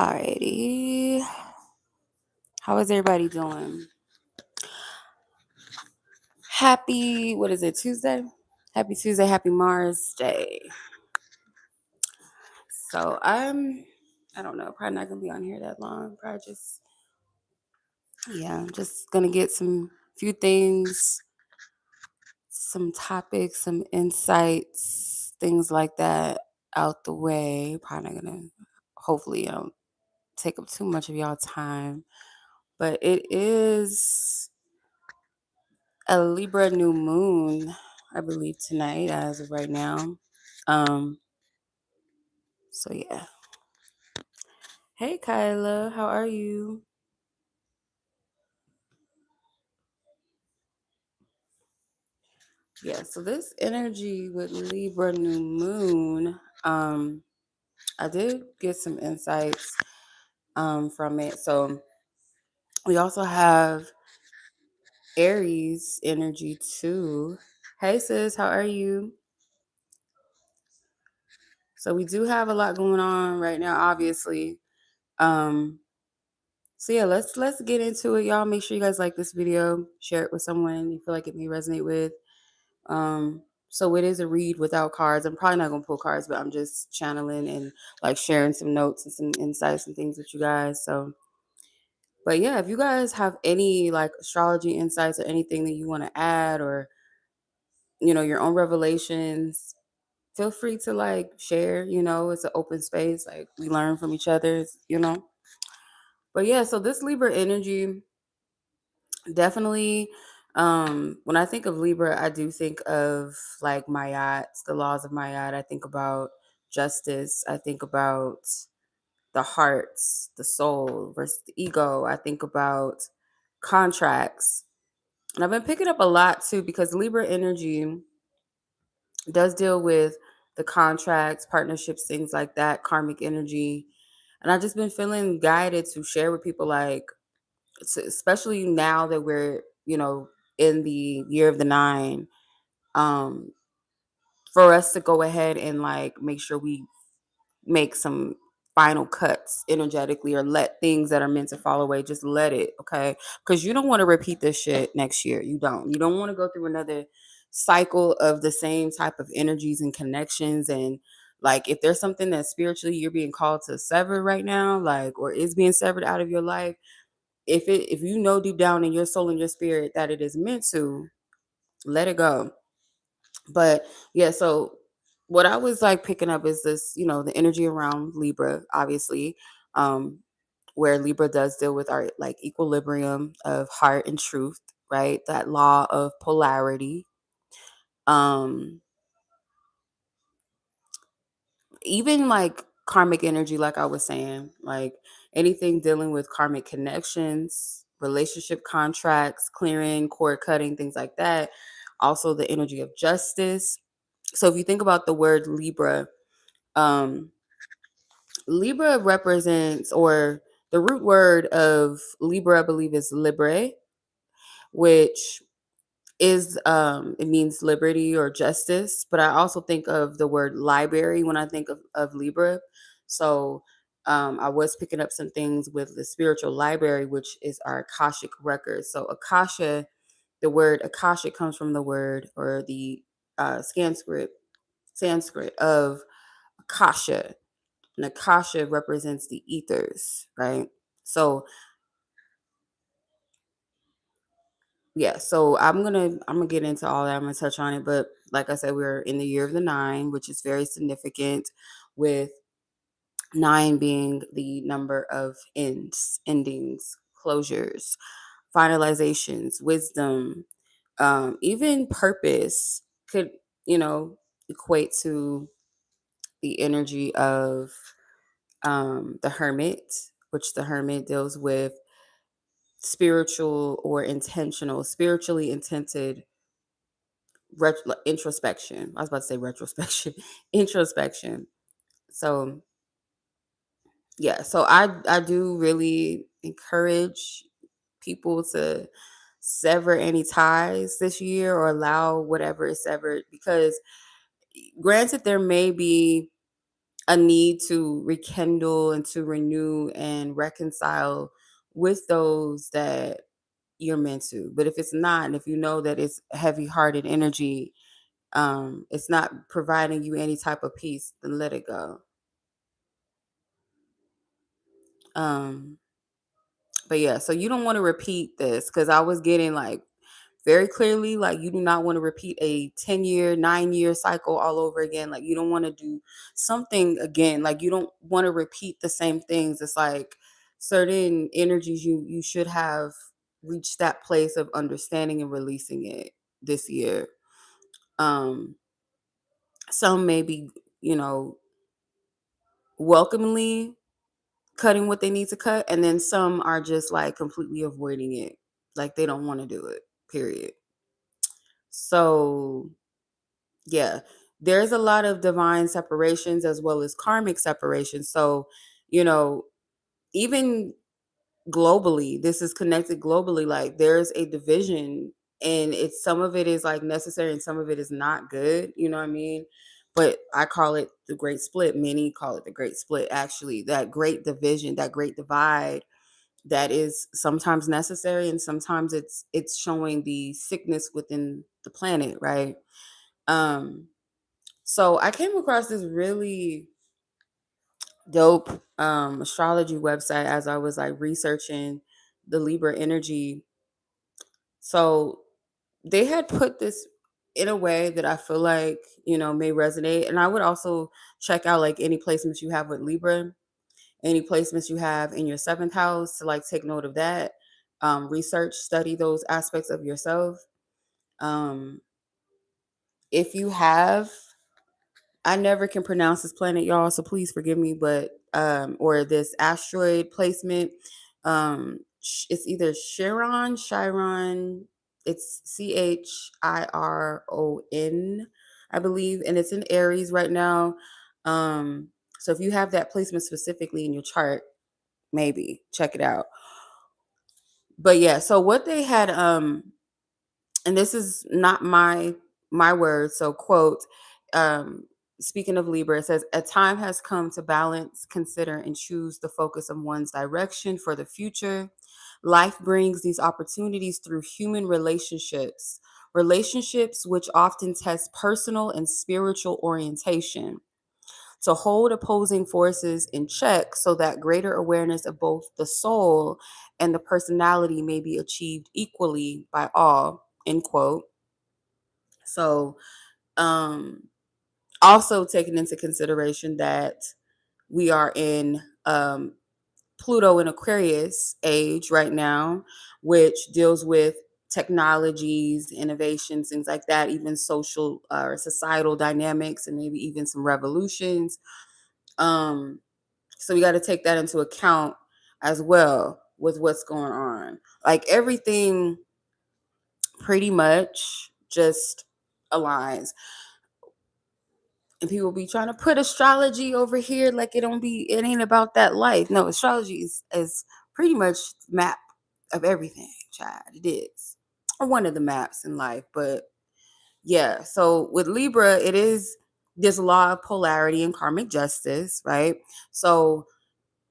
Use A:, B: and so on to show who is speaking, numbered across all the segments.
A: Alrighty. How is everybody doing? Happy, what is it, Tuesday? Happy Tuesday, happy Mars Day. So I don't know, probably not gonna be on here that long. Probably just gonna get some few things, some topics, some insights, things like that out the way. Probably not gonna, hopefully, I don't take up too much of y'all time. But it is a Libra new moon, I believe, tonight as of right now. So yeah. Hey Kyla, how are you? Yeah, so this energy with Libra new moon, I did get some insights from it. So we also have Aries energy too. Hey sis, how are you? So we do have a lot going on right now, obviously. Um, So yeah, let's get into it, y'all. Make sure you guys like this video, share it with someone you feel like it may resonate with. So it is a read without cards. I'm probably not gonna pull cards, but I'm just channeling and like sharing some notes and some insights and things with you guys. So, but yeah, if you guys have any like astrology insights or anything that you want to add, or your own revelations, feel free to like share. It's an open space. Like we learn from each other. But yeah, so this Libra energy. Definitely. When I think of Libra, I do think of like Mayat, the laws of Mayat. I think about justice. I think about the heart, the soul versus the ego. I think about contracts. And I've been picking up a lot too because Libra energy does deal with the contracts, partnerships, things like that, karmic energy. And I've just been feeling guided to share with people like, especially now that we're in the year of the nine, um for us to go ahead and like make sure we make some final cuts energetically, or let things that are meant to fall away, just let it, okay? Because you don't want to repeat this shit next year. You don't want to go through another cycle of the same type of energies and connections. And like if there's something that spiritually you're being called to sever right now, like, or is being severed out of your life, if you know deep down in your soul and your spirit that it is meant to, let it go. But yeah, so what I was like picking up is this, the energy around Libra, obviously, um, where Libra does deal with our like equilibrium of heart and truth, right? That law of polarity. Um, Even like karmic energy, like I was saying, like anything dealing with karmic connections, relationship contracts, clearing, cord cutting, things like that. Also the energy of justice. So if you think about the word Libra, um Libra represents, or the root word of Libra I believe is libre, which is it means liberty or justice. But I also think of the word library when I think of Libra. So I was picking up some things with the spiritual library, which is our Akashic records. So Akasha, the word Akasha comes from the word, or the Sanskrit of Akasha. And Akasha represents the ethers, right? So yeah, so I'm gonna get into all that. I'm gonna touch on it, but like I said, we're in the year of the nine, which is very significant, with nine being the number of ends, endings, closures, finalizations, wisdom, even purpose could, equate to the energy of the hermit, which the hermit deals with spiritual or intentional, spiritually intended introspection. I was about to say retrospection, introspection. So yeah, so I do really encourage people to sever any ties this year, or allow whatever is severed, because granted there may be a need to rekindle and to renew and reconcile with those that you're meant to. But if it's not, and if you know that it's heavy-hearted energy, it's not providing you any type of peace, then let it go. Um, but yeah, so you don't want to repeat this, because I was getting like very clearly, like, you do not want to repeat a 10-year, 9-year cycle all over again. Like, you don't want to do something again. Like, you don't want to repeat the same things. It's like certain energies, you should have reached that place of understanding and releasing it this year. Um, some may be, you know, welcomingly cutting what they need to cut, and then some are just like completely avoiding it. Like, they don't want to do it, period. So yeah, there's a lot of divine separations as well as karmic separations. So, you know, even globally, this is connected globally. Like, there's a division, and it's, some of it is like necessary and some of it is not good. You know what I mean? But I call it the great split. Many call it the great split, actually. That great division, that great divide, that is sometimes necessary, and sometimes it's showing the sickness within the planet, right? Um, so I came across this really dope astrology website as I was like researching the Libra energy. So they had put this in a way that I feel like, may resonate. And I would also check out like any placements you have with Libra, any placements you have in your seventh house, to like take note of that. Research, study those aspects of yourself. Um, if you have, I never can pronounce this planet, y'all, so please forgive me, but or this asteroid placement. It's either Chiron, it's Chiron, I believe, and it's in Aries right now. So if you have that placement specifically in your chart, maybe check it out. But yeah, so what they had, and this is not my words, so quote, um speaking of Libra, it says, a time has come to balance, consider, and choose the focus of one's direction for the future. Life brings these opportunities through human relationships which often test personal and spiritual orientation, to hold opposing forces in check so that greater awareness of both the soul and the personality may be achieved equally by all, end quote. So, um, also taking into consideration that we are in Pluto in Aquarius age right now, which deals with technologies, innovations, things like that, even social or societal dynamics, and maybe even some revolutions. Um, so we got to take that into account as well with what's going on. Like, everything pretty much just aligns. And people be trying to put astrology over here like it ain't about that life. No, astrology is pretty much map of everything, child. It is. Or one of the maps in life. But yeah, so with Libra, it is this law of polarity and karmic justice, right? So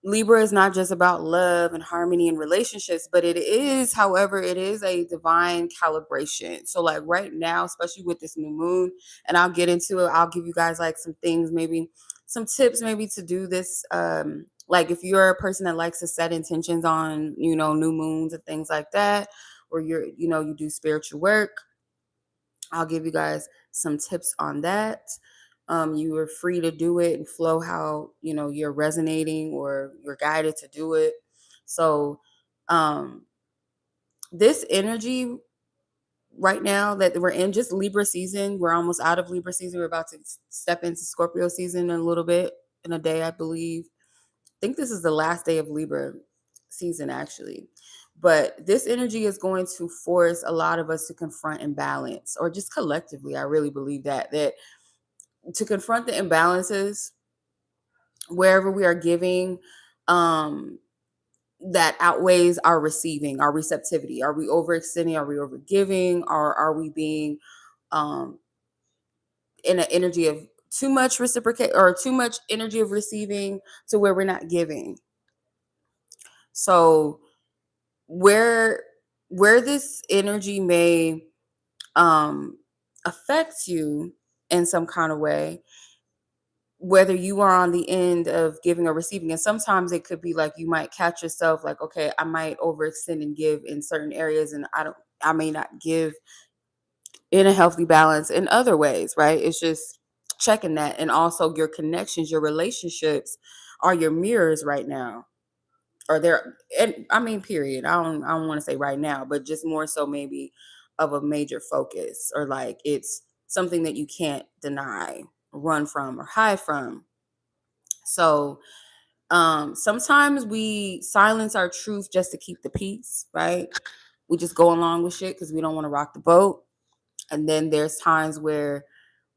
A: Libra is not just about love and harmony and relationships, but it is, however, it is a divine calibration. So, like right now, especially with this new moon, and I'll get into it, I'll give you guys like some things, maybe some tips, maybe to do this. Like if you're a person that likes to set intentions on, new moons and things like that, or you do spiritual work, I'll give you guys some tips on that. You are free to do it and flow how you're resonating or you're guided to do it. So um, this energy right now that we're in, just Libra season, we're almost out of Libra season. We're about to step into Scorpio season in a little bit, in a day, I believe. I think this is the last day of Libra season, actually. But this energy is going to force a lot of us to confront imbalance, or just collectively. I really believe that to confront the imbalances wherever we are giving, um, that outweighs our receiving, our receptivity. Are we overextending? Are we overgiving? Or are we being in an energy of too much reciprocate or too much energy of receiving to where we're not giving. So where this energy may affect you in some kind of way, whether you are on the end of giving or receiving, and sometimes it could be like you might catch yourself like, okay, I might overextend and give in certain areas, and I may not give in a healthy balance in other ways, right? It's just checking that. And also your connections, your relationships are your mirrors right now. Or they're, and I mean, period. I don't want to say right now, but just more so maybe of a major focus, or like it's something that you can't deny, run from, or hide from. So sometimes we silence our truth just to keep the peace, right? We just go along with shit because we don't want to rock the boat. And then there's times where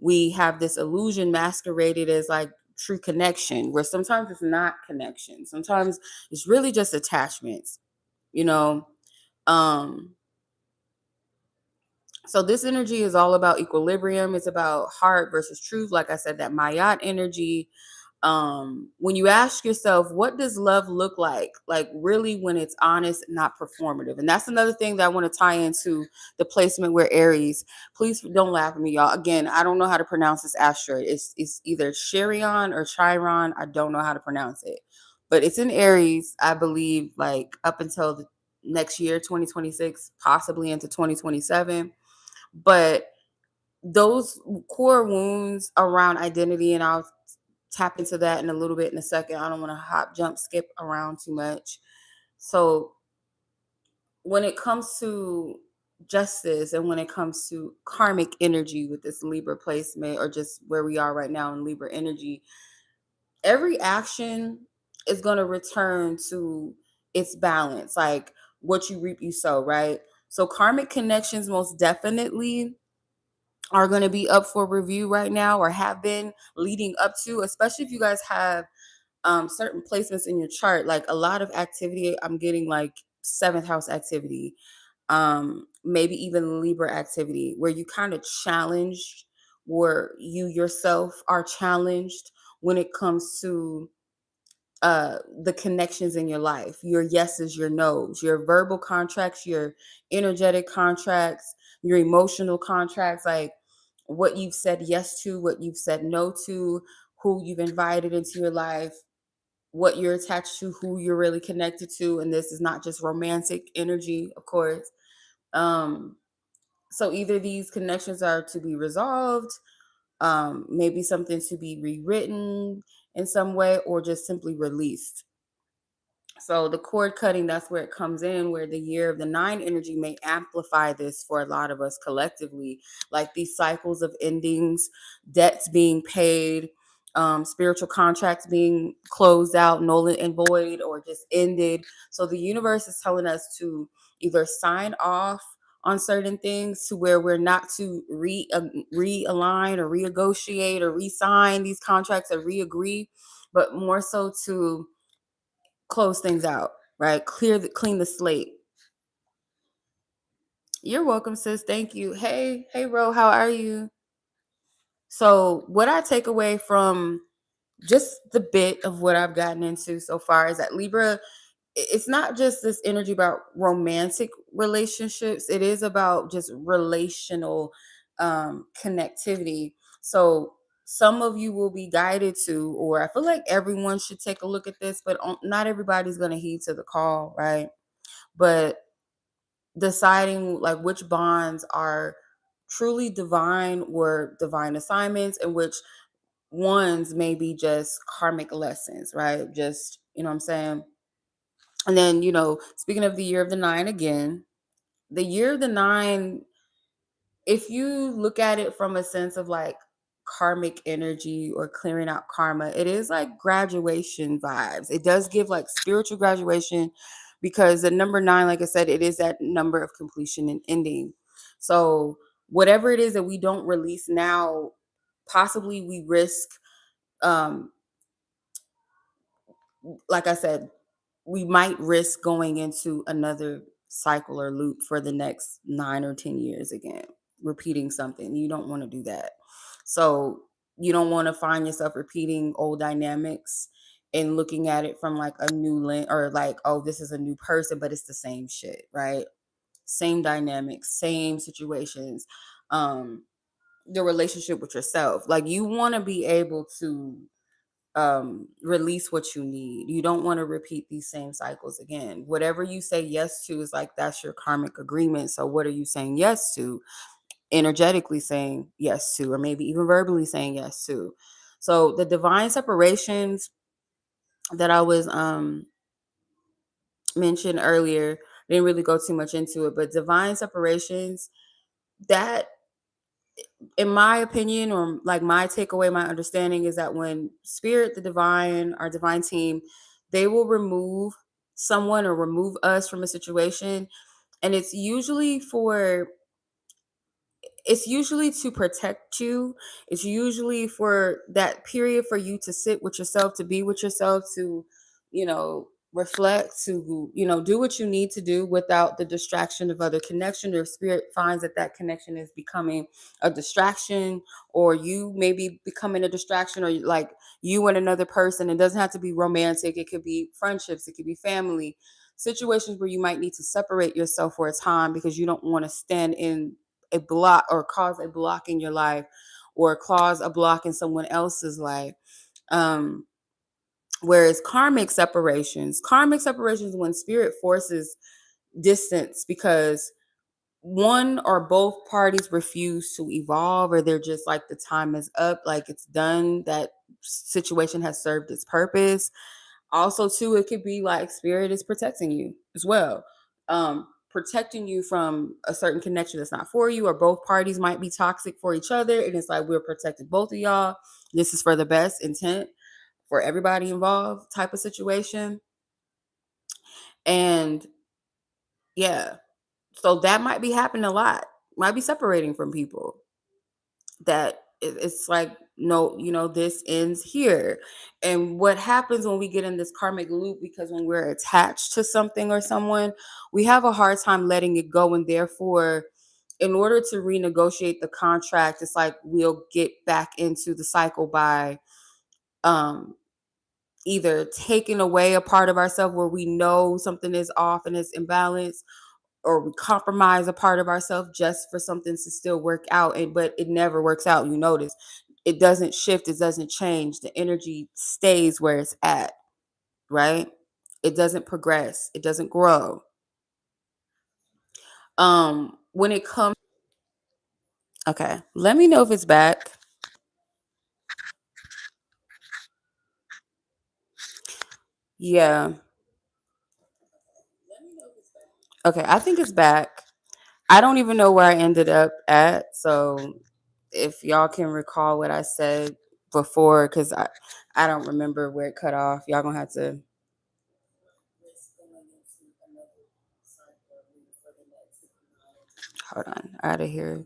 A: we have this illusion masqueraded as like true connection, where sometimes it's not connection. Sometimes it's really just attachments, you know. Um, so this energy is all about equilibrium. It's about heart versus truth. Like I said, that Mayat energy. When you ask yourself, what does love look like really when it's honest, not performative? And that's another thing that I want to tie into the placement where Aries. Please don't laugh at me, y'all. Again, I don't know how to pronounce this asteroid. It's either Chiron or Chiron. I don't know how to pronounce it, but it's in Aries, I believe, like up until the next year, 2026, possibly into 2027. But those core wounds around identity, and I'll tap into that in a little bit in a second. I don't want to hop, jump, skip around too much. So when it comes to justice, and when it comes to karmic energy with this Libra placement, or just where we are right now in Libra energy, every action is going to return to its balance. Like what you reap, you sow, right? So karmic connections most definitely are going to be up for review right now, or have been leading up to, especially if you guys have certain placements in your chart, like a lot of activity. I'm getting like seventh house activity, maybe even Libra activity, where you kind of challenged, where you yourself are challenged when it comes to the connections in your life, your yeses, your nos, your verbal contracts, your energetic contracts, your emotional contracts, like what you've said yes to, what you've said no to, who you've invited into your life, what you're attached to, who you're really connected to. And this is not just romantic energy, of course. Um, so either these connections are to be resolved, maybe something to be rewritten in some way, or just simply released. So the cord cutting, that's where it comes in, where the year of the nine energy may amplify this for a lot of us collectively, like these cycles of endings, debts being paid, spiritual contracts being closed out, null and void, or just ended. So the universe is telling us to either sign off on certain things, to where we're not to realign or renegotiate or re-sign these contracts or re-agree, but more so to close things out, right? Clean the slate. You're welcome, sis. Thank you. Hey, Ro, how are you? So, what I take away from just the bit of what I've gotten into so far is that Libra, it's not just this energy about romantic relationships. It is about just relational connectivity. So, some of you will be guided to, or I feel like everyone should take a look at this, but not everybody's going to heed to the call, right? But deciding like which bonds are truly divine or divine assignments, and which ones may be just karmic lessons, right? Just, you know what I'm saying? And then, speaking of the year of the nine again, the year of the nine, if you look at it from a sense of like karmic energy or clearing out karma, it is like graduation vibes. It does give like spiritual graduation, because the number nine, like I said, it is that number of completion and ending. So whatever it is that we don't release now, possibly we risk, um like I said, we might risk going into another cycle or loop for the next 9 or 10 years again, repeating something. You don't want to do that. So you don't want to find yourself repeating old dynamics and looking at it from like a new lens, or like, oh, this is a new person, but it's the same shit, right? Same dynamics, same situations. The relationship with yourself, like, you want to be able to release what you need. You don't want to repeat these same cycles again. Whatever you say yes to is like, that's your karmic agreement. So what are you saying yes to? Energetically saying yes to, or maybe even verbally saying yes to. So the divine separations that I was mentioned earlier, didn't really go too much into it, but divine separations, that, in my opinion, or like my takeaway, my understanding is that when spirit, the divine, our divine team, they will remove someone or remove us from a situation, and it's usually to protect you. It's usually for that period for you to sit with yourself, to be with yourself, to, reflect, to, do what you need to do without the distraction of other connection. Or if spirit finds that that connection is becoming a distraction, or you maybe becoming a distraction, or like you and another person, it doesn't have to be romantic. It could be friendships, it could be family situations where you might need to separate yourself for a time because you don't want to stand in a block, or cause a block in your life, or cause a block in someone else's life. um Whereas karmic separations, when spirit forces distance because one or both parties refuse to evolve, or they're just like, the time is up, like it's done, that situation has served its purpose. Also, too, it could be like spirit is protecting you as well. Protecting you from a certain connection that's not for you, or both parties might be toxic for each other. And it's like, we're protecting both of y'all. This is for the best intent for everybody involved, type of situation. And yeah, so that might be happening a lot, might be separating from people that it's like, no, this ends here. And what happens when we get in this karmic loop, because when we're attached to something or someone, we have a hard time letting it go. And therefore, in order to renegotiate the contract, it's like we'll get back into the cycle by um either taking away a part of ourselves where we know something is off and it's imbalanced, or we compromise a part of ourselves just for something to still work out. And but it never works out. You notice it doesn't shift, it doesn't change, the energy stays where it's at, right? It doesn't progress, it doesn't grow. When it comes, okay, let me know if it's back. Yeah, okay, I think it's back. I don't even know where I ended up at, so if y'all can recall what I said before, because I don't remember where it cut off. Y'all gonna have to hold on. I gotta hear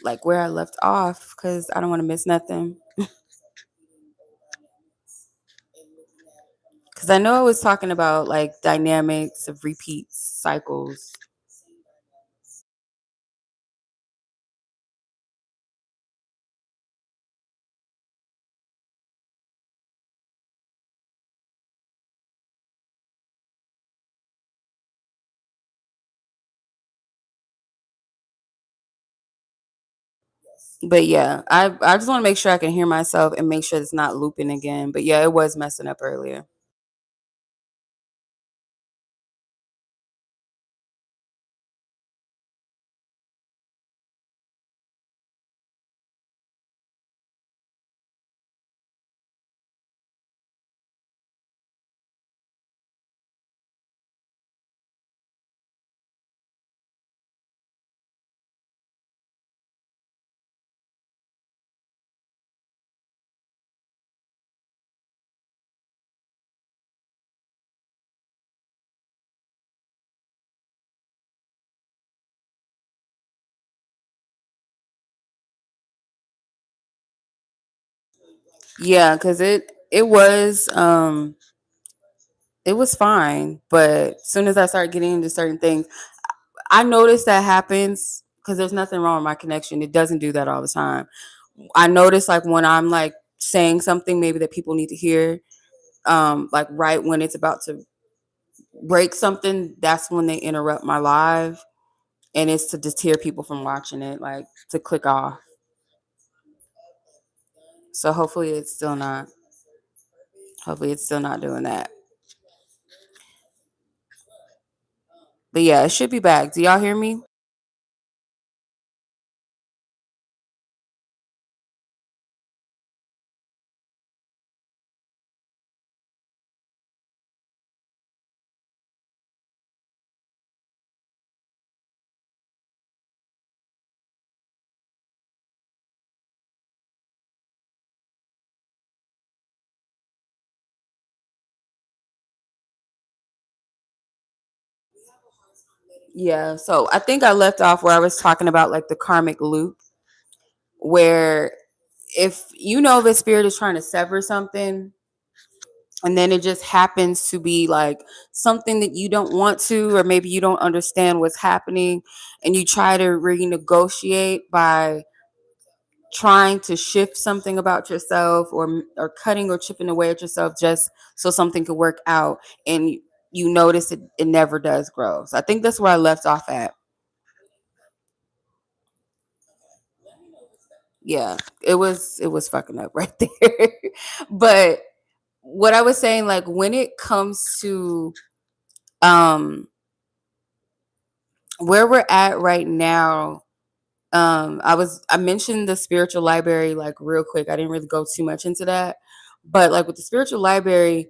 A: like where I left off because I don't want to miss nothing. Because I know I was talking about like dynamics of repeats, cycles. But yeah, I just want to make sure I can hear myself and make sure it's not looping again. But yeah, it was messing up earlier. Yeah, because it was fine, but as soon as I start getting into certain things, I noticed that happens because there's nothing wrong with my connection. It doesn't do that all the time. I notice like when I'm like saying something maybe that people need to hear, like right when it's about to break something, that's when they interrupt my live, and it's to deter people from watching it, like to click off. So hopefully it's still not doing that. But yeah, it should be back. Do y'all hear me? Yeah. So I think I left off where I was talking about like the karmic loop, where if you know the spirit is trying to sever something, and then it just happens to be like something that you don't want to, or maybe you don't understand what's happening, and you try to renegotiate by trying to shift something about yourself, or cutting or chipping away at yourself just so something could work out, and you notice it never does grow. So I think that's where I left off at. Yeah, it was fucking up right there. But what I was saying, like when it comes to um where we're at right now, I mentioned the spiritual library like real quick. I didn't really go too much into that, but like with the spiritual library,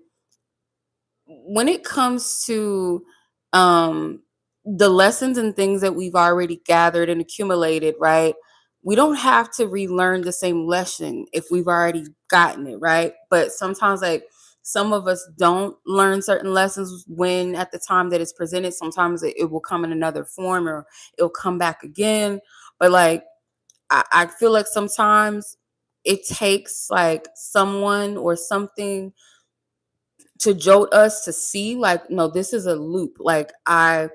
A: when it comes to um the lessons and things that we've already gathered and accumulated, right? We don't have to relearn the same lesson if we've already gotten it, right? But sometimes like some of us don't learn certain lessons when at the time that it's presented. Sometimes it will come in another form, or it'll come back again. But like I feel like sometimes it takes like someone or something to jolt us to see like, no, this is a loop. Like I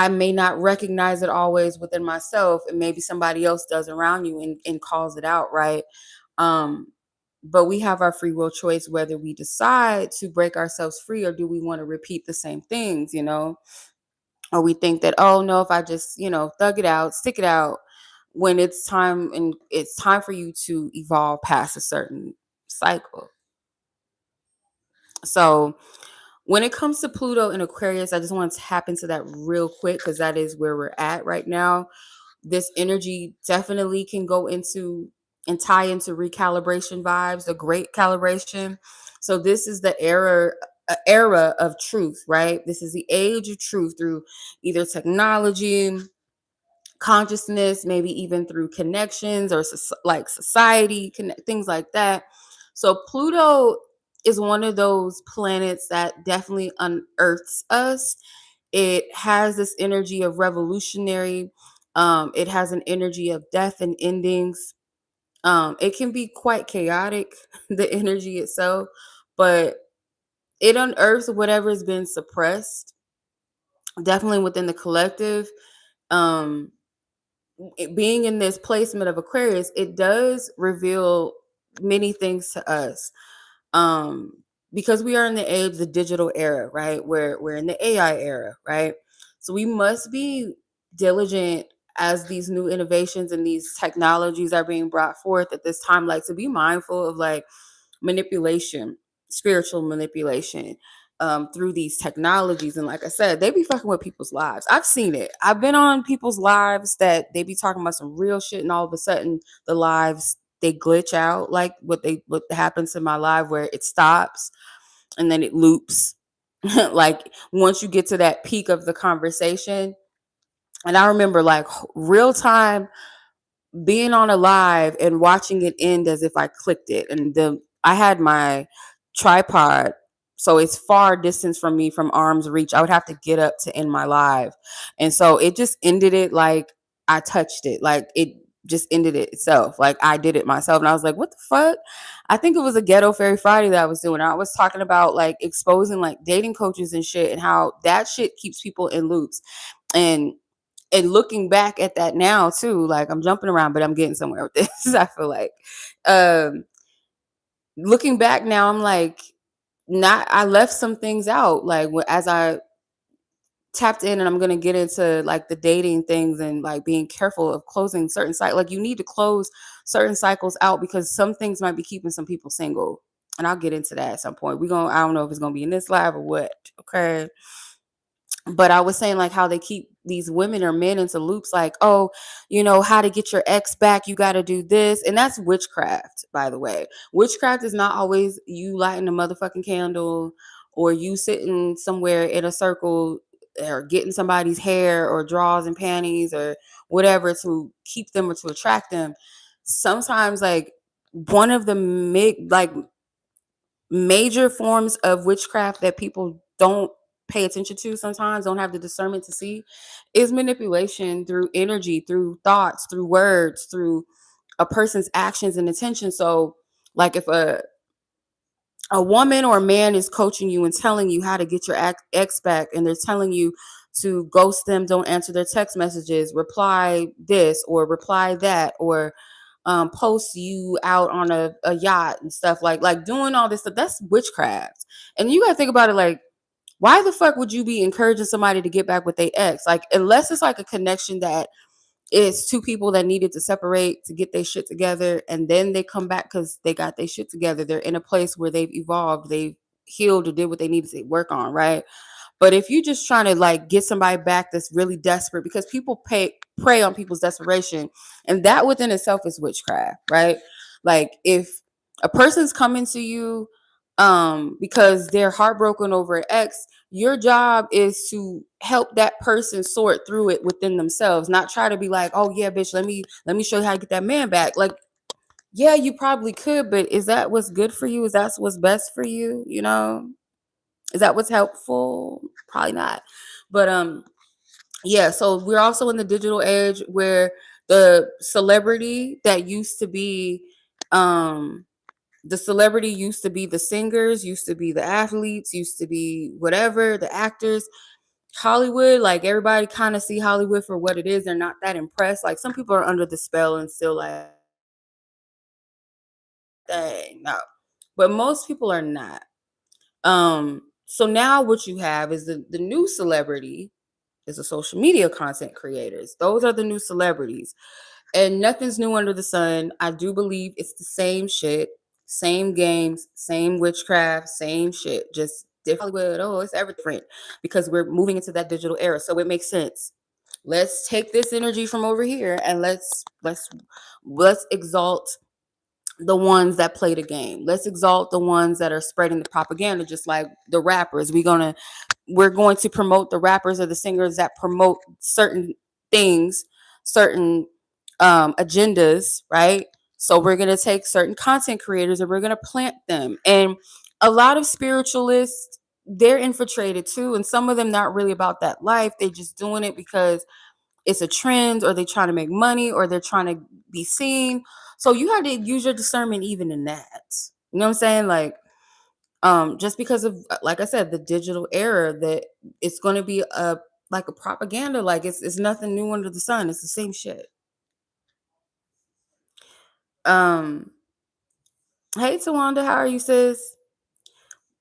A: may not recognize it always within myself, and maybe somebody else does around you, and calls it out, right? um but we have our free will choice whether we decide to break ourselves free, or do we want to repeat the same things, or we think that, oh no, if I just thug it out, stick it out, when it's time for you to evolve past a certain cycle. So when it comes to Pluto and Aquarius, I just want to tap into that real quick because that is where we're at right now. This energy definitely can go into and tie into recalibration vibes, the great calibration. So this is the era of truth, right? This is the age of truth through either technology, consciousness, maybe even through connections, or like society, things like that. So Pluto is one of those planets that definitely unearths us. It has this energy of revolutionary. It has an energy of death and endings. It can be quite chaotic, the energy itself, but it unearths whatever has been suppressed, definitely within the collective. Um, Being in this placement of Aquarius, it does reveal many things to us. Um, because we are in the age, the digital era, right? We're in the AI era, right? So we must be diligent as these new innovations and these technologies are being brought forth at this time, like to be mindful of like manipulation, spiritual manipulation, through these technologies. And like I said, they be fucking with people's lives. I've seen it. I've been on people's lives that they be talking about some real shit, and all of a sudden the lives, they glitch out, like what happens in my live, where it stops and then it loops. Like once you get to that peak of the conversation, and I remember like real time being on a live and watching it end as if I clicked it. And then I had my tripod, so it's far distance from me, from arm's reach. I would have to get up to end my live. And so it just ended it like I touched it. Like it just ended it itself. Like I did it myself. And I was like, what the fuck? I think it was a Ghetto Fairy Friday that I was doing. I was talking about like exposing like dating coaches and shit, and how that shit keeps people in loops. And And looking back at that now too, like I'm jumping around, but I'm getting somewhere with this. I feel like, um, looking back now, I'm like, not, I left some things out. Like as I tapped in, and I'm gonna get into like the dating things and like being careful of closing certain cycles. Like you need to close certain cycles out because some things might be keeping some people single. And I'll get into that at some point. I don't know if it's gonna be in this live or what. Okay. But I was saying like how they keep these women or men into loops like, oh, how to get your ex back, you got to do this. And that's witchcraft, by the way. Witchcraft is not always you lighting a motherfucking candle or you sitting somewhere in a circle or getting somebody's hair or drawers and panties or whatever to keep them or to attract them. Sometimes like one of the major forms of witchcraft that people don't pay attention to, sometimes don't have the discernment to see, is manipulation through energy, through thoughts, through words, through a person's actions and intentions. So like if a woman or a man is coaching you and telling you how to get your ex back, and they're telling you to ghost them, don't answer their text messages, reply this or reply that, or post you out on a yacht and stuff, like doing all this stuff, that's witchcraft. And you gotta think about it, like, why the fuck would you be encouraging somebody to get back with their ex? Like, unless it's like a connection that is two people that needed to separate to get their shit together, and then they come back because they got their shit together. They're in a place where they've evolved, they've healed or did what they needed to work on, right? But if you're just trying to like get somebody back that's really desperate, because people prey on people's desperation, and that within itself is witchcraft, right? Like if a person's coming to you because they're heartbroken over an ex, your job is to help that person sort through it within themselves, not try to be like, oh yeah, bitch, let me show you how to get that man back. Like, yeah, you probably could, but is that what's good for you? Is that what's best for you? Is that what's helpful? Probably not. But yeah, so we're also in the digital age where the celebrity that used to be the singers, used to be the athletes, used to be whatever, the actors. Hollywood, like everybody kind of see Hollywood for what it is. They're not that impressed. Like some people are under the spell and still like, dang, no. But most people are not. So now what you have is the new celebrity is the social media content creators. Those are the new celebrities. And nothing's new under the sun. I do believe it's the same shit, same games, same witchcraft, same shit, just different Hollywood. Oh, it's everything different because we're moving into that digital era. So it makes sense. Let's take this energy from over here and let's exalt the ones that play the game. Let's exalt the ones that are spreading the propaganda, just like the rappers. We're going to promote the rappers or the singers that promote certain things, certain agendas, right? So we're going to take certain content creators and we're going to plant them. And a lot of spiritualists, they're infiltrated too. And some of them not really about that life. They're just doing it because it's a trend, or they're trying to make money, or they're trying to be seen. So you have to use your discernment even in that. You know what I'm saying? Like, just because of, like I said, the digital era, that it's going to be a propaganda. Like it's nothing new under the sun. It's the same shit. Um, hey Tawanda, how are you, sis?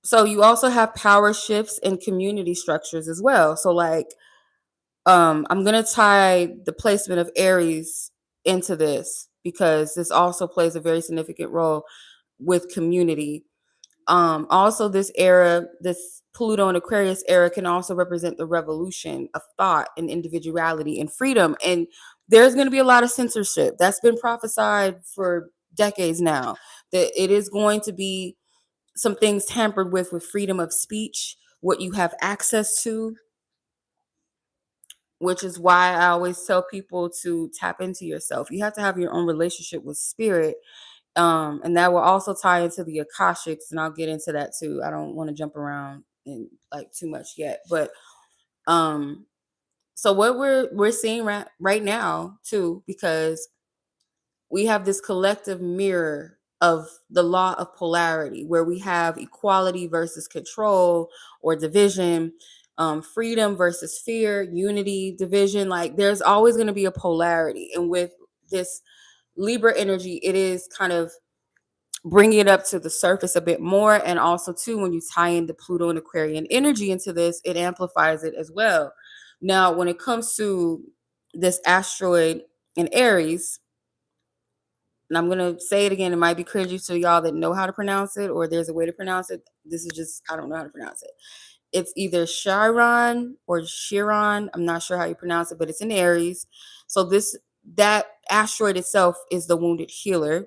A: So you also have power shifts in community structures as well. So like, I'm gonna tie the placement of Aries into this because this also plays a very significant role with community. Also, this era, this Pluto and Aquarius era, can also represent the revolution of thought and individuality and freedom. And there's going to be a lot of censorship that's been prophesied for decades now. That it is going to be some things tampered with freedom of speech, what you have access to, which is why I always tell people to tap into yourself. You have to have your own relationship with spirit. And that will also tie into the Akashics, and I'll get into that too. I don't want to jump around in like too much yet, but um, so what we're seeing right now too, because we have this collective mirror of the law of polarity, where we have equality versus control or division. freedom versus fear, unity, division. Like there's always going to be a polarity. And with this Libra energy, it is kind of bringing it up to the surface a bit more. And also, too, when you tie in the Pluto and Aquarian energy into this, it amplifies it as well. Now, when it comes to this asteroid in Aries, and I'm going to say it again, it might be cringy to y'all that know how to pronounce it, or there's a way to pronounce it. This is just, I don't know how to pronounce it. It's either Chiron or Chiron. I'm not sure how you pronounce it, but it's in Aries. So that asteroid itself is the wounded healer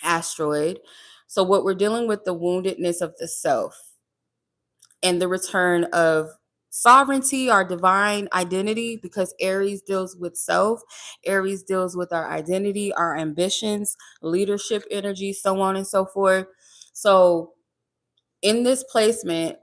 A: asteroid. So what we're dealing with, the woundedness of the self and the return of sovereignty, our divine identity, because Aries deals with self. Aries deals with our identity, our ambitions, leadership energy, so on and so forth. So in this placement,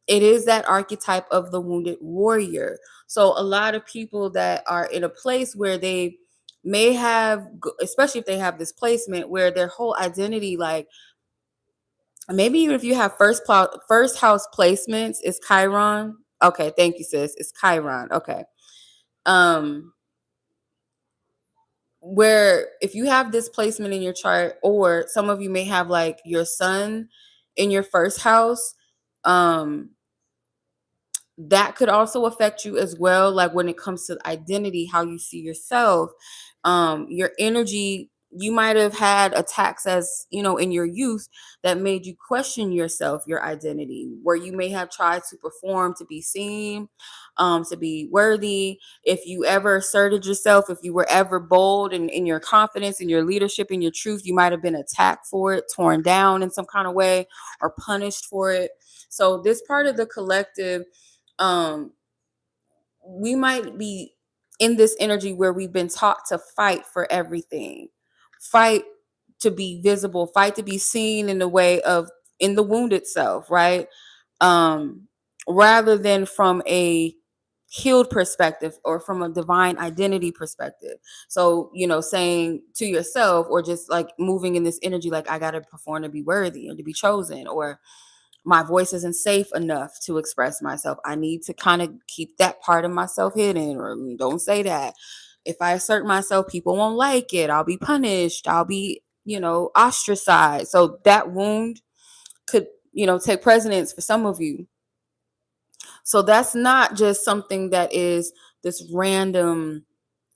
A: it is that archetype of the wounded warrior. So a lot of people that are in a place where they may have, especially if they have this placement where their whole identity, like maybe even if you have first house placements, is Chiron. Okay, thank you, sis. It's Chiron. Okay. Um, where if you have this placement in your chart, or some of you may have like your sun in your first house, um, that could also affect you as well, like when it comes to identity, how you see yourself, your energy. You might have had attacks, as you know, in your youth, that made you question yourself, your identity, where you may have tried to perform to be seen, to be worthy. If you ever asserted yourself, if you were ever bold in your confidence, in your leadership, in your truth, you might have been attacked for it, torn down in some kind of way, or punished for it. So this part of the collective, um we might be in this energy where we've been taught to fight for everything, fight to be visible, fight to be seen in the way of, in the wounded self, right? um Rather than from a healed perspective or from a divine identity perspective. So, saying to yourself, or just like moving in this energy, like, I gotta perform to be worthy or to be chosen, or my voice isn't safe enough to express myself. I need to kind of keep that part of myself hidden, or don't say that. If I assert myself, people won't like it. I'll be punished. I'll be, ostracized. So that wound could, take precedence for some of you. So that's not just something that is this random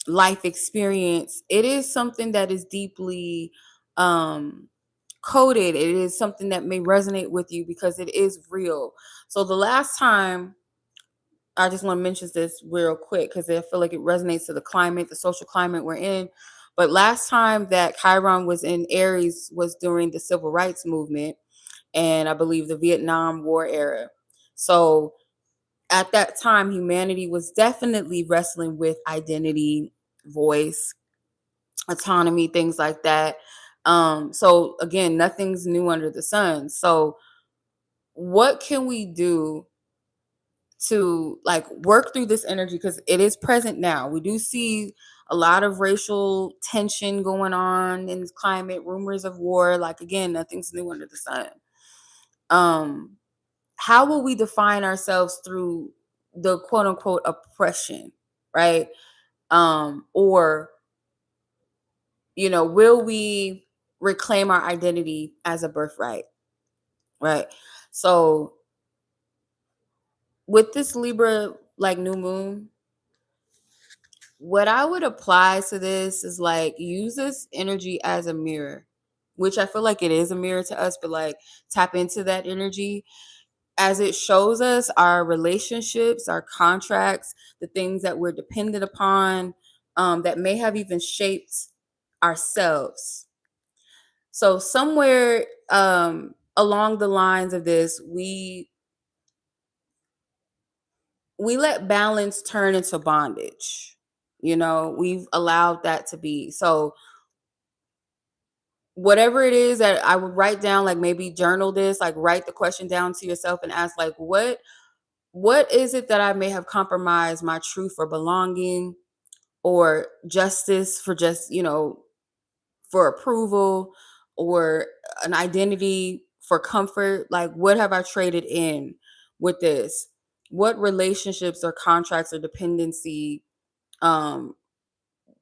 A: life experience. It is something that is deeply coded. It is something that may resonate with you because it is real. So the last time, I just want to mention this real quick because I feel like it resonates to the climate, the social climate we're in. But last time that Chiron was in Aries was during the civil rights movement, and I believe the Vietnam War era. So at that time, humanity was definitely wrestling with identity, voice, autonomy, things like that. So again, nothing's new under the sun. So what can we do to like work through this energy, because it is present now? We do see a lot of racial tension going on in this climate, rumors of war. Like, again, nothing's new under the sun. um how will we define ourselves through the quote unquote oppression, right? Or will we reclaim our identity as a birthright, right? So with this Libra like new moon, what I would apply to this is like, use this energy as a mirror, which I feel like it is a mirror to us, but like tap into that energy as it shows us our relationships, our contracts, the things that we're dependent upon, that may have even shaped ourselves. So somewhere along the lines of this, we let balance turn into bondage. We've allowed that to be. So whatever it is that I would write down, like maybe journal this, like write the question down to yourself and ask, like, what is it that I may have compromised my truth or belonging, or justice for just, for approval, or an identity for comfort? Like, what have I traded in with this? what relationships or contracts or dependency um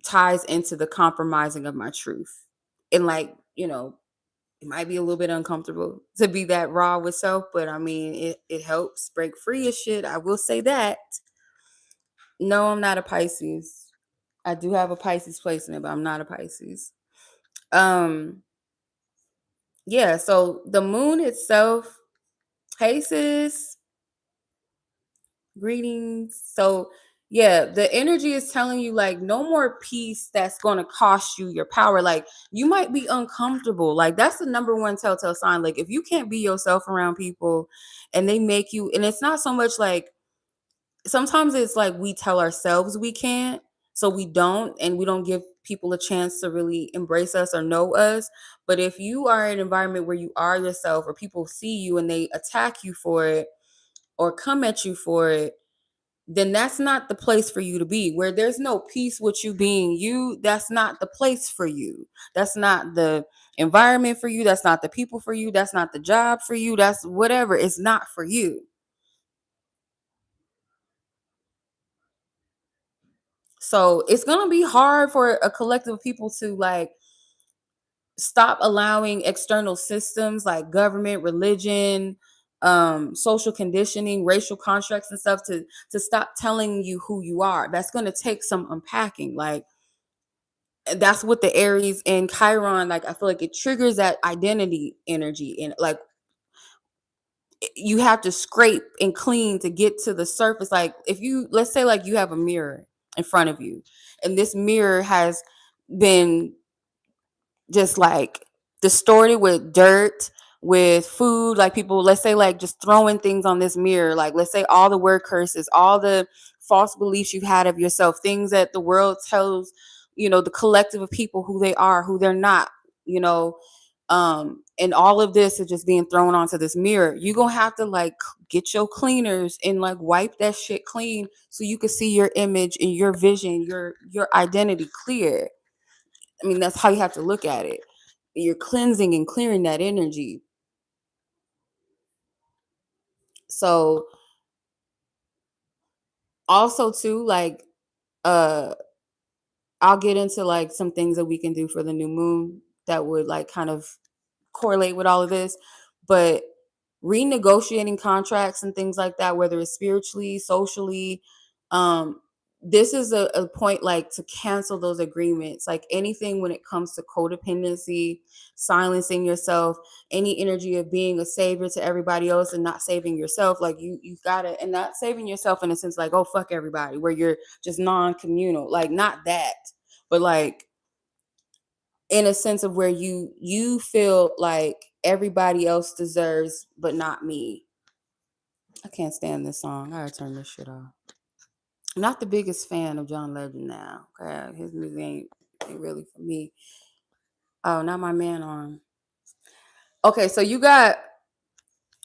A: ties into the compromising of my truth. And like, it might be a little bit uncomfortable to be that raw with self, but I mean, it helps break free of shit. I will say that. No, I'm not a Pisces. I do have a Pisces placement, but I'm not a Pisces. Um, yeah, so the moon itself, hey sis, greetings. So yeah, the energy is telling you like no more peace that's gonna cost you your power. Like you might be uncomfortable. Like that's the number one telltale sign. Like if you can't be yourself around people and they make you, and it's not so much like sometimes it's like we tell ourselves we can't, so we don't, and we don't give people a chance to really embrace us or know us. But if you are in an environment where you are yourself or people see you and they attack you for it or come at you for it, then that's not the place for you to be. Where there's no peace with you being you, that's not the place for you. That's not the environment for you. That's not the people for you. That's not the job for you. That's whatever. It's not for you. So it's going to be hard for a collective of people to like stop allowing external systems like government, religion, social conditioning, racial constructs and stuff to stop telling you who you are. That's going to take some unpacking. Like that's what the Aries and Chiron, like I feel like it triggers that identity energy, and like you have to scrape and clean to get to the surface. Like if you, let's say like you have a mirror in front of you and this mirror has been just like distorted with dirt, with food, like people, let's say like just throwing things on this mirror, like let's say all the word curses, all the false beliefs you've had of yourself, things that the world tells, the collective of people who they are, who they're not, you know and all of this is just being thrown onto this mirror. You gonna have to like get your cleaners and like wipe that shit clean so you can see your image and your vision, your identity clear. I mean, that's how you have to look at it. You're cleansing and clearing that energy. So also too, like uh I'll get into like some things that we can do for the new moon that would like kind of correlate with all of this. But renegotiating contracts and things like that, whether it's spiritually, socially, um, this is a point like to cancel those agreements. Like anything when it comes to codependency, silencing yourself, any energy of being a savior to everybody else and not saving yourself. Like you've got to, and not saving yourself in a sense like, oh fuck everybody, where you're just non-communal. Like not that, but like in a sense of where you feel like everybody else deserves but not me. I can't stand this song. I gotta turn this shit off. I'm not the biggest fan of John Legend now. Okay, his music ain't really for me. Oh, not my man on. Okay, so you got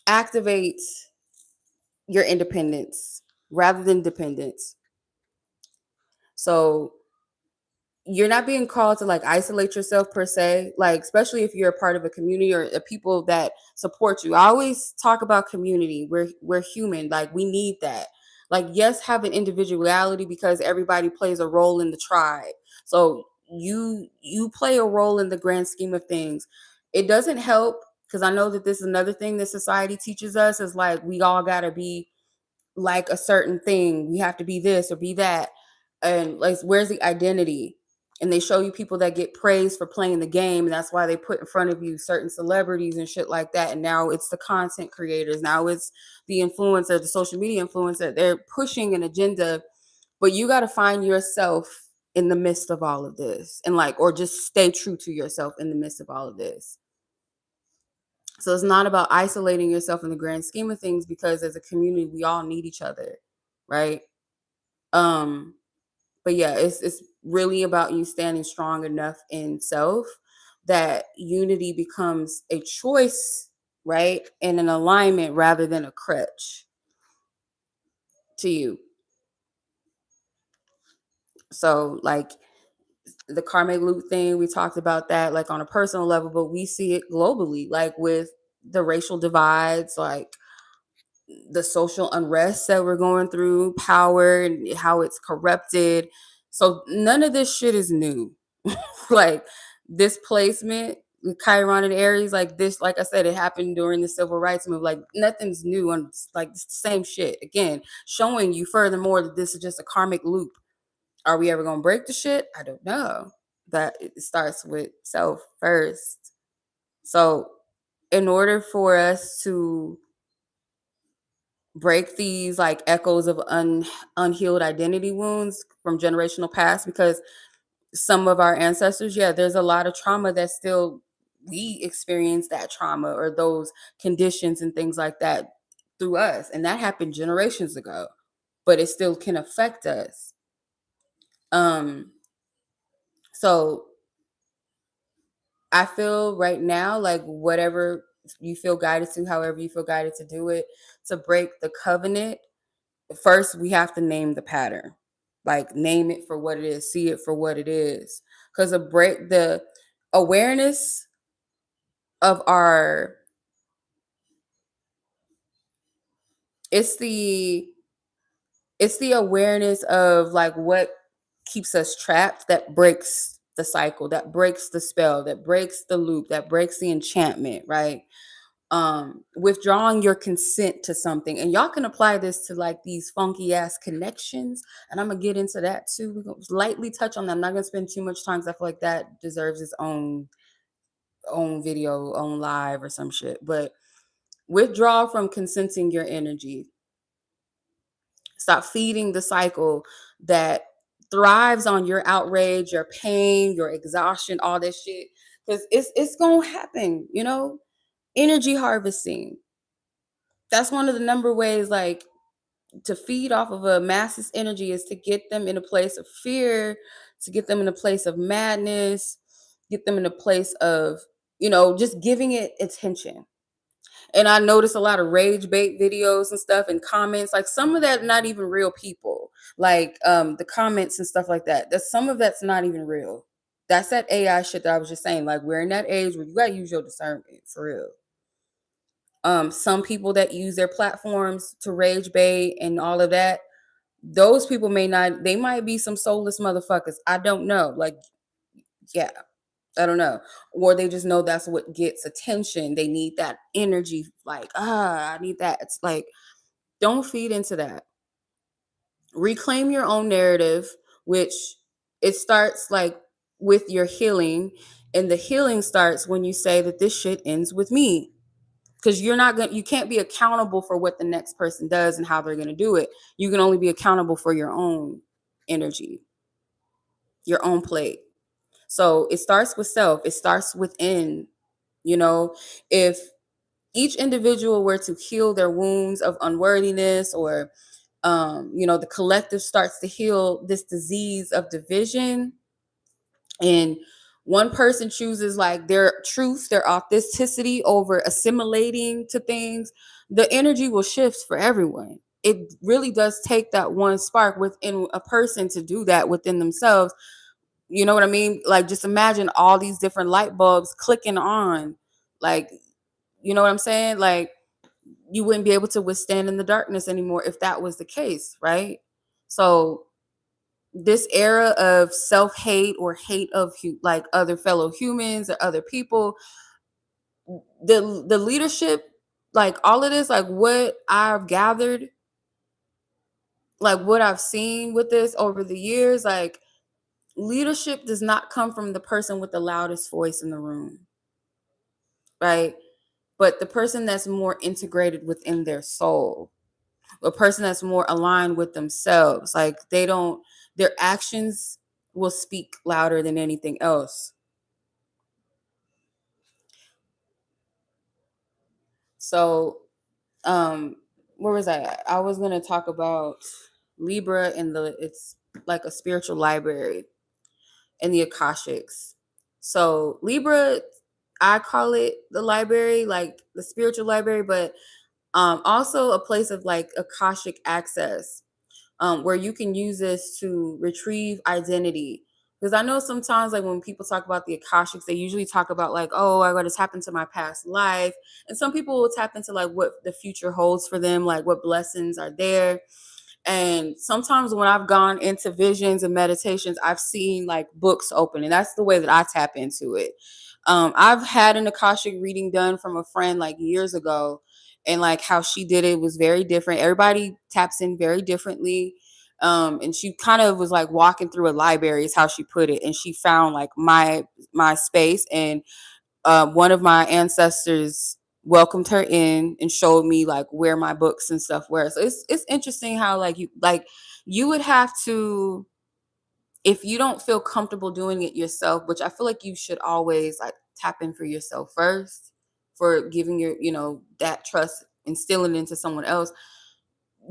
A: activate your independence rather than dependence. So you're not being called to like isolate yourself per se, like especially if you're a part of a community or a people that support you. I always talk about community. We're human, like we need that. Like yes, have an individuality because everybody plays a role in the tribe. So you play a role in the grand scheme of things. It doesn't help because I know that this is another thing that society teaches us is like we all got to be like a certain thing. We have to be this or be that. And like, where's the identity? And they show you people that get praised for playing the game. And that's why they put in front of you certain celebrities and shit like that. And now it's the content creators. Now it's the influencer, the social media influencer. They're pushing an agenda, but you got to find yourself in the midst of all of this and like, or just stay true to yourself in the midst of all of this. So it's not about isolating yourself in the grand scheme of things because as a community, we all need each other, right? Um, but yeah, it's really about you standing strong enough in self that unity becomes a choice, right? And an alignment rather than a crutch to you. So like the karmic loop thing, we talked about that like on a personal level, but we see it globally, like with the racial divides, like the social unrest that we're going through, power and how it's corrupted. So none of this shit is new. Like this placement with Chiron and Aries, like this, like I said, it happened during the civil rights movement. Like nothing's new, and like it's the same shit again, showing you furthermore that this is just a karmic loop. Are we ever gonna break the shit? I don't know. But it starts with self first. So in order for us to break these like echoes of unhealed identity wounds from generational past, because some of our ancestors, yeah, there's a lot of trauma that still we experience that trauma or those conditions and things like that through us, and that happened generations ago, but it still can affect us. So I feel right now like whatever you feel guided to, however you feel guided to do it, to break the covenant, first we have to name the pattern. Like name it for what it is, see it for what it is. Because the awareness of our it's the it's the awareness of like what keeps us trapped, that breaks the cycle, that breaks the spell, that breaks the loop, that breaks the enchantment, right? Withdrawing your consent to something, and y'all can apply this to like these funky ass connections, and I'm gonna get into that too. We're gonna lightly touch on that. I'm not gonna spend too much time because I feel like that deserves its own video, own live or some shit. But withdraw from consenting your energy. Stop feeding the cycle that thrives on your outrage, your pain, your exhaustion, all this shit, because it's gonna happen, you know. Energy harvesting, that's one of the number ways like to feed off of a mass's energy, is to get them in a place of fear, to get them in a place of madness, get them in a place of, just giving it attention. And I notice a lot of rage bait videos and stuff and comments, like some of that not even real people, like the comments and stuff like that, that some of that's not even real. That's that AI shit that I was just saying. Like we're in that age where you gotta use your discernment for real. Some people that use their platforms to rage bait and all of that, those people they might be some soulless motherfuckers. I don't know. Like, yeah, I don't know. Or they just know that's what gets attention. They need that energy. Like, I need that. It's like, don't feed into that. Reclaim your own narrative, which it starts like with your healing. And the healing starts when you say that this shit ends with me, because you can't be accountable for what the next person does and how they're going to do it. You can only be accountable for your own energy, your own plate. So it starts with self, it starts within. If each individual were to heal their wounds of unworthiness, or the collective starts to heal this disease of division, and one person chooses like their truth, their authenticity over assimilating to things, the energy will shift for everyone. It really does take that one spark within a person to do that within themselves. You know what I mean? Like just imagine all these different light bulbs clicking on. Like, you know what I'm saying? Like you wouldn't be able to withstand in the darkness anymore if that was the case, right? So this era of self-hate or hate of like other fellow humans or other people, the leadership, like all of this, like what I've gathered, like what I've seen with this over the years, like leadership does not come from the person with the loudest voice in the room, right? But the person that's more integrated within their soul, a person that's more aligned with themselves. Like their actions will speak louder than anything else. So, where was I at? I was gonna talk about Libra and it's like a spiritual library and the Akashics. So Libra, I call it the library, like the spiritual library, but also a place of like Akashic access, where you can use this to retrieve identity, Because I know sometimes, like when people talk about the Akashics, they usually talk about like, oh, I got to tap into my past life. And some people will tap into like what the future holds for them, like what blessings are there. And sometimes when I've gone into visions and meditations, I've seen like books open, and that's the way that I tap into it. I've had an Akashic reading done from a friend like years ago, and like how she did it was very different. Everybody taps in very differently. And she kind of was like walking through a library, is how she put it, and she found like my space, and one of my ancestors welcomed her in and showed me like where my books and stuff were. So it's interesting how you would have to, if you don't feel comfortable doing it yourself, which I feel like you should always like tap in for yourself first, for giving your, that trust, instilling it into someone else.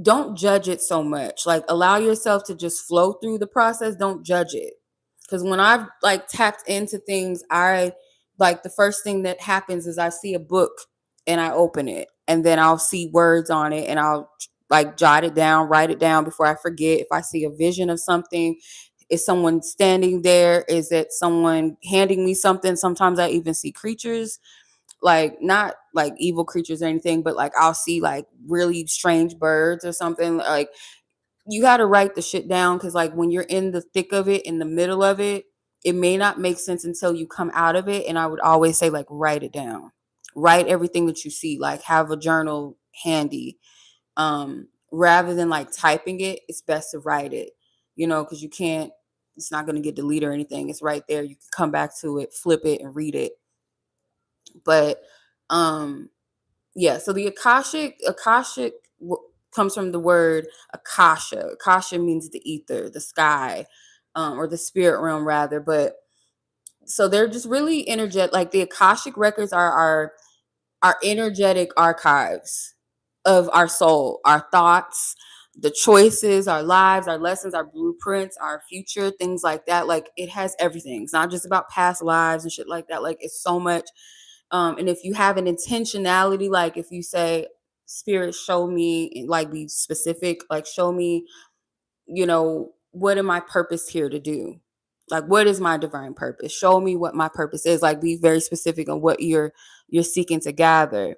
A: Don't judge it so much. Like allow yourself to just flow through the process. Don't judge it. Because when I've like tapped into things, I like the first thing that happens is I see a book and I open it, and then I'll see words on it and I'll like jot it down, write it down before I forget. If I see a vision of something, is someone standing there? Is it someone handing me something? Sometimes I even see creatures, like not like evil creatures or anything, but like I'll see like really strange birds or something. Like you got to write the shit down, because like when you're in the thick of it, in the middle of it, it may not make sense until you come out of it. And I would always say like write it down, write everything that you see, like have a journal handy. Rather than like typing it, it's best to write it, because you can't, it's not going to get deleted or anything. It's right there, you can come back to it, flip it and read it. But um yeah, so the Akashic comes from the word Akasha. Akasha means the ether, the sky, or the spirit realm rather. But so they're just really energetic. Like the Akashic records are our energetic archives of our soul, our thoughts, the choices, our lives, our lessons, our blueprints, our future, things like that. Like it has everything. It's not just about past lives and shit like that. Like it's so much. And if you have an intentionality, like if you say, Spirit, show me, like be specific, like show me, what am I purpose here to do? Like, what is my divine purpose? Show me what my purpose is. Like, be very specific on what you're seeking to gather.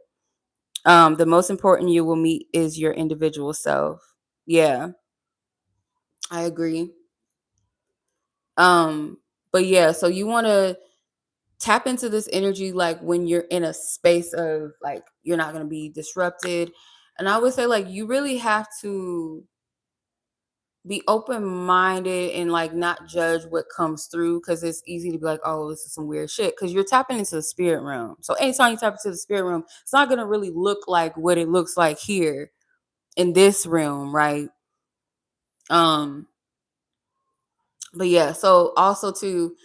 A: The most important you will meet is your individual self. Yeah, I agree. Um, but yeah, so you want to tap into this energy like when you're in a space of like you're not going to be disrupted. And I would say like you really have to be open minded and like not judge what comes through, because it's easy to be like, oh, this is some weird shit, because you're tapping into the spirit realm. So anytime you tap into the spirit realm, it's not going to really look like what it looks like here in this realm, right? um but yeah, so also too,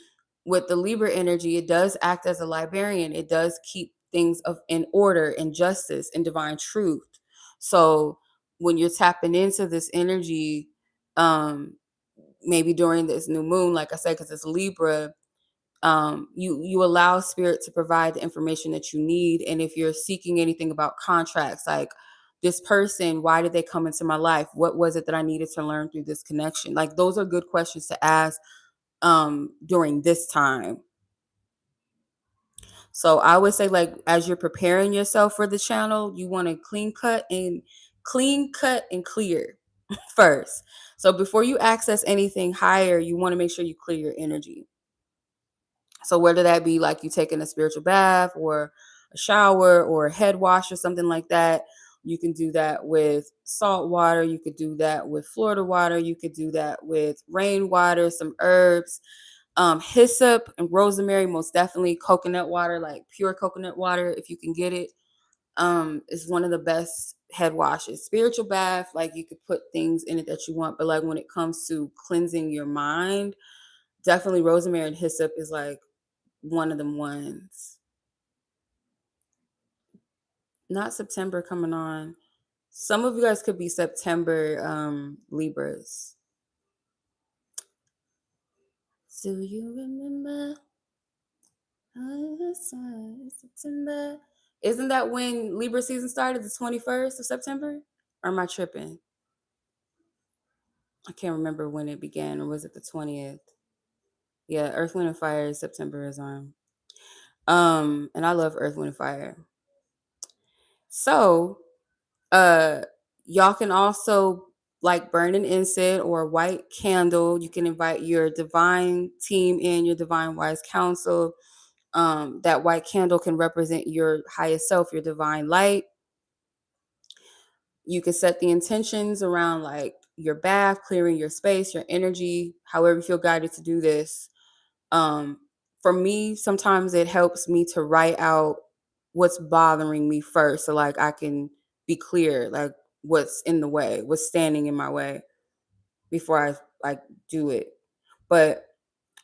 A: with the Libra energy, it does act as a librarian. It does keep things in order and justice and divine truth. So when you're tapping into this energy, um, maybe during this new moon, like I said, because it's Libra, you allow spirit to provide the information that you need. And if you're seeking anything about contracts, like this person, why did they come into my life? What was it that I needed to learn through this connection? Like those are good questions to ask during this time. So I would say like as you're preparing yourself for the channel, you want to clean cut and clear first. So before you access anything higher, you want to make sure you clear your energy. So whether that be like you taking a spiritual bath or a shower or a head wash or something like that, you can do that with salt water. You could do that with Florida water. You could do that with rainwater, some herbs, hyssop and rosemary, most definitely coconut water, like pure coconut water if you can get it. Is one of the best head washes. Spiritual bath, like you could put things in it that you want, but like when it comes to cleansing your mind, definitely rosemary and hyssop is like one of them ones. Not September coming on. Some of you guys could be September Libras. Do you remember September? Isn't that when Libra season started, the 21st of September? Or am I tripping? I can't remember when it began, or was it the 20th? Yeah, Earth, Wind, and Fire. September is on. And I love Earth, Wind, and Fire. So, uh, y'all can also like burn an incense or a white candle. You can invite your divine team in, your divine wise counsel. That white candle can represent your highest self, your divine light. You can set the intentions around like your bath, clearing your space, your energy, however you feel guided to do this. Um, for me, sometimes it helps me to write out what's bothering me first. So like I can be clear, like what's in the way, what's standing in my way before I like do it. But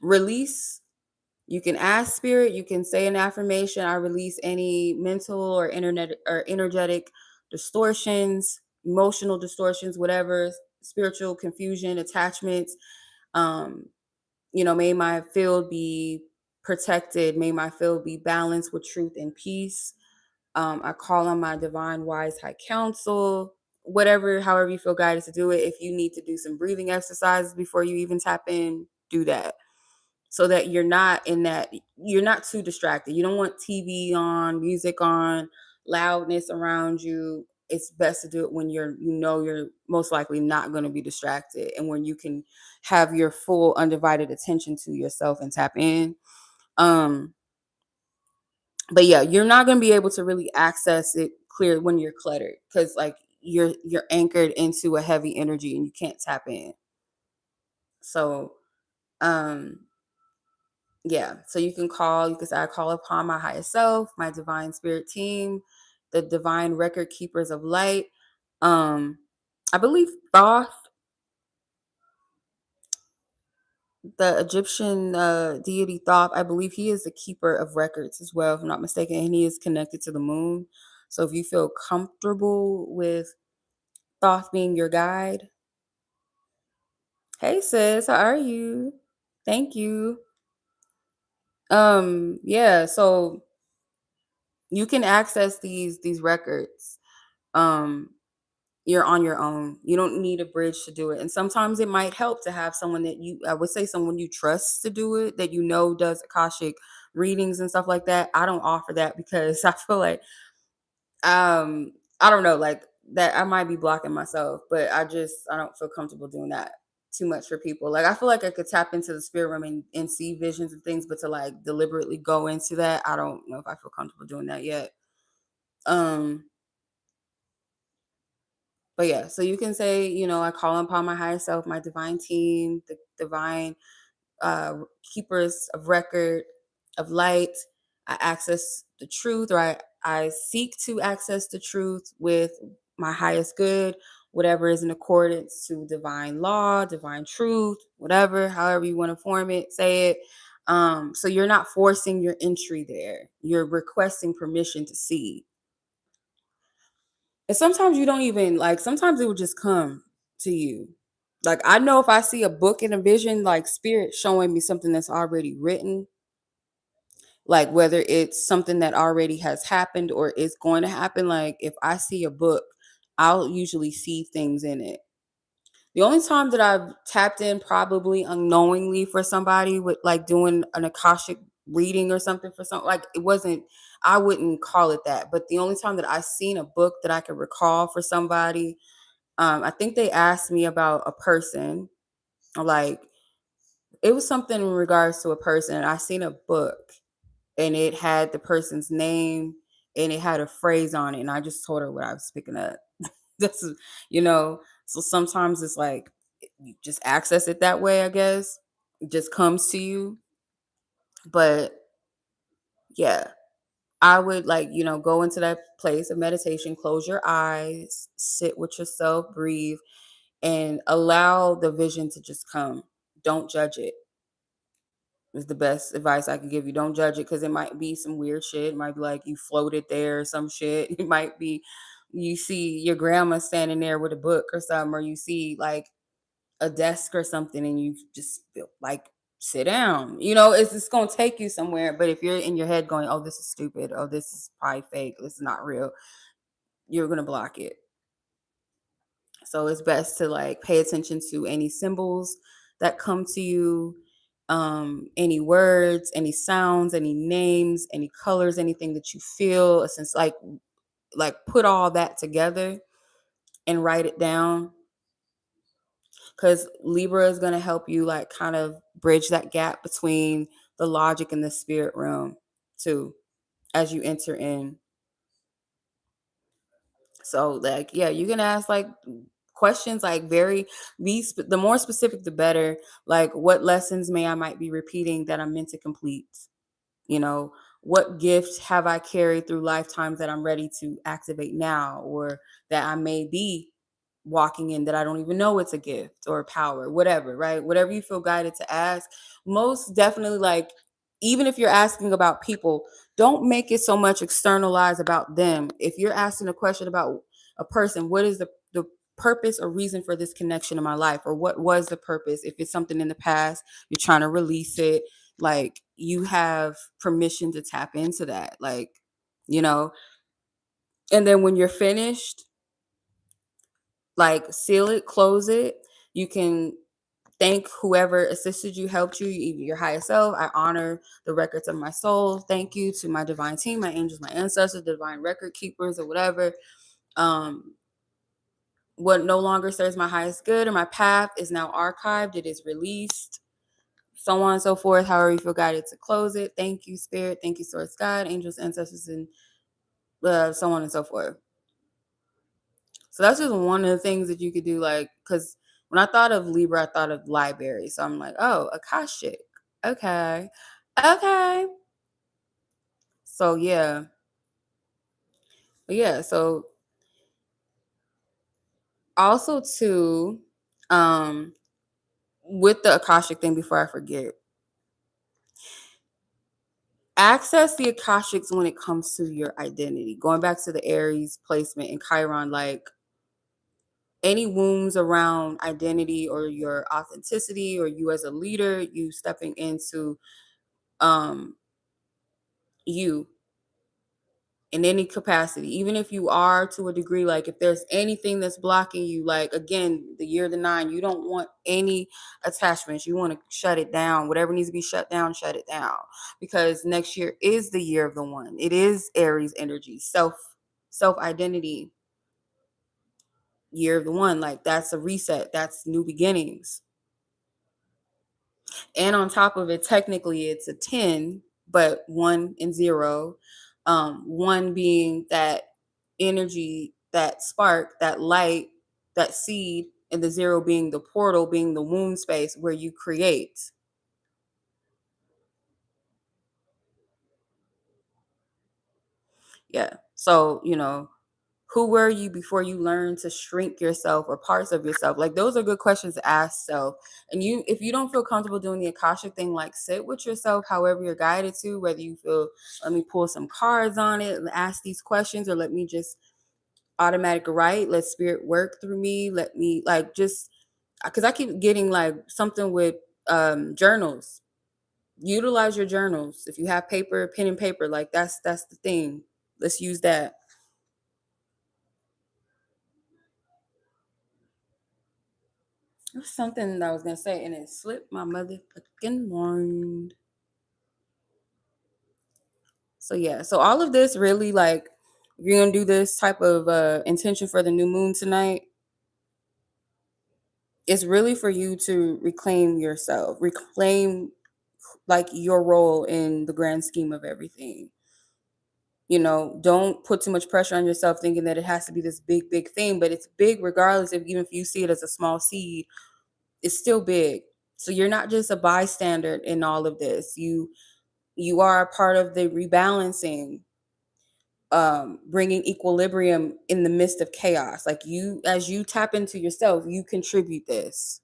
A: release, you can ask spirit, you can say an affirmation. I release any mental or internet or energetic distortions, emotional distortions, whatever, spiritual confusion, attachments. Um, may my field be protected. May my field be balanced with truth and peace. I call on my divine, wise, high counsel, whatever, however you feel guided to do it. If you need to do some breathing exercises before you even tap in, do that so that you're not too distracted. You don't want TV on, music on, loudness around you. It's best to do it when you're most likely not going to be distracted and when you can have your full undivided attention to yourself and tap in. Um but yeah, you're not going to be able to really access it clear when you're cluttered cuz like you're anchored into a heavy energy and you can't tap in. So um yeah, so you can say, I call upon my highest self, my divine spirit team, the divine record keepers of light. Um, I believe Thoth, the Egyptian deity Thoth, I believe he is the keeper of records as well, if I'm not mistaken, and he is connected to the moon. So if you feel comfortable with Thoth being your guide, hey sis, how are you? Thank you. Yeah, so you can access these records. Um, you're on your own. You don't need a bridge to do it. And sometimes it might help to have someone I would say someone you trust to do it, that does Akashic readings and stuff like that. I don't offer that because I feel like I don't know, like that I might be blocking myself, but I don't feel comfortable doing that too much for people. Like I feel like I could tap into the spirit realm and see visions and things, but to like deliberately go into that, I don't know if I feel comfortable doing that yet. Um But yeah, so you can say, I call upon my higher self, my divine team, the divine uh, keepers of record of light. I access the truth, or I seek to access the truth with my highest good, whatever is in accordance to divine law, divine truth, whatever, however you want to form it, say it. So you're not forcing your entry there. You're requesting permission to see. And sometimes you don't even like, sometimes it will just come to you. Like I know if I see a book in a vision, like spirit showing me something that's already written, like whether it's something that already has happened or is going to happen, like if I see a book, I'll usually see things in it. The only time that I've tapped in probably unknowingly for somebody with like doing an Akashic reading or something for something, like it wasn't, I wouldn't call it that. But the only time that I've seen a book that I can recall for somebody, I think they asked me about a person, like it was something in regards to a person. And I seen a book and it had the person's name and it had a phrase on it. And I just told her what I was picking up. This is, so sometimes it's like you just access it that way, I guess. It just comes to you. But yeah, I would like, go into that place of meditation, close your eyes, sit with yourself, breathe, and allow the vision to just come. Don't judge it. Is the best advice I can give you. Don't judge it because it might be some weird shit. It might be like you floated there or some shit. It might be you see your grandma standing there with a book or something, or you see like a desk or something and you just feel like sit down. It's just gonna take you somewhere. But if you're in your head going, oh, this is stupid, oh, this is probably fake, this is not real, you're gonna block it. So it's best to like pay attention to any symbols that come to you any words, any sounds, any names, any colors, anything that you feel, a sense like put all that together and write it down, because Libra is going to help you like kind of bridge that gap between the logic and the spirit realm too as you enter in. So like, yeah, you can ask like questions like the more specific the better. Like, what lessons may I might be repeating that I'm meant to complete? You know, what gifts have I carried through lifetimes that I'm ready to activate now, or that I may be walking in that I don't even know it's a gift or a power, whatever, right? Whatever you feel guided to ask. Most definitely, like, even if you're asking about people, don't make it so much externalized about them. If you're asking a question about a person, what is the purpose or reason for this connection in my life? Or what was the purpose? If it's something in the past, you're trying to release it, like, you have permission to tap into that, like, you know. And then when you're finished, like, seal it, close it. You can thank whoever assisted you, helped you, even your higher self. I honor the records of my soul. Thank you to my divine team, my angels, my ancestors, divine record keepers, or whatever. um what no longer serves my highest good or my path is now archived, it is released, so on and so forth. However you feel guided to close it. Thank you, spirit. Thank you, source, God, angels, ancestors, and so on and so forth. So that's just one of the things that you could do. Like, because when I thought of Libra, I thought of library. So I'm like, oh, Akashic. Okay. Okay. So yeah. But yeah. So also too, um, with the Akashic thing, before I forget, access the Akashics when it comes to your identity. Going back to the Aries placement in Chiron, like, any wounds around identity or your authenticity or you as a leader, you stepping into um you in any capacity, even if you are to a degree, like, if there's anything that's blocking you, like, again, the year of the 9, you don't want any attachments, you want to shut it down. Whatever needs to be shut down, shut it down, because next year is the year of the 1. It is Aries energy, self identity, year of the 1. Like, that's a reset, that's new beginnings. And on top of it, technically it's a 10, but 1 and 0. 1 being that energy, that spark, that light, that seed, and the 0 being the portal, being the womb space where you create. Yeah. So, who were you before you learned to shrink yourself or parts of yourself? Like, those are good questions to ask self. And if you don't feel comfortable doing the Akashic thing, like, sit with yourself however you're guided to, whether you feel, let me pull some cards on it and ask these questions, or let me just automatic write, let spirit work through me, let me, like, just because I keep getting like something with journals. Utilize your journals. If you have paper, pen and paper, like, that's the thing. Let's use that. There's something that I was gonna say and it slipped my motherfucking mind. So yeah, so all of this really, like, if you're gonna do this type of intention for the new moon tonight, it's really for you to reclaim yourself, reclaim like your role in the grand scheme of everything. Don't put too much pressure on yourself thinking that it has to be this big thing, but it's big regardless. If even if you see it as a small seed, it's still big. So you're not just a bystander in all of this. You are a part of the rebalancing, bringing equilibrium in the midst of chaos. Like, you, as you tap into yourself, you contribute this.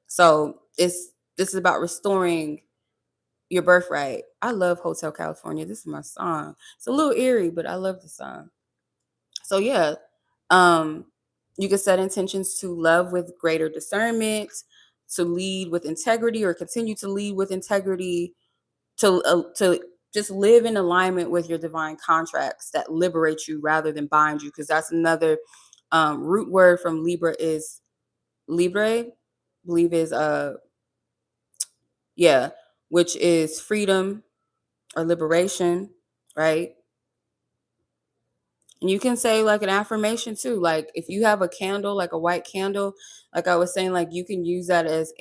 A: So this is about restoring your birthright. I love Hotel California. This is my song. It's a little eerie, but I love the song. So yeah, um, you can set intentions to love with greater discernment, to lead with integrity, or continue to lead with integrity, to just live in alignment with your divine contracts that liberate you rather than bind you. Because that's another root word from Libra is Libre, believe is Yeah, which is freedom or liberation, right? And you can say like an affirmation too. Like if you have a candle, like a white candle, like I was saying, like you can use that as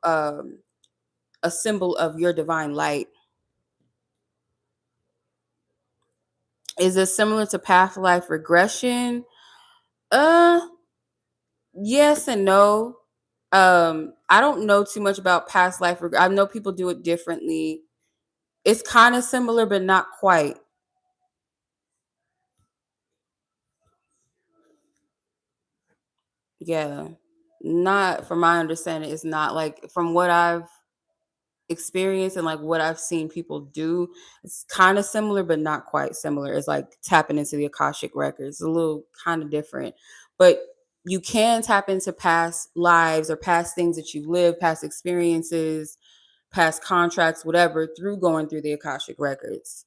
A: um a symbol of your divine light. Is this similar to past life regression? Uh yes and no. I don't know too much about past life I know people do it differently. It's kind of similar but not quite. Yeah. Not from my understanding, it's not like from what I've experienced and like what I've seen people do. It's kind of similar, but not quite similar. It's like tapping into the Akashic records. It's a little kind of different. But you can tap into past lives or past things that you lived, past experiences, past contracts, whatever, through going through the Akashic records.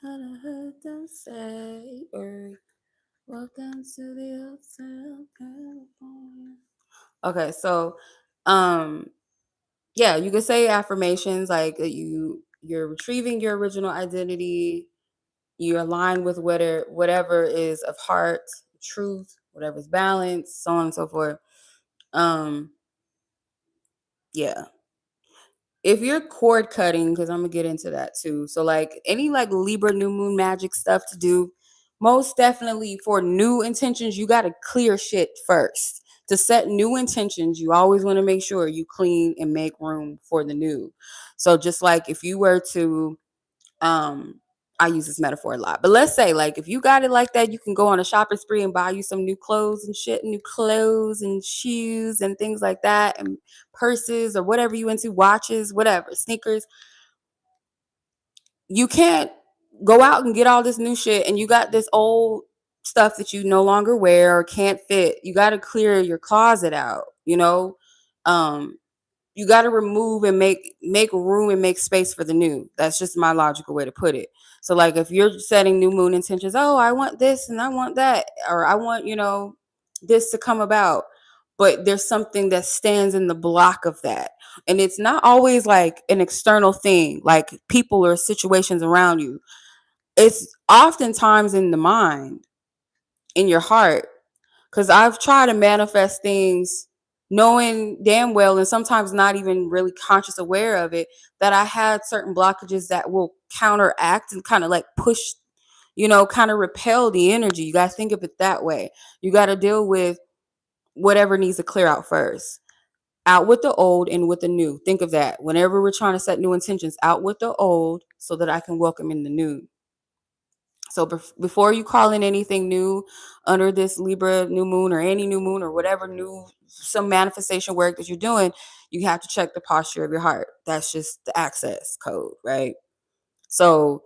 A: I heard them say, welcome to the Hotel California. Okay, so um yeah, you could say affirmations like you're retrieving your original identity, you align with whatever is of heart, truth, whatever's balanced, so on and so forth. Um yeah. If you're cord cutting, because I'm gonna get into that too. So like any like Libra new moon magic stuff to do, most definitely for new intentions, you gotta clear shit first. To set new intentions, you always want to make sure you clean and make room for the new. So just like if you were to um I use this metaphor a lot, but let's say like if you got it like that, you can go on a shopping spree and buy you some new clothes and shit, new clothes and shoes and things like that, and purses or whatever you into, watches, whatever, sneakers. You can't go out and get all this new shit and you got this old stuff that you no longer wear or can't fit. You got to clear your closet out, you know? Um you got to remove and make room and make space for the new. That's just my logical way to put it. So like if you're setting new moon intentions, oh, I want this and I want that, or I want, this to come about, but there's something that stands in the block of that. And it's not always like an external thing, like people or situations around you. It's oftentimes in the mind, in your heart, because I've tried to manifest things knowing damn well and sometimes not even really conscious aware of it, that I had certain blockages that will counteract and kind of like push, kind of repel the energy. You got to think of it that way. You got to deal with whatever needs to clear out first. Out with the old and with the new. Think of that. Whenever we're trying to set new intentions, out with the old so that I can welcome in the new. So before you call in anything new under this Libra new moon or any new moon or whatever new some manifestation work that you're doing, you have to check the posture of your heart. That's just the access code, right? So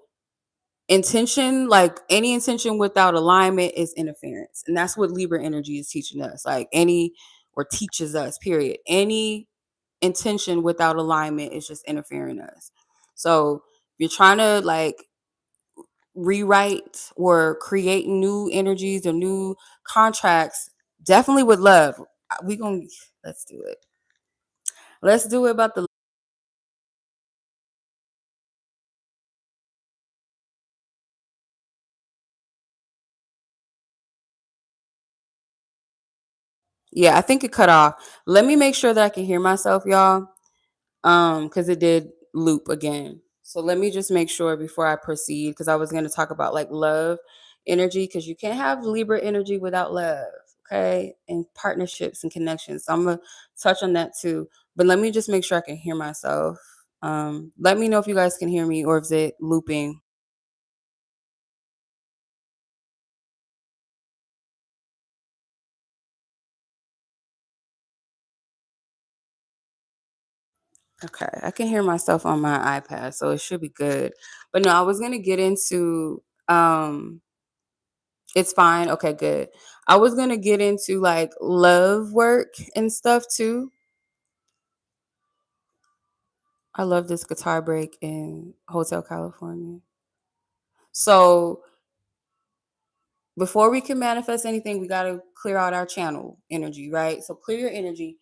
A: intention, like any intention without alignment is interference. And that's what Libra energy is teaching us. Like any or teaches us, period. Any intention without alignment is just interfering us. So if you're trying to like rewrite or create new energies or new contracts, definitely with love. We gonna let's do it. Let's do it about the yeah. I think it cut off. Let me make sure that I can hear myself, y'all. Because it did loop again. So let me just make sure before I proceed, because I was going to talk about like love energy, because you can't have Libra energy without love, okay? And partnerships and connections. So I'm gonna touch on that too. But let me just make sure I can hear myself. Let me know if you guys can hear me or if it's looping. Okay, I can hear myself on my iPad, so it should be good. But no, I was gonna get into it's fine. Okay, good. I was gonna get into like love work and stuff too. I love this guitar break in Hotel California. So before we can manifest anything, we got to clear out our channel energy, right? So clear your energy.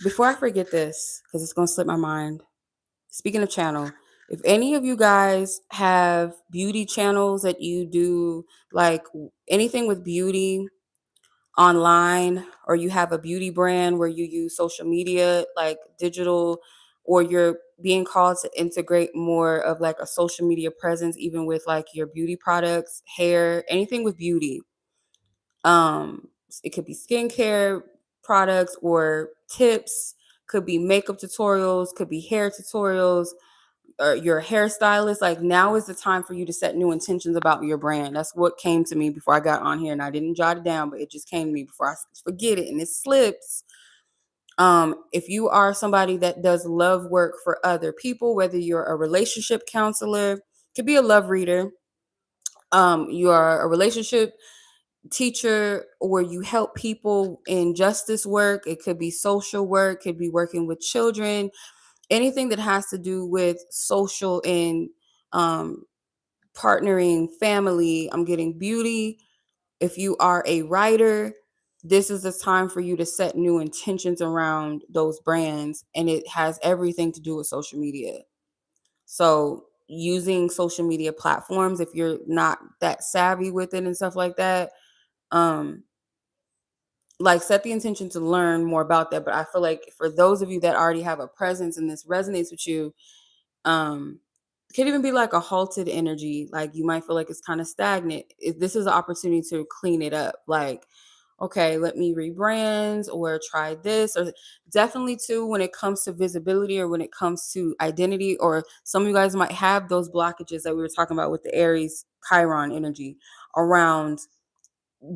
A: Before I forget this, because it's going to slip my mind. Speaking of channel, if any of you guys have beauty channels that you do, like anything with beauty online, or you have a beauty brand where you use social media, like digital, or you're being called to integrate more of like a social media presence, even with like your beauty products, hair, anything with beauty. It could be skincare products or tips, could be makeup tutorials, could be hair tutorials, or your hairstylist. Like, now is the time for you to set new intentions about your brand. That's what came to me before I got on here, and I didn't jot it down, but it just came to me before I forget it and it slips. If you are somebody that does love work for other people, whether you're a relationship counselor, could be a love reader, you are a relationship teacher, or you help people in justice work, it could be social work, could be working with children, anything that has to do with social and um, partnering, family. I'm getting beauty. If you are a writer, this is the time for you to set new intentions around those brands, and it has everything to do with social media. So using social media platforms, if you're not that savvy with it and stuff like that, um like, set the intention to learn more about that. But I feel like for those of you that already have a presence and this resonates with you, um it could even be like a halted energy, like you might feel like it's kind of stagnant. This is an opportunity to clean it up, like, okay, let me rebrand or try this. Or definitely too, when it comes to visibility, or when it comes to identity, or some of you guys might have those blockages that we were talking about with the Aries Chiron energy around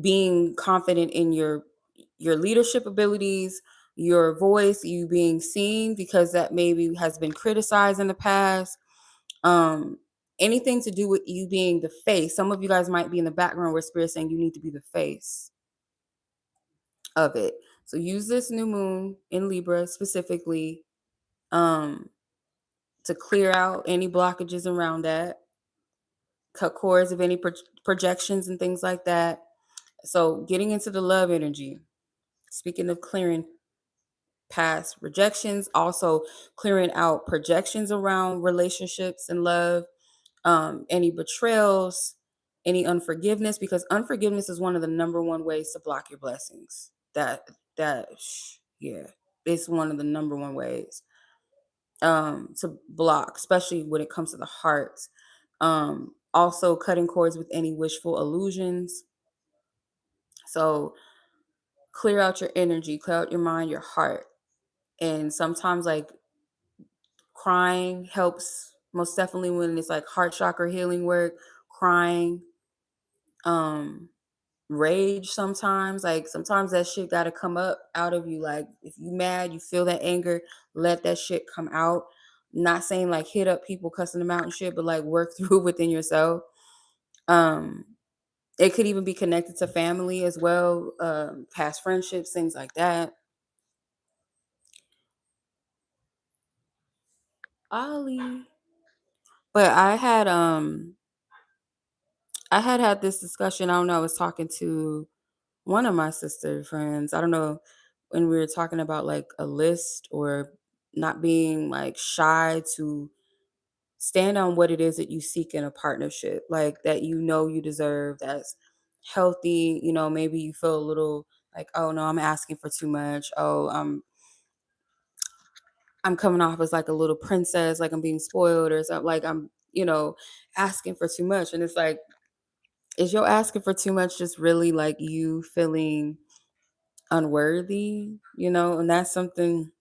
A: being confident in your leadership abilities, your voice, you being seen, because that maybe has been criticized in the past. um Anything to do with you being the face. Some of you guys might be in the background where spirit's saying you need to be the face of it. So use this new moon in Libra specifically, um to clear out any blockages around that, cut cords of any projections and things like that. So getting into the love energy, speaking of clearing past rejections, also clearing out projections around relationships and love, any betrayals, any unforgiveness, because unforgiveness is one of the number one ways to block your blessings. Yeah, it's one of the number one ways to block, especially when it comes to the heart. Also cutting cords with any wishful illusions. So clear out your energy, clear out your mind, your heart. And sometimes, like, crying helps, most definitely, when it's like heart chakra healing work. Crying, um rage, sometimes, like, sometimes that shit got to come up out of you. Like, if you mad, you feel that anger, let that shit come out. Not saying like hit up people, cussing them out and shit, but like work through within yourself. um it could even be connected to family as well, past friendships, things like that. Ali. But I had this discussion. I don't know. I was talking to one of my sister friends. I don't know, when we were talking about like a list, or not being like shy to stand on what it is that you seek in a partnership, like that you deserve, that's healthy. Maybe you feel a little like, oh no, I'm asking for too much. Oh, I'm coming off as like a little princess, like I'm being spoiled or something, like I'm, asking for too much. And it's like, is your asking for too much just really like you feeling unworthy? And that's something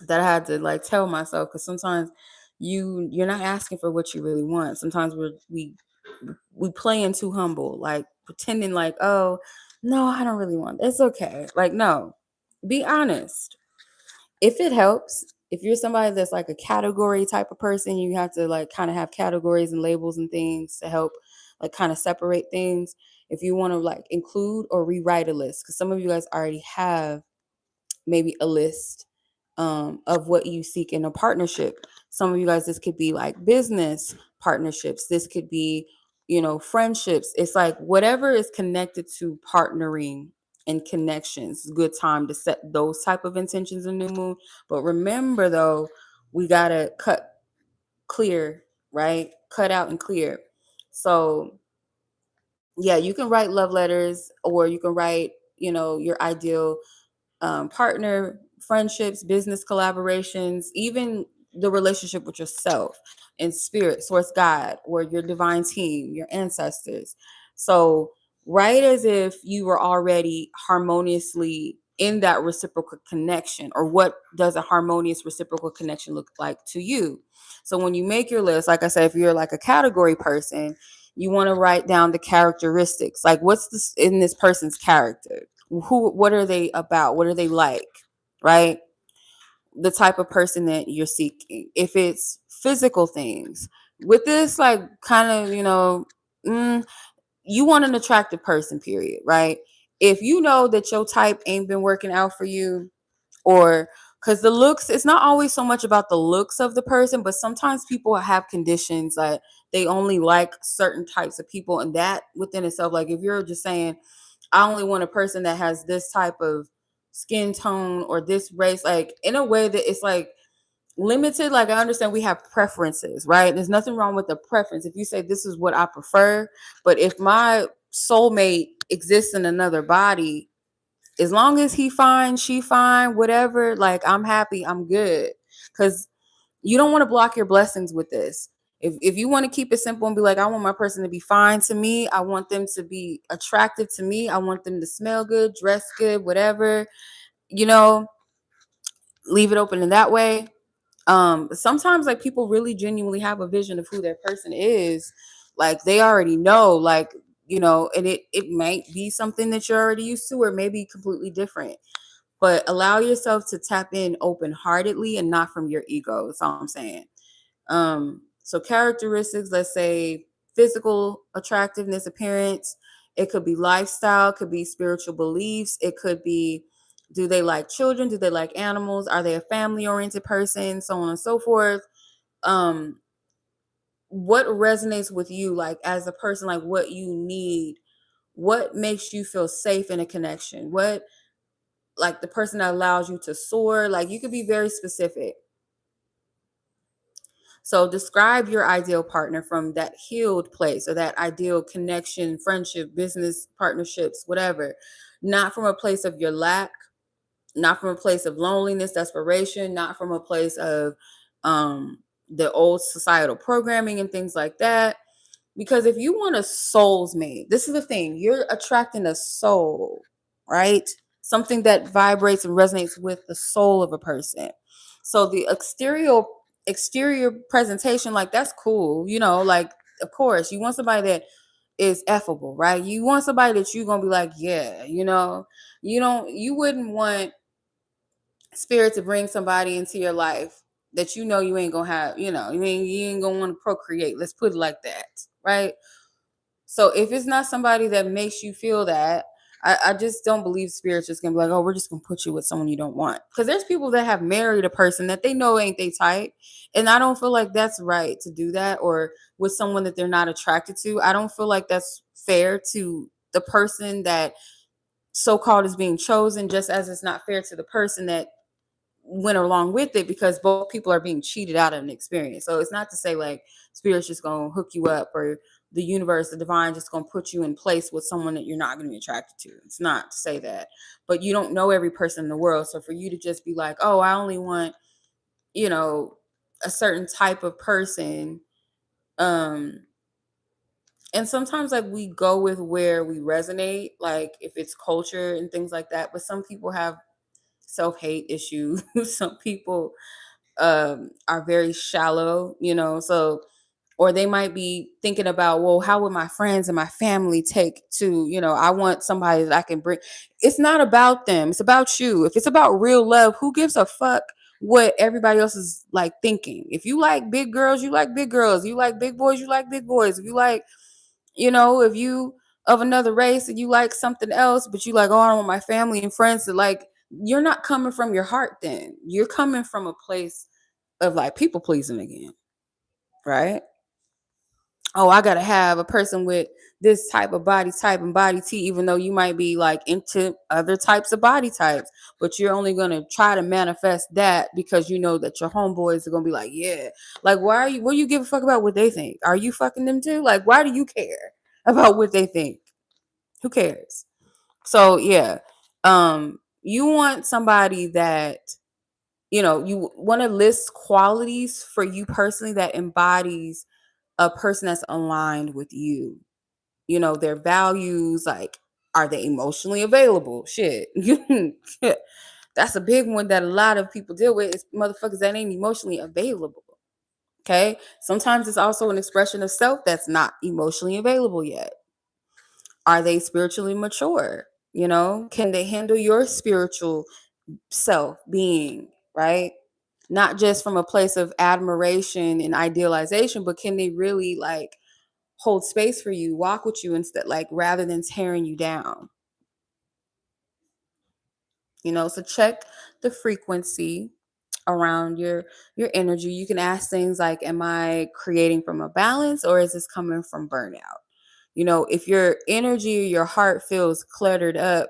A: that I had to like tell myself, because sometimes you're not asking for what you really want. Sometimes we playing too humble, like pretending like, oh no, I don't really want, it's okay. Like, no, be honest. If it helps, if you're somebody that's like a category type of person, you have to like kind of have categories and labels and things to help like kind of separate things. If you want to like include or rewrite a list, because some of you guys already have maybe a list of what you seek in a partnership. Some of you guys, this could be like business partnerships. This could be friendships. It's like whatever is connected to partnering and connections, good time to set those type of intentions in new moon. But remember though, we gotta cut clear, right? Cut out and clear. So yeah, you can write love letters, or you can write, your ideal partner, friendships, business collaborations, even the relationship with yourself and spirit, source, God, or your divine team, your ancestors. So, write as if you were already harmoniously in that reciprocal connection, or what does a harmonious reciprocal connection look like to you? So, when you make your list, like I said, if you're like a category person, you want to write down the characteristics, like what's this in this person's character, what are they about, what are they like, right? The type of person that you're seeking. If it's physical things with this, like kind of, you want an attractive person, period, right? If you know that your type ain't been working out for you, or because the looks, it's not always so much about the looks of the person, but sometimes people have conditions that they only like certain types of people, and that within itself, like if you're just saying I only want a person that has this type of skin tone or this race, like in a way that it's like limited. Like I understand we have preferences, right? There's nothing wrong with the preference. If you say this is what I prefer, but if my soulmate exists in another body, as long as he fine, she fine, whatever, like I'm happy, I'm good. Because you don't want to block your blessings with this. If you want to keep it simple and be like, I want my person to be fine to me, I want them to be attractive to me, I want them to smell good, dress good, whatever, you know, leave it open in that way. Sometimes like people really genuinely have a vision of who their person is. Like they already know, like, and it might be something that you're already used to, or maybe completely different. But allow yourself to tap in open-heartedly and not from your ego. That's all I'm saying. So characteristics, let's say physical attractiveness, appearance. It could be lifestyle, could be spiritual beliefs. It could be, do they like children? Do they like animals? Are they a family-oriented person? So on and so forth. Um, what resonates with you, like as a person, like what you need, what makes you feel safe in a connection, what, like the person that allows you to soar, like you could be very specific. So describe your ideal partner from that healed place, or that ideal connection, friendship, business partnerships, whatever. Not from a place of your lack, not from a place of loneliness, desperation, not from a place of the old societal programming and things like that. Because if you want a soul's mate, this is the thing, you're attracting a soul, right? Something that vibrates and resonates with the soul of a person. So the exterior presentation, like that's cool, like of course you want somebody that is effable, right? You want somebody that you're gonna be like, yeah, you wouldn't want spirit to bring somebody into your life that you ain't gonna have, you ain't gonna want to procreate. Let's put it like that, right? So if it's not somebody that makes you feel that, I just don't believe spirit's just gonna be like, oh, we're just gonna put you with someone you don't want. Because there's people that have married a person that they know ain't they type, and I don't feel like that's right to do that, or with someone that they're not attracted to. I don't feel like that's fair to the person that so-called is being chosen, just as it's not fair to the person that went along with it, because both people are being cheated out of an experience. So it's not to say like spirit's just gonna hook you up, or the universe, the divine, just gonna put you in place with someone that you're not gonna be attracted to. It's not to say that. But you don't know every person in the world. So for you to just be like, oh, I only want, you know, a certain type of person. Um, and sometimes like we go with where we resonate, like if it's culture and things like that. But some people have self-hate issues. Some people are very shallow, so, or they might be thinking about, well, how would my friends and my family take to, I want somebody that I can bring. It's not about them, it's about you. If it's about real love, who gives a fuck what everybody else is like thinking? If you like big girls, you like big girls. You like big boys, you like big boys. If you like, if you of another race and you like something else, but you like, oh, I don't want my family and friends to like, you're not coming from your heart. Then you're coming from a place of like people pleasing again, right? oh, I gotta have a person with this type of body type and body T, even though you might be like into other types of body types, but you're only gonna try to manifest that because you know that your homeboys are gonna be like, yeah, like what do you give a fuck about what they think? Are you fucking them too? Like, why do you care about what they think? Who cares? So yeah, you want somebody that, you know, you want to list qualities for you personally that embodies a person that's aligned with you. You know, their values, like, are they emotionally available? Shit. That's a big one that a lot of people deal with, is motherfuckers that ain't emotionally available. Okay. Sometimes it's also an expression of self that's not emotionally available yet. Are they spiritually mature? You know, can they handle your spiritual self being, right? Not just from a place of admiration and idealization, but can they really like hold space for you, walk with you instead, like rather than tearing you down? You know, so check the frequency around your energy. You can ask things like, am I creating from a balance or is this coming from burnout? You know, if your energy or your heart feels cluttered up,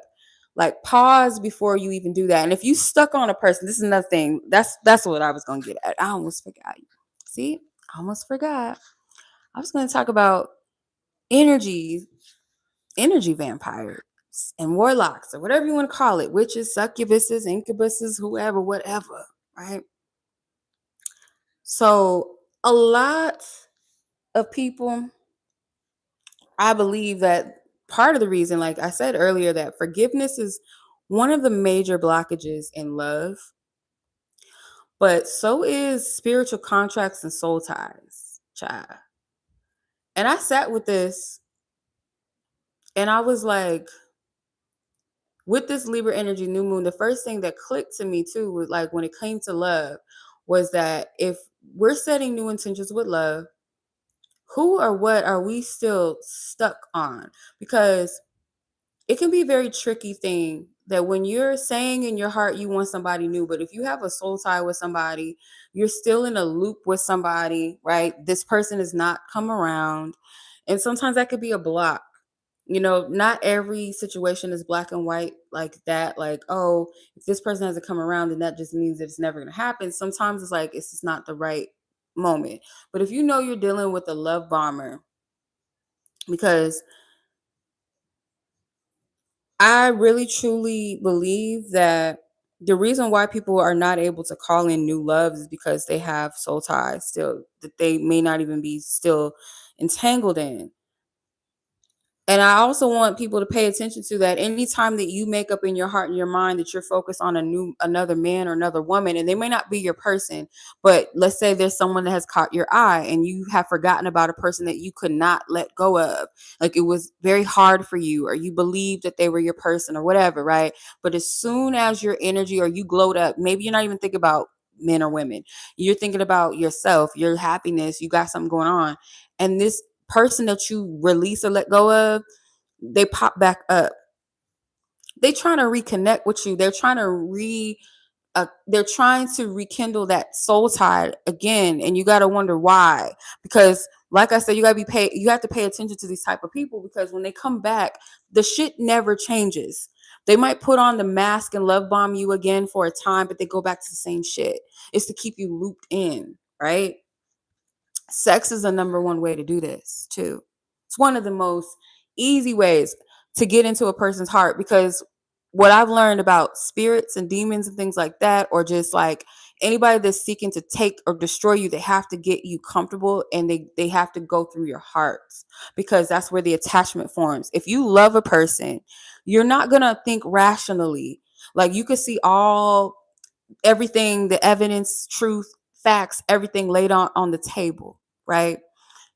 A: like pause before you even do that. And if you stuck on a person, this is another thing. That's what I was gonna get at. I almost forgot. See, I almost forgot. I was gonna talk about energy, energy vampires and warlocks, or whatever you want to call it, witches, succubuses, incubuses, whoever, whatever, right? So a lot of people, I believe that part of the reason, like I said earlier, that forgiveness is one of the major blockages in love, but so is spiritual contracts and soul ties, child. And I sat with this and I was like, with this Libra energy new moon, the first thing that clicked to me too was like, when it came to love, was that if we're setting new intentions with love, who or what are we still stuck on? Because it can be a very tricky thing that when you're saying in your heart you want somebody new, but if you have a soul tie with somebody, you're still in a loop with somebody, right? This person has not come around. And sometimes that could be a block. You know, not every situation is black and white like that. Like, oh, if this person hasn't come around, then that just means that it's never going to happen. Sometimes it's like, it's just not the right moment. But if you know you're dealing with a love bomber, because I really truly believe that the reason why people are not able to call in new loves is because they have soul ties still that they may not even be still entangled in. And I also want people to pay attention to that. Anytime that you make up in your heart and your mind that you're focused on another man or another woman, and they may not be your person, but let's say there's someone that has caught your eye and you have forgotten about a person that you could not let go of. Like, it was very hard for you, or you believed that they were your person or whatever, right? But as soon as your energy, or you glowed up, maybe you're not even thinking about men or women. You're thinking about yourself, your happiness, you got something going on. And this person that you release or let go of, they pop back up. They trying to reconnect with you. They're trying to rekindle that soul tie again, and you got to wonder why. Because like I said, you have to pay attention to these type of people, because when they come back, the shit never changes. They might put on the mask and love bomb you again for a time, but they go back to the same shit. It's to keep you looped in, right? Sex is the number one way to do this too. It's one of the most easy ways to get into a person's heart, because what I've learned about spirits and demons and things like that, or just like anybody that's seeking to take or destroy you, they have to get you comfortable, and they have to go through your hearts, because that's where the attachment forms. If you love a person, you're not going to think rationally. Like, you could see everything, the evidence, truth, facts, everything laid on the table, right?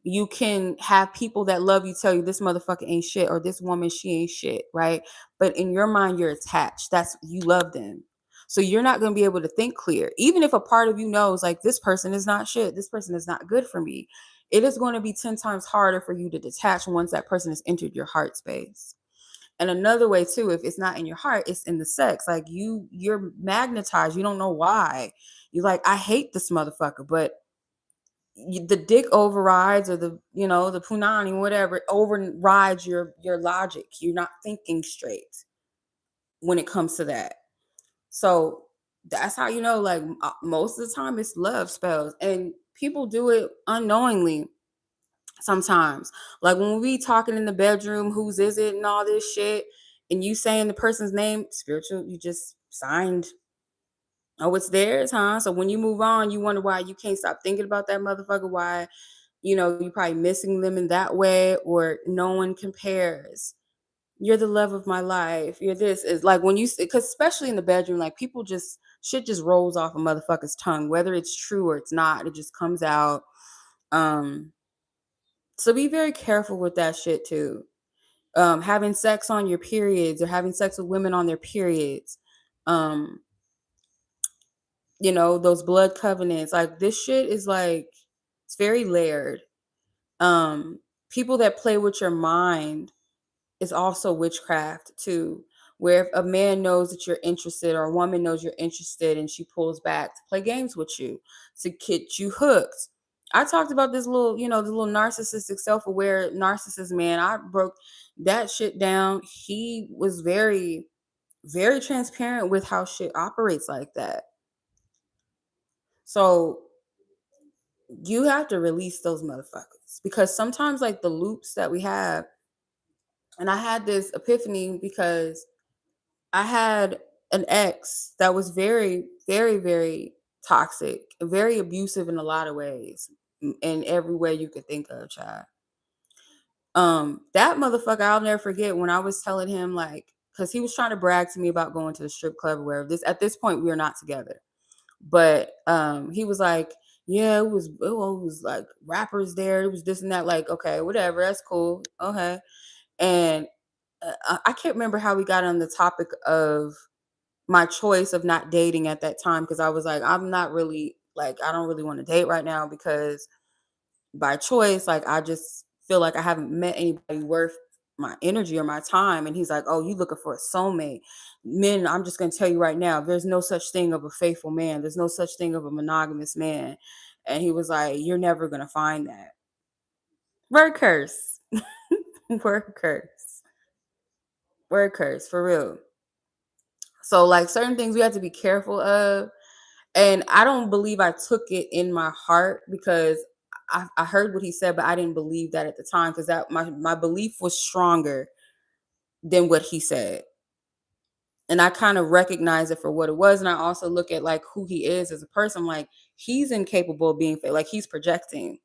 A: You can have people that love you tell you this motherfucker ain't shit, or this woman, she ain't shit, right? But in your mind, you're attached. That's, you love them. So you're not going to be able to think clear. Even if a part of you knows, like, this person is not shit, this person is not good for me, it is going to be 10 times harder for you to detach once that person has entered your heart space. And another way too, if it's not in your heart, it's in the sex. Like, you're magnetized. You don't know why. You're like, I hate this motherfucker, but the dick overrides, or the, the punani, whatever, overrides your logic. You're not thinking straight when it comes to that. So that's how like most of the time it's love spells, and people do it unknowingly sometimes. Like when we talking in the bedroom, whose is it and all this shit, and you saying the person's name, spiritual, you just signed. Oh, it's theirs, huh? So when you move on, you wonder why you can't stop thinking about that motherfucker. Why, you're probably missing them in that way, or no one compares. You're the love of my life. You're this. Is like when you, because especially in the bedroom, like people just, shit just rolls off a motherfucker's tongue, whether it's true or it's not. It just comes out. Um, so be very careful with that shit too. Having sex on your periods, or having sex with women on their periods. Um, those blood covenants, like this shit is like, it's very layered. People that play with your mind is also witchcraft too, where if a man knows that you're interested, or a woman knows you're interested, and she pulls back to play games with you, to get you hooked. I talked about this little, the little narcissistic, self-aware narcissist man. I broke that shit down. He was very, very transparent with how shit operates like that. So you have to release those motherfuckers, because sometimes like the loops that we have, and I had this epiphany because I had an ex that was very, very, very toxic, very abusive in a lot of ways, in every way you could think of, child. That motherfucker, I'll never forget when I was telling him, like, because he was trying to brag to me about going to the strip club, where at this point we are not together. But he was like, yeah, it was like rappers there, it was this and that, like, okay, whatever, that's cool, okay. And I can't remember how we got on the topic of my choice of not dating at that time, because I was like, I'm not really, like, I don't really want to date right now, because by choice, like, I just feel like I haven't met anybody worth my energy or my time. And he's like, oh, you looking for a soulmate? Men, I'm just going to tell you right now, there's no such thing of a faithful man, there's no such thing of a monogamous man. And he was like, you're never going to find that. Word curse. Word curse. Word curse, for real. So like certain things we have to be careful of. And I don't believe I took it in my heart, because I heard what he said, but I didn't believe that at the time, because that my belief was stronger than what he said. And I kind of recognize it for what it was. And I also look at like who he is as a person. Like, he's incapable of being fake. Like, he's projecting.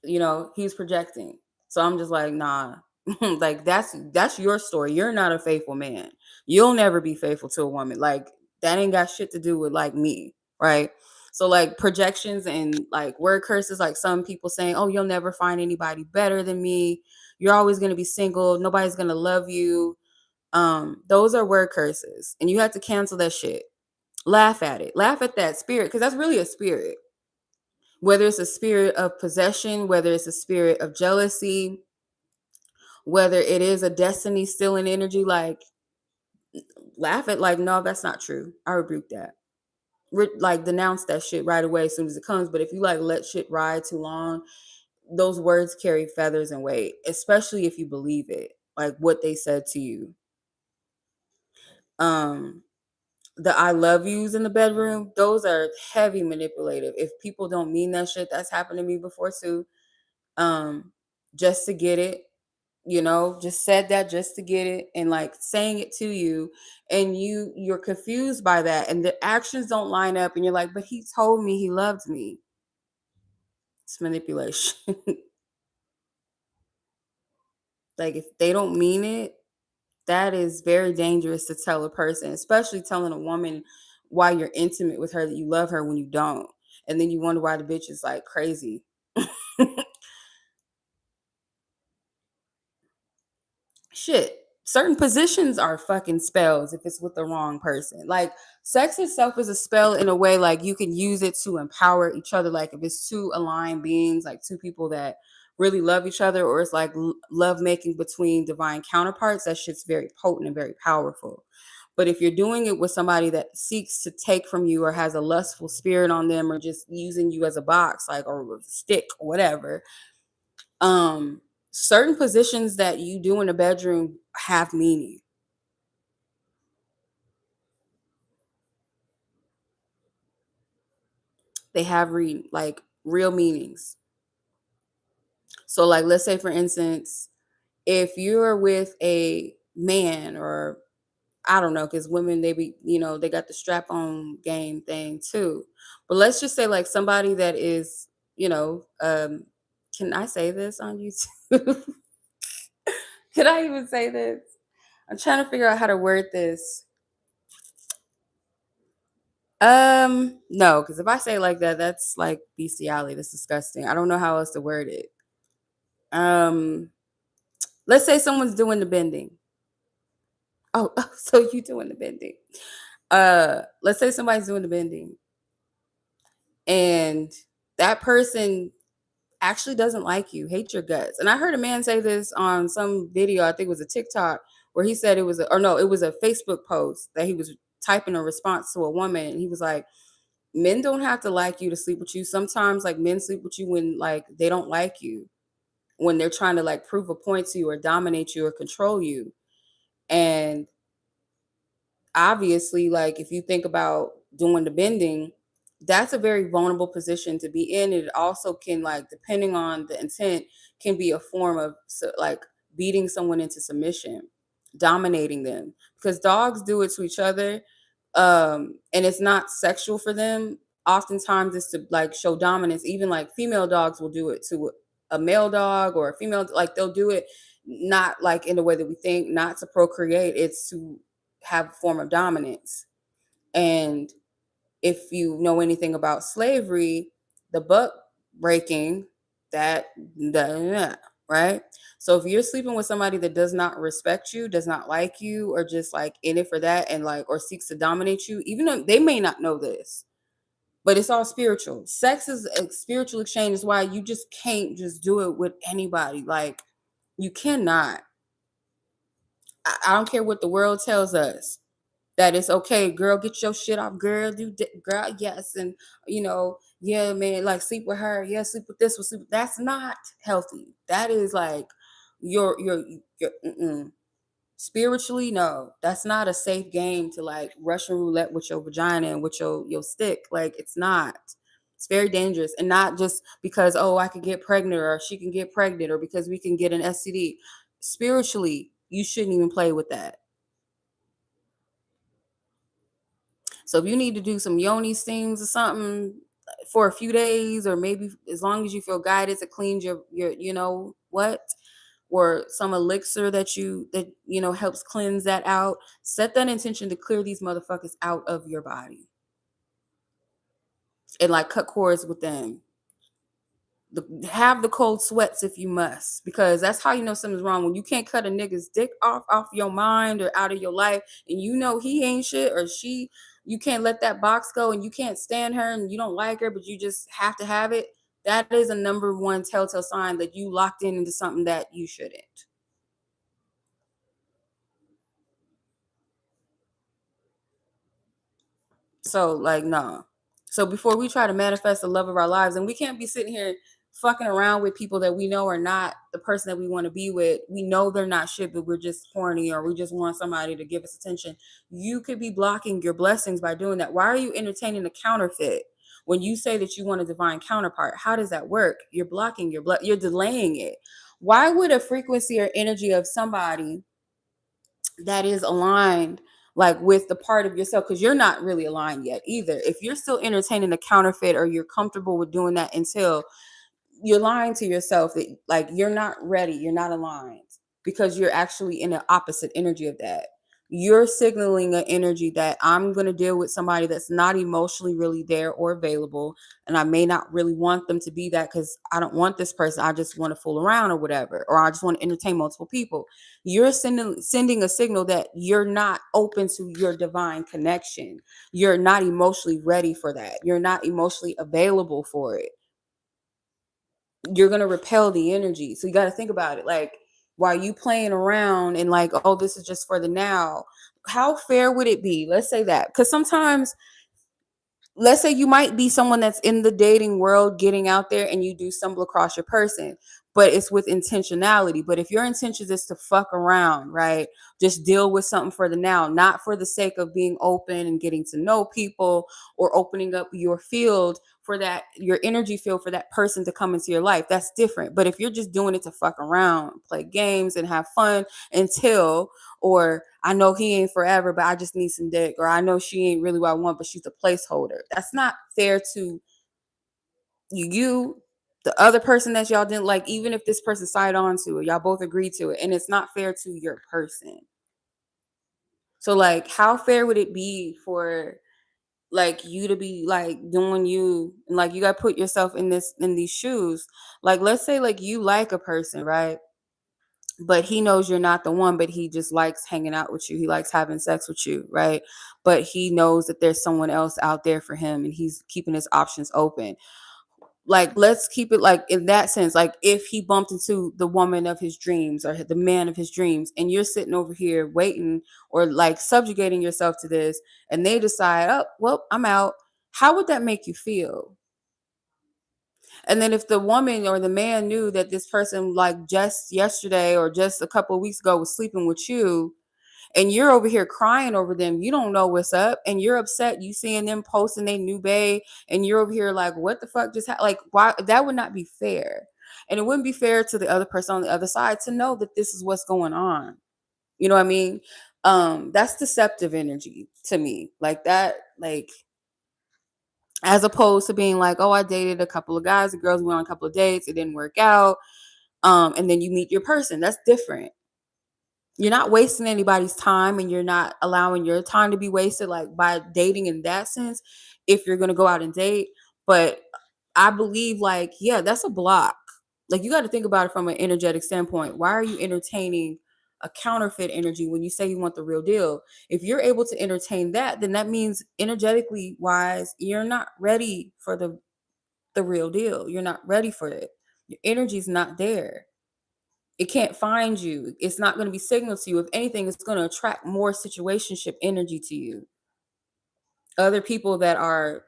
A: He's projecting. So I'm just like, nah. Like, that's your story. You're not a faithful man. You'll never be faithful to a woman. Like, that ain't got shit to do with like me, right? So like projections and like word curses, like some people saying, oh, you'll never find anybody better than me, you're always going to be single, nobody's going to love you. Those are word curses, and you have to cancel that shit. Laugh at it. Laugh at that spirit, because that's really a spirit. Whether it's a spirit of possession, whether it's a spirit of jealousy, whether it is a destiny still in energy, like, laugh at, like, no, that's not true, I rebuke that. Like, denounce that shit right away as soon as it comes. But if you like let shit ride too long, those words carry feathers and weight, especially if you believe it, like what they said to you. The I love yous in the bedroom, those are heavy manipulative. If people don't mean that shit, that's happened to me before too. Just to get it, just said that just to get it, and like saying it to you, and you're confused by that, and the actions don't line up, and you're like, but he told me he loved me. It's manipulation. Like, if they don't mean it, that is very dangerous to tell a person, especially telling a woman why you're intimate with her, that you love her, when you don't. And then you wonder why the bitch is like crazy. Shit. Certain positions are fucking spells if it's with the wrong person. Like, sex itself is a spell in a way, like you can use it to empower each other. Like, if it's two aligned beings, like two people that really love each other, or it's like love making between divine counterparts, that shit's very potent and very powerful. But if you're doing it with somebody that seeks to take from you or has a lustful spirit on them or just using you as a box, like, or a stick or whatever, um, certain positions that you do in the bedroom have meaning. They have like real meanings. So like let's say for instance, if you're with a man or I don't know, because women they be, they got the strap on game thing too. But let's just say like somebody that is, can I say this on YouTube? Can I even say this? I'm trying to figure out how to word this. No, because if I say it like that, that's like bestiality. That's disgusting. I don't know how else to word it. Um, let's say someone's doing the bending. Oh, so you doing the bending. Let's say somebody's doing the bending and that person actually doesn't like you, hates your guts. And I heard a man say this on some video, I think it was a TikTok, where he said it was or no, it was a Facebook post that he was typing a response to a woman. And he was like, men don't have to like you to sleep with you. Sometimes like men sleep with you when like they don't like you, when they're trying to like prove a point to you or dominate you or control you. And obviously, like if you think about doing the bending, that's a very vulnerable position to be in. It also can, like, depending on the intent, can be a form of like beating someone into submission, dominating them, because dogs do it to each other. And it's not sexual for them. Oftentimes it's to like show dominance. Even like female dogs will do it to a male dog, or a female, like they'll do it not like in the way that we think, not to procreate, it's to have a form of dominance. And if you know anything about slavery, the buck breaking, that, right? So if you're sleeping with somebody that does not respect you, does not like you, or just like in it for that, and like, or seeks to dominate you, even though they may not know this, but it's all spiritual. Sex is a spiritual exchange. Is why you just can't just do it with anybody. Like, you cannot. I don't care what the world tells us, that it's okay, girl, get your shit off, girl, girl, yes, and yeah, man, like sleep with her, yeah, sleep with this one, sleep. That's not healthy. That is like your spiritually, no, that's not a safe game to like Russian roulette with your vagina and with your stick. Like, it's not. It's very dangerous, and not just because, oh, I could get pregnant or she can get pregnant or because we can get an STD. Spiritually, you shouldn't even play with that. So if you need to do some yoni steams or something for a few days, or maybe as long as you feel guided to clean your what, or some elixir that helps cleanse that out, set that intention to clear these motherfuckers out of your body and like cut cords with them. Have the cold sweats if you must, because that's how you know something's wrong. When you can't cut a nigga's dick off your mind or out of your life, and you know he ain't shit or she, you can't let that box go, and you can't stand her and you don't like her, but you just have to have it. That is a number one telltale sign that you locked into something that you shouldn't. So like, no. So before we try to manifest the love of our lives, and we can't be sitting here fucking around with people that we know are not the person that we want to be with. We know they're not shit, but we're just horny or we just want somebody to give us attention. You could be blocking your blessings by doing that. Why are you entertaining a counterfeit? When you say that you want a divine counterpart, how does that work? You're blocking you're delaying it. Why would a frequency or energy of somebody that is aligned like with the part of yourself, because you're not really aligned yet either, if you're still entertaining a counterfeit or you're comfortable with doing that until, you're lying to yourself that like you're not ready, you're not aligned, because you're actually in an opposite energy of that. You're signaling an energy that I'm going to deal with somebody that's not emotionally really there or available, and I may not really want them to be that because I don't want this person, I just want to fool around or whatever, or I just want to entertain multiple people. You're sending a signal that you're not open to your divine connection. You're not emotionally ready for that. You're not emotionally available for it. You're going to repel the energy. So you got to think about it. Like, while you playing around and like, oh, this is just for the now, how fair would it be? Let's say that. Because sometimes, let's say you might be someone that's in the dating world getting out there and you do stumble across your person, but it's with intentionality. But if your intention is to fuck around, right, just deal with something for the now, not for the sake of being open and getting to know people or opening up your field for that, your energy field for that person to come into your life, that's different. But if you're just doing it to fuck around, play games and have fun until, or I know he ain't forever, but I just need some dick, or I know she ain't really what I want, but she's a placeholder. That's not fair to you, the other person that y'all didn't like, even if this person signed on to it, y'all both agreed to it, and it's not fair to your person. So like, how fair would it be for like you to be like doing you, and like you got to put yourself in these shoes. Like, let's say like you like a person, right? But he knows you're not the one, but he just likes hanging out with you. He likes having sex with you, right? But he knows that there's someone else out there for him and he's keeping his options open. Like, let's keep it like in that sense. Like, if he bumped into the woman of his dreams or the man of his dreams, and you're sitting over here waiting or like subjugating yourself to this, and they decide, oh, well, I'm out. How would that make you feel? And then if the woman or the man knew that this person like just yesterday or just a couple of weeks ago was sleeping with you, and you're over here crying over them, you don't know what's up, and you're upset, you seeing them posting their new bae, and you're over here like, what the fuck just happened? Like, why? That would not be fair. And it wouldn't be fair to the other person on the other side to know that this is what's going on. You know what I mean? That's deceptive energy to me. Like that, like, as opposed to being like, oh, I dated a couple of guys, the girls went on a couple of dates, it didn't work out. And then you meet your person. That's different. You're not wasting anybody's time, and you're not allowing your time to be wasted like by dating in that sense, if you're going to go out and date. But I believe like, yeah, that's a block. Like, you got to think about it from an energetic standpoint. Why are you entertaining a counterfeit energy when you say you want the real deal? If you're able to entertain that, then that means energetically wise, you're not ready for the real deal. You're not ready for it. Your energy's not there. It can't find you. It's not going to be signaled to you. If anything, it's going to attract more situationship energy to you. Other people that are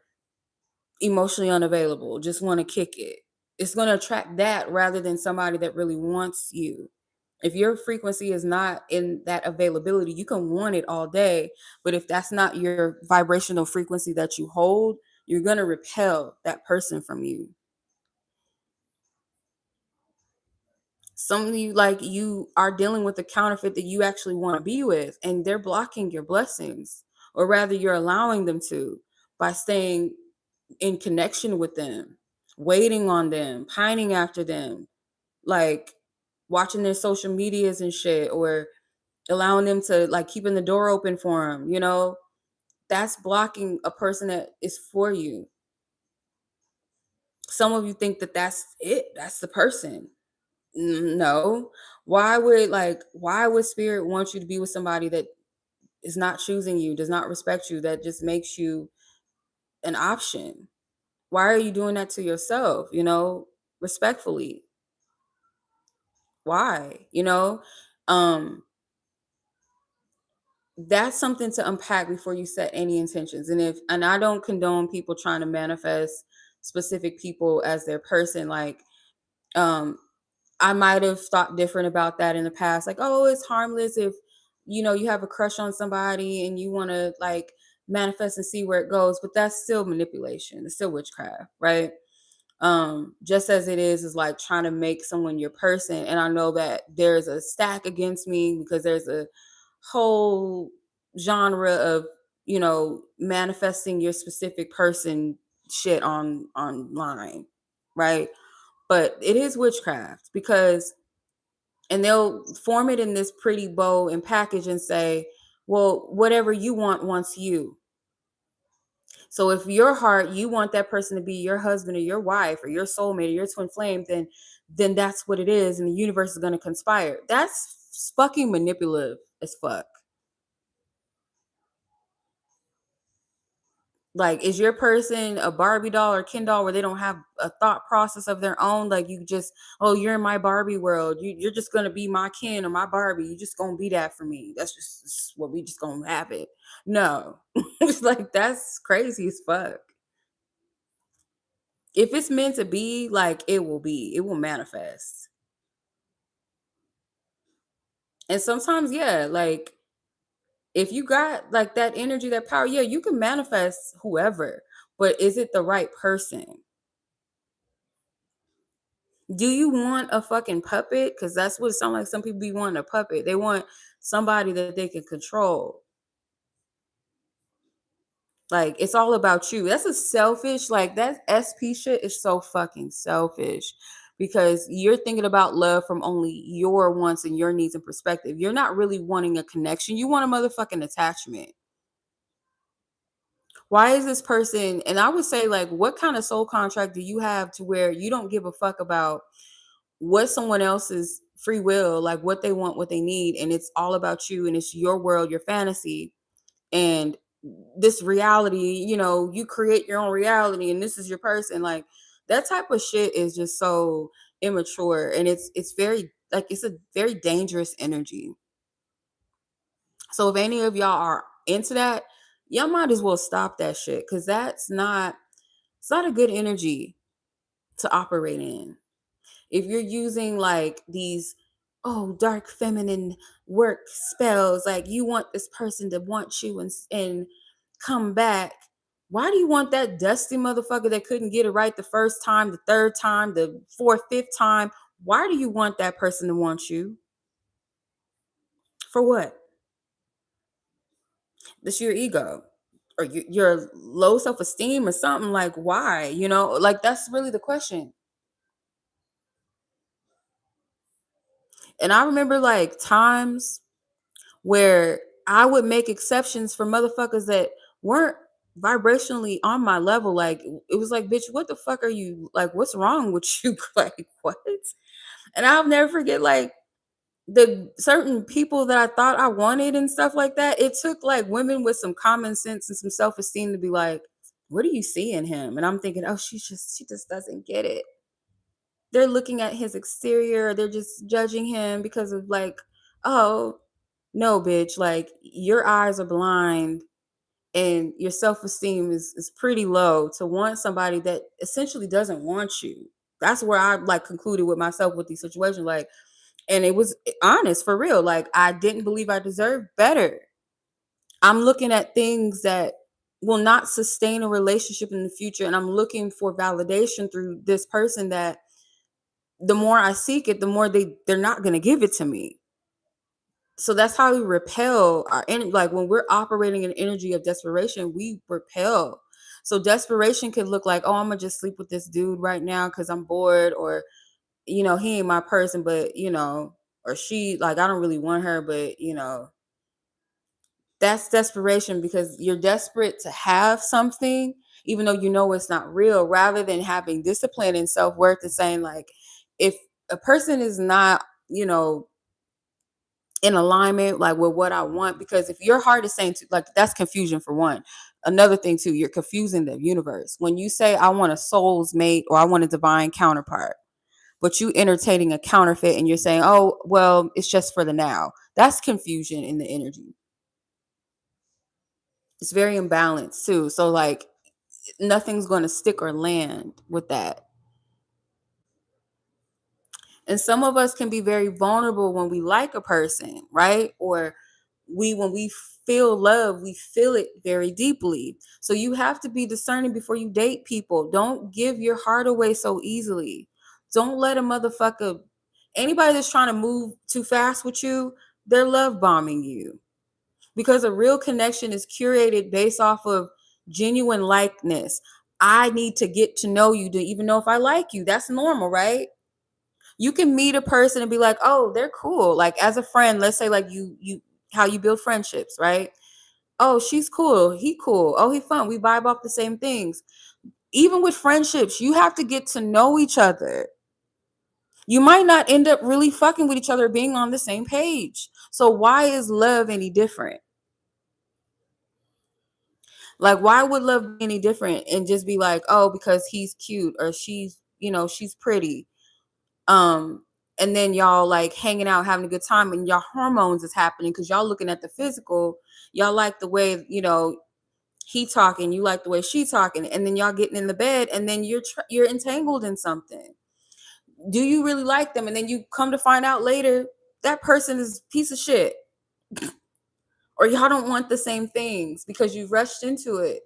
A: emotionally unavailable, just want to kick it. It's going to attract that rather than somebody that really wants you. If your frequency is not in that availability, you can want it all day. But if that's not your vibrational frequency that you hold, you're going to repel that person from you. Some of you, like, you are dealing with a counterfeit that you actually want to be with, and they're blocking your blessings, or rather you're allowing them to, by staying in connection with them, waiting on them, pining after them, like watching their social medias and shit, or allowing them to, like, keeping the door open for them, you know. That's blocking a person that is for you. Some of you think that that's it, that's the person. No. Why would spirit want you to be with somebody that is not choosing you, does not respect you, that just makes you an option? Why are you doing that to yourself, respectfully? Why? Um that's something to unpack before you set any intentions. And I don't condone people trying to manifest specific people as their person. Like, um I might have thought different about that in the past. Like, oh, it's harmless if, you have a crush on somebody and you want to like manifest and see where it goes. But that's still manipulation. It's still witchcraft, right? Just as it is like trying to make someone your person. And I know that there's a stack against me because there's a whole genre of, manifesting your specific person shit online, right? But it is witchcraft because, and they'll form it in this pretty bow and package and say, well, whatever you want wants you. So if your heart, you want that person to be your husband or your wife or your soulmate or your twin flame, then that's what it is, and the universe is going to conspire. That's fucking manipulative as fuck. Like, is your person a Barbie doll or Ken doll where they don't have a thought process of their own? Like, you just, oh, you're in my Barbie world. You're just gonna be my Ken or my Barbie. You just gonna be that for me. That's just what we just gonna have it. No, it's like that's crazy as fuck. If it's meant to be, like it will be. It will manifest. And sometimes, yeah, like if you got like that energy, that power, yeah, you can manifest whoever. But is it the right person? Do you want a fucking puppet? Because that's what it sounds like. Some people be wanting a puppet. They want somebody that they can control. Like it's all about you. That's a selfish, like that SP shit is so fucking selfish because you're thinking about love from only your wants and your needs and perspective. You're not really wanting a connection. You want a motherfucking attachment. Why is this person? And I would say, like, what kind of soul contract do you have to where you don't give a fuck about what someone else's free will, like what they want, what they need, and it's all about you and it's your world, your fantasy, and this reality, you create your own reality and this is your person. Like that type of shit is just so immature and it's very like it's a very dangerous energy. So if any of y'all are into that, y'all might as well stop that shit because it's not a good energy to operate in. If you're using like these dark feminine work spells, like you want this person to want you and come back, why do you want that dusty motherfucker that couldn't get it right the first time, the third time, the fourth, fifth time? Why do you want that person to want you? For what? That's your ego or your low self-esteem or something. Like why? Like that's really the question. And I remember like times where I would make exceptions for motherfuckers that weren't vibrationally on my level. Like it was like, bitch, what the fuck are you like? What's wrong with you? Like what? And I'll never forget like the certain people that I thought I wanted and stuff like that. It took like women with some common sense and some self esteem to be like, what do you see in him? And I'm thinking, oh, she just doesn't get it. They're looking at his exterior. They're just judging him because of like, oh, no, bitch, like your eyes are blind and your self-esteem is pretty low to want somebody that essentially doesn't want you. That's where I like concluded with myself with these situations. Like, and it was honest for real. Like, I didn't believe I deserved better. I'm looking at things that will not sustain a relationship in the future. And I'm looking for validation through this person that the more I seek it, the more they're not gonna give it to me. So that's how we repel our energy. Like when we're operating an energy of desperation, we repel. So desperation could look like, oh, I'm gonna just sleep with this dude right now because I'm bored, or he ain't my person, but or she, like I don't really want her, but that's desperation because you're desperate to have something, even though it's not real, rather than having discipline and self-worth and saying like, if a person is not, in alignment like with what I want, because if your heart is saying to, like that's confusion for one. Another thing too, you're confusing the universe. When you say I want a soul's mate or I want a divine counterpart, but you entertaining a counterfeit and you're saying, oh, well, it's just for the now. That's confusion in the energy. It's very imbalanced too. So like nothing's going to stick or land with that. And some of us can be very vulnerable when we like a person, right? Or when we feel love, we feel it very deeply. So you have to be discerning before you date people. Don't give your heart away so easily. Don't let a motherfucker, anybody that's trying to move too fast with you, they're love bombing you. Because a real connection is curated based off of genuine likeness. I need to get to know you to even know if I like you. That's normal, right? You can meet a person and be like, oh, they're cool. Like as a friend, let's say like you how you build friendships, right? Oh, she's cool. He cool. Oh, he fun. We vibe off the same things. Even with friendships, you have to get to know each other. You might not end up really fucking with each other, being on the same page. So why is love any different? Like, why would love be any different and just be like, oh, because he's cute or she's, she's pretty. Um, and then y'all like hanging out, having a good time, and y'all hormones is happening because y'all looking at the physical. Y'all like the way, he talking, you like the way she talking, and then y'all getting in the bed, and then you're entangled in something. Do you really like them? And then you come to find out later that person is a piece of shit, or y'all don't want the same things because you rushed into it.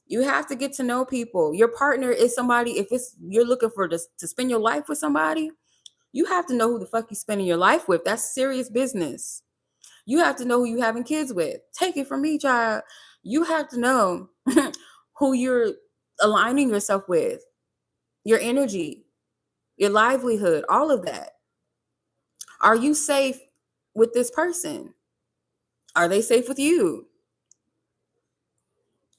A: You have to get to know people. Your partner is somebody. If it's you're looking for to spend your life with somebody, you have to know who the fuck you spending your life with. That's serious business. You have to know who you having kids with. Take it from me, child. You have to know who you're aligning yourself with, your energy, your livelihood, all of that. Are you safe with this person? Are they safe with you?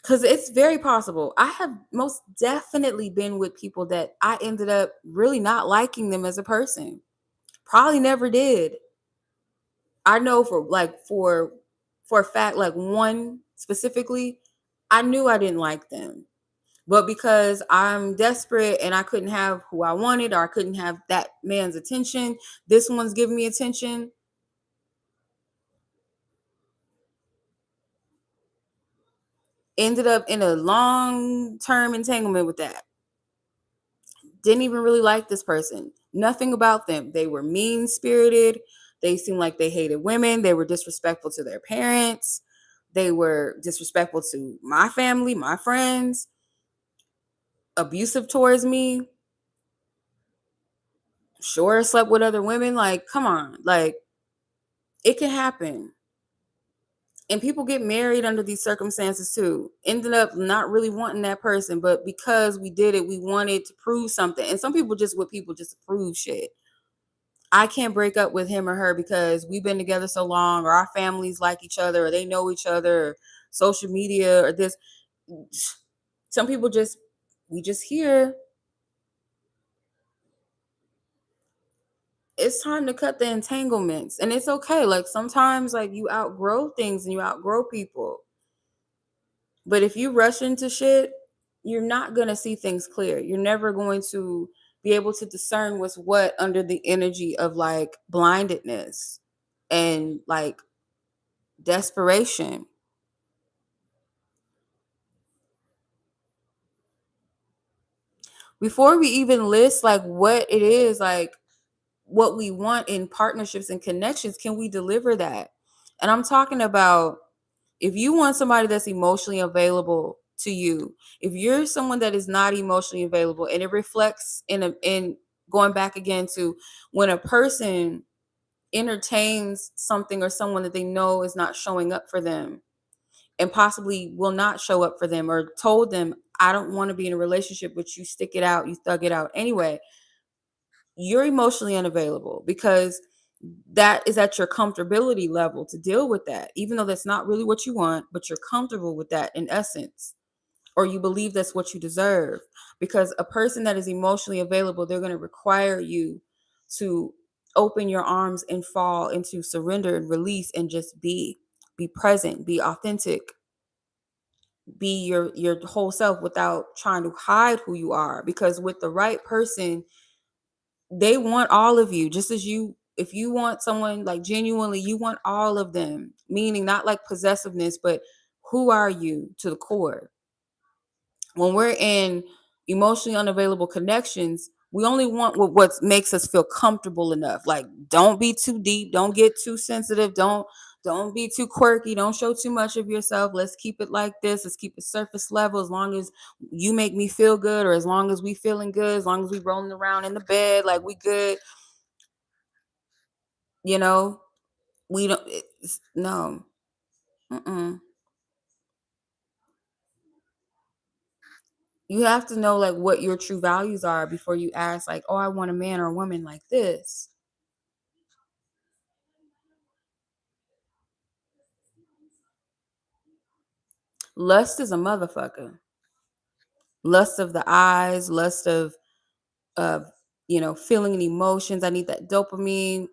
A: Because it's very possible. I have most definitely been with people that I ended up really not liking them as a person. Probably never did. I know for a fact, like one specifically, I knew I didn't like them. But because I'm desperate and I couldn't have who I wanted, or I couldn't have that man's attention, this one's giving me attention. Ended up in a long-term entanglement with that. Didn't even really like this person. Nothing about them. They were mean-spirited. They seemed like they hated women. They were disrespectful to their parents. They were disrespectful to my family, my friends, abusive towards me. Sure, slept with other women. Like, come on. Like, it can happen. And people get married under these circumstances too. Ended up not really wanting that person, but because we did it, we wanted to prove something. And some people just with people just to prove shit. I can't break up with him or her because we've been together so long, or our families like each other, or they know each other, or social media, or this. Some people we just hear it's time to cut the entanglements. And it's okay. Like sometimes like you outgrow things and you outgrow people. But if you rush into shit, you're not going to see things clear. You're never going to be able to discern what's what under the energy of like blindedness and like desperation. Before we even list like what it is, like what we want in partnerships and connections, can we deliver that? And I'm talking about if you want somebody that's emotionally available to you, if you're someone that is not emotionally available, and it reflects in going back again to when a person entertains something or someone that they know is not showing up for them and possibly will not show up for them, or told them, I don't want to be in a relationship, but you stick it out, you thug it out anyway, you're emotionally unavailable because that is at your comfortability level to deal with that, even though that's not really what you want, but you're comfortable with that in essence, or you believe that's what you deserve. Because a person that is emotionally available, they're going to require you to open your arms and fall into surrender and release and just be present, be authentic, be your whole self without trying to hide who you are. Because with the right person, they want all of you, just as you, if you want someone like genuinely, you want all of them, meaning not like possessiveness, but who are you to the core. When we're in emotionally unavailable connections, we only want what makes us feel comfortable enough. Like, don't be too deep, don't get too sensitive, don't be too quirky, don't show too much of yourself. Let's keep it like this. Let's keep it surface level. As long as you make me feel good, or as long as we feeling good, as long as we rolling around in the bed like we good, you know, we don't. No. Mm-mm. You have to know like what your true values are before you ask like, oh, I want a man or a woman like this. Lust is a motherfucker. Lust of the eyes, lust of feeling and emotions. I need that dopamine.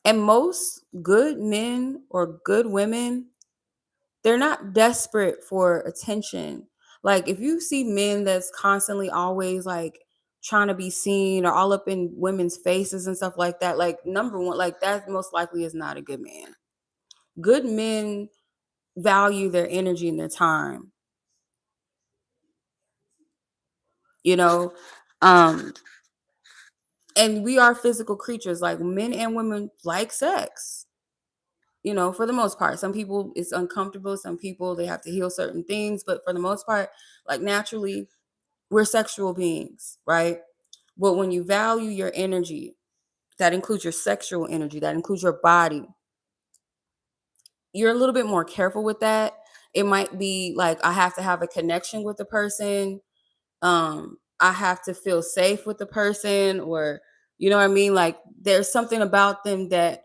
A: And most good men or good women they're not desperate for attention. Like if you see men that's constantly always like trying to be seen or all up in women's faces and stuff like that, like number one, like that most likely is not a good man. Good men value their energy and their time, you know? Um, and we are physical creatures, like men and women like sex, for the most part. Some people it's uncomfortable, some people they have to heal certain things, but for the most part, like naturally, we're sexual beings, right? But when you value your energy, that includes your sexual energy, that includes your body, you're a little bit more careful with that. It might be like I have to have a connection with the person. I have to feel safe with the person, or you know what I mean? Like there's something about them that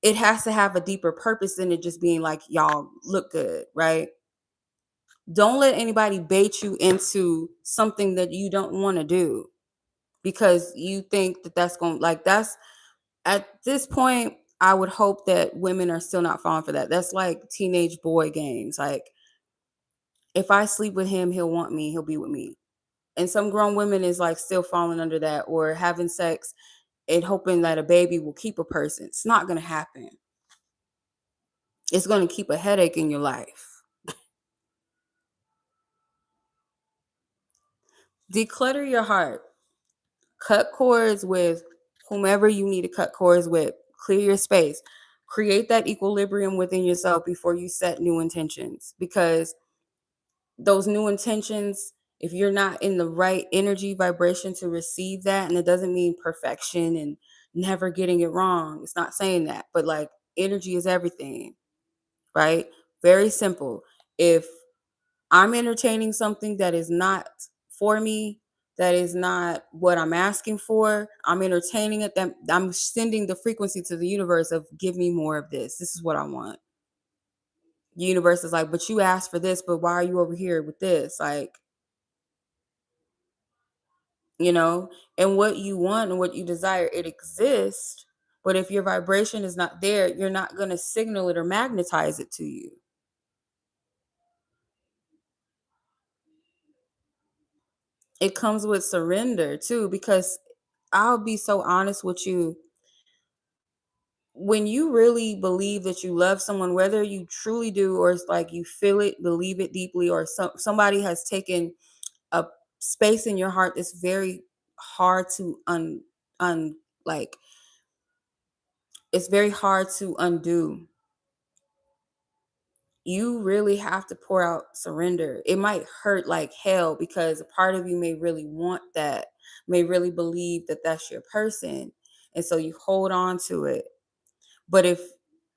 A: it has to have a deeper purpose than it just being like y'all look good, right? Don't let anybody bait you into something that you don't want to do because you think that that's going like that's at this point I would hope that women are still not falling for that. That's like teenage boy games. Like if I sleep with him, he'll want me, he'll be with me. And some grown women is like still falling under that or having sex and hoping that a baby will keep a person. It's not going to happen. It's going to keep a headache in your life. Declutter your heart. Cut cords with whomever you need to cut cords with. Clear your space. Create that equilibrium within yourself before you set new intentions, because those new intentions, if you're not in the right energy vibration to receive that, and it doesn't mean perfection and never getting it wrong, it's not saying that, but like energy is everything, right? Very simple. If I'm entertaining something that is not for me, that is not what I'm asking for, I'm entertaining it, that I'm sending the frequency to the universe of give me more of this. This is what I want. The universe is like, but you asked for this, but why are you over here with this? Like, you know, and what you want and what you desire, it exists. But if your vibration is not there, you're not going to signal it or magnetize it to you. It comes with surrender too, because I'll be so honest with you. When you really believe that you love someone, whether you truly do or it's like you feel it, believe it deeply, or somebody has taken a space in your heart that's very hard to un like it's very hard to undo. You really have to pour out surrender. It might hurt like hell because a part of you may really want that, may really believe that that's your person. And so you hold on to it. But if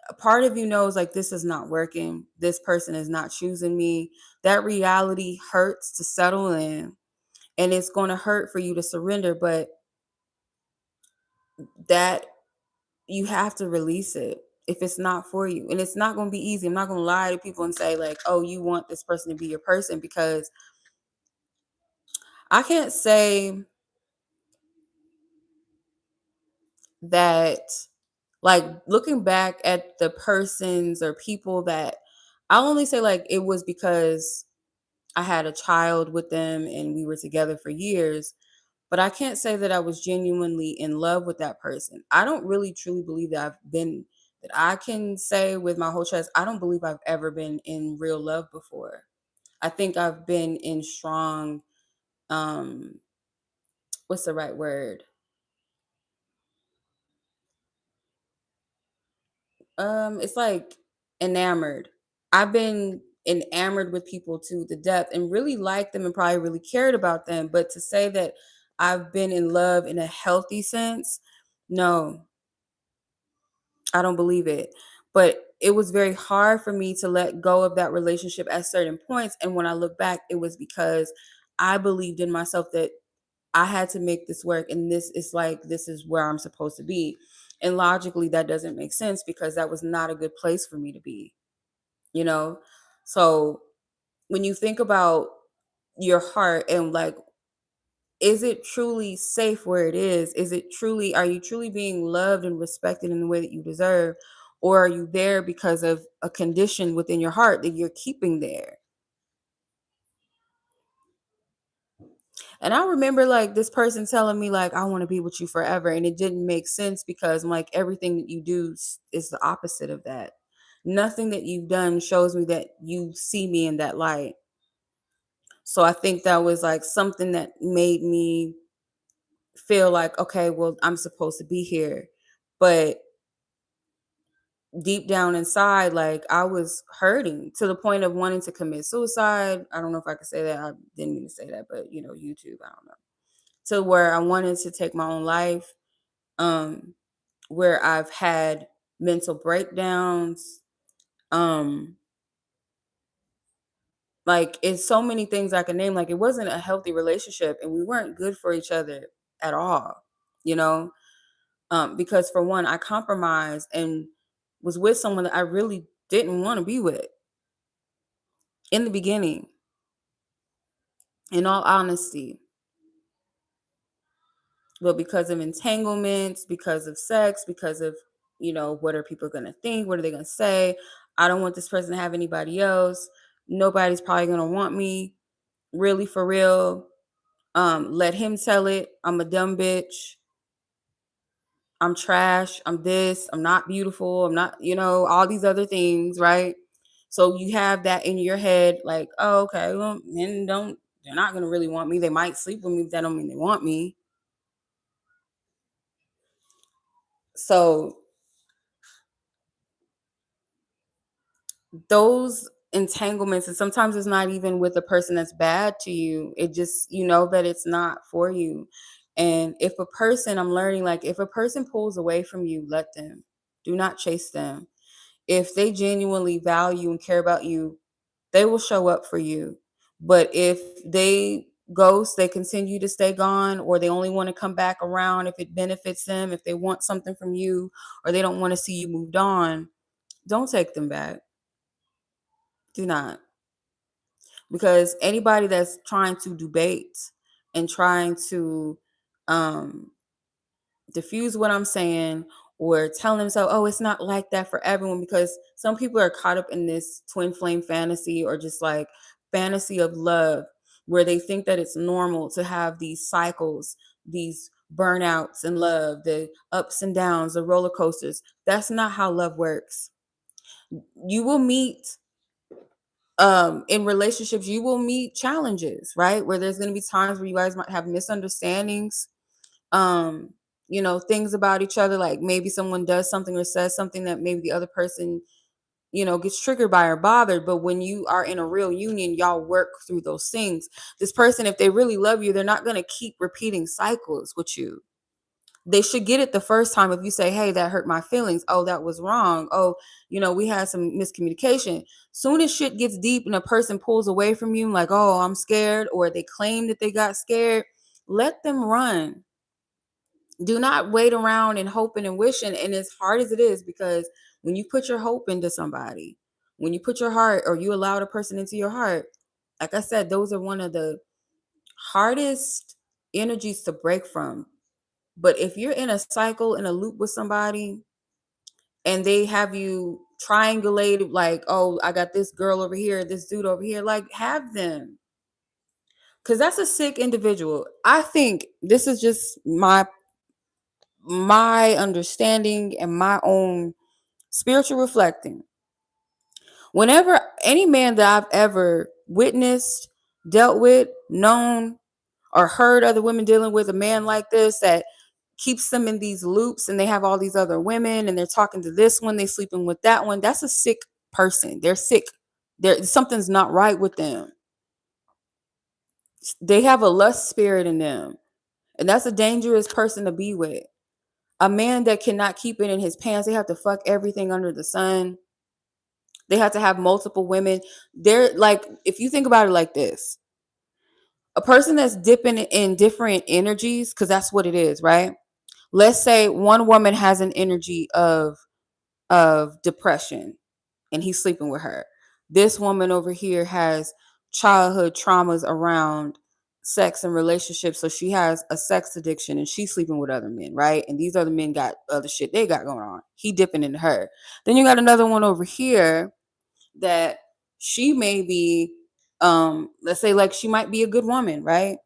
A: a part of you knows like this is not working, this person is not choosing me, that reality hurts to settle in, and it's going to hurt for you to surrender, but that you have to release it if it's not for you. And it's not going to be easy. I'm not going to lie to people and say like, "Oh, you want this person to be your person," because I can't say that like looking back at the persons or people that I'll only say like it was because I had a child with them and we were together for years, but I can't say that I was genuinely in love with that person. I don't really truly believe that that I can say with my whole chest, I don't believe I've ever been in real love before. I think I've been in strong, um, what's the right word? It's like enamored. I've been enamored with people to the depth and really liked them and probably really cared about them. But to say that I've been in love in a healthy sense, no, I don't believe it. But it was very hard for me to let go of that relationship at certain points. And when I look back, it was because I believed in myself that I had to make this work. And this is like, this is where I'm supposed to be. And logically, that doesn't make sense because that was not a good place for me to be, you know? So when you think about your heart and like, is it truly safe where it is? Is it truly, are you truly being loved and respected in the way that you deserve? Or are you there because of a condition within your heart that you're keeping there? And I remember like this person telling me like, I want to be with you forever. And it didn't make sense because I'm like, everything that you do is the opposite of that. Nothing that you've done shows me that you see me in that light. So I think that was like something that made me feel like, okay, well, I'm supposed to be here. But deep down inside, like I was hurting to the point of wanting to commit suicide. I don't know if I could say that. I didn't mean to say that, but YouTube, I don't know. To where I wanted to take my own life, um, where I've had mental breakdowns. Um, like it's so many things I can name. Like it wasn't a healthy relationship and we weren't good for each other at all, you know? Because for one, I compromised and was with someone that I really didn't want to be with in the beginning, in all honesty. But because of entanglements, because of sex, because of, what are people going to think? What are they going to say? I don't want this person to have anybody else. Nobody's probably going to want me. Really, for real. Let him tell it. I'm a dumb bitch. I'm trash. I'm this. I'm not beautiful. I'm not, all these other things, right? So you have that in your head, like, oh, okay, well, they're not going to really want me. They might sleep with me, but that don't mean they want me. So those entanglements, and sometimes it's not even with a person that's bad to you. It just, that it's not for you. And if a person, I'm learning, like, if a person pulls away from you, let them. Do not chase them. If they genuinely value and care about you, they will show up for you. But if they ghost, they continue to stay gone, or they only want to come back around if it benefits them, if they want something from you, or they don't want to see you moved on, don't take them back. Do not. Because anybody that's trying to debate and trying to um diffuse what I'm saying, or telling themselves, oh, it's not like that for everyone, because some people are caught up in this twin flame fantasy, or just like fantasy of love, where they think that it's normal to have these cycles, these burnouts in love, the ups and downs, the roller coasters. That's not how love works. You will meet in relationships, you will meet challenges, right? Where there's going to be times where you guys might have misunderstandings, things about each other, like maybe someone does something or says something that maybe the other person, gets triggered by or bothered. But when you are in a real union, y'all work through those things. This person, if they really love you, they're not going to keep repeating cycles with you. They should get it the first time. If you say, hey, that hurt my feelings. Oh, that was wrong. Oh, we had some miscommunication. Soon as shit gets deep and a person pulls away from you, like, oh, I'm scared, or they claim that they got scared, let them run. Do not wait around and hoping and wishing. And as hard as it is, because when you put your hope into somebody, when you put your heart, or you allow the person into your heart, like I said, those are one of the hardest energies to break from. But if you're in a cycle, in a loop with somebody, and they have you triangulated, like, oh, I got this girl over here, this dude over here, like, have them. Because that's a sick individual. I think this is just my understanding and my own spiritual reflecting. Whenever any man that I've ever witnessed, dealt with, known, or heard other women dealing with a man like this, that keeps them in these loops, and they have all these other women, and they're talking to this one, they sleeping with that one, that's a sick person. They're sick. Something's not right with them. They have a lust spirit in them, and that's a dangerous person to be with. A man that cannot keep it in his pants. They have to fuck everything under the sun. They have to have multiple women. They're like, if you think about it like this, a person that's dipping in different energies, because that's what it is, right? Let's say one woman has an energy of depression, and he's sleeping with her. This woman over here has childhood traumas around sex and relationships, so she has a sex addiction and she's sleeping with other men, right? And these other men got other shit they got going on. He dipping into her. Then you got another one over here that she may be, let's say, like, she might be a good woman, right?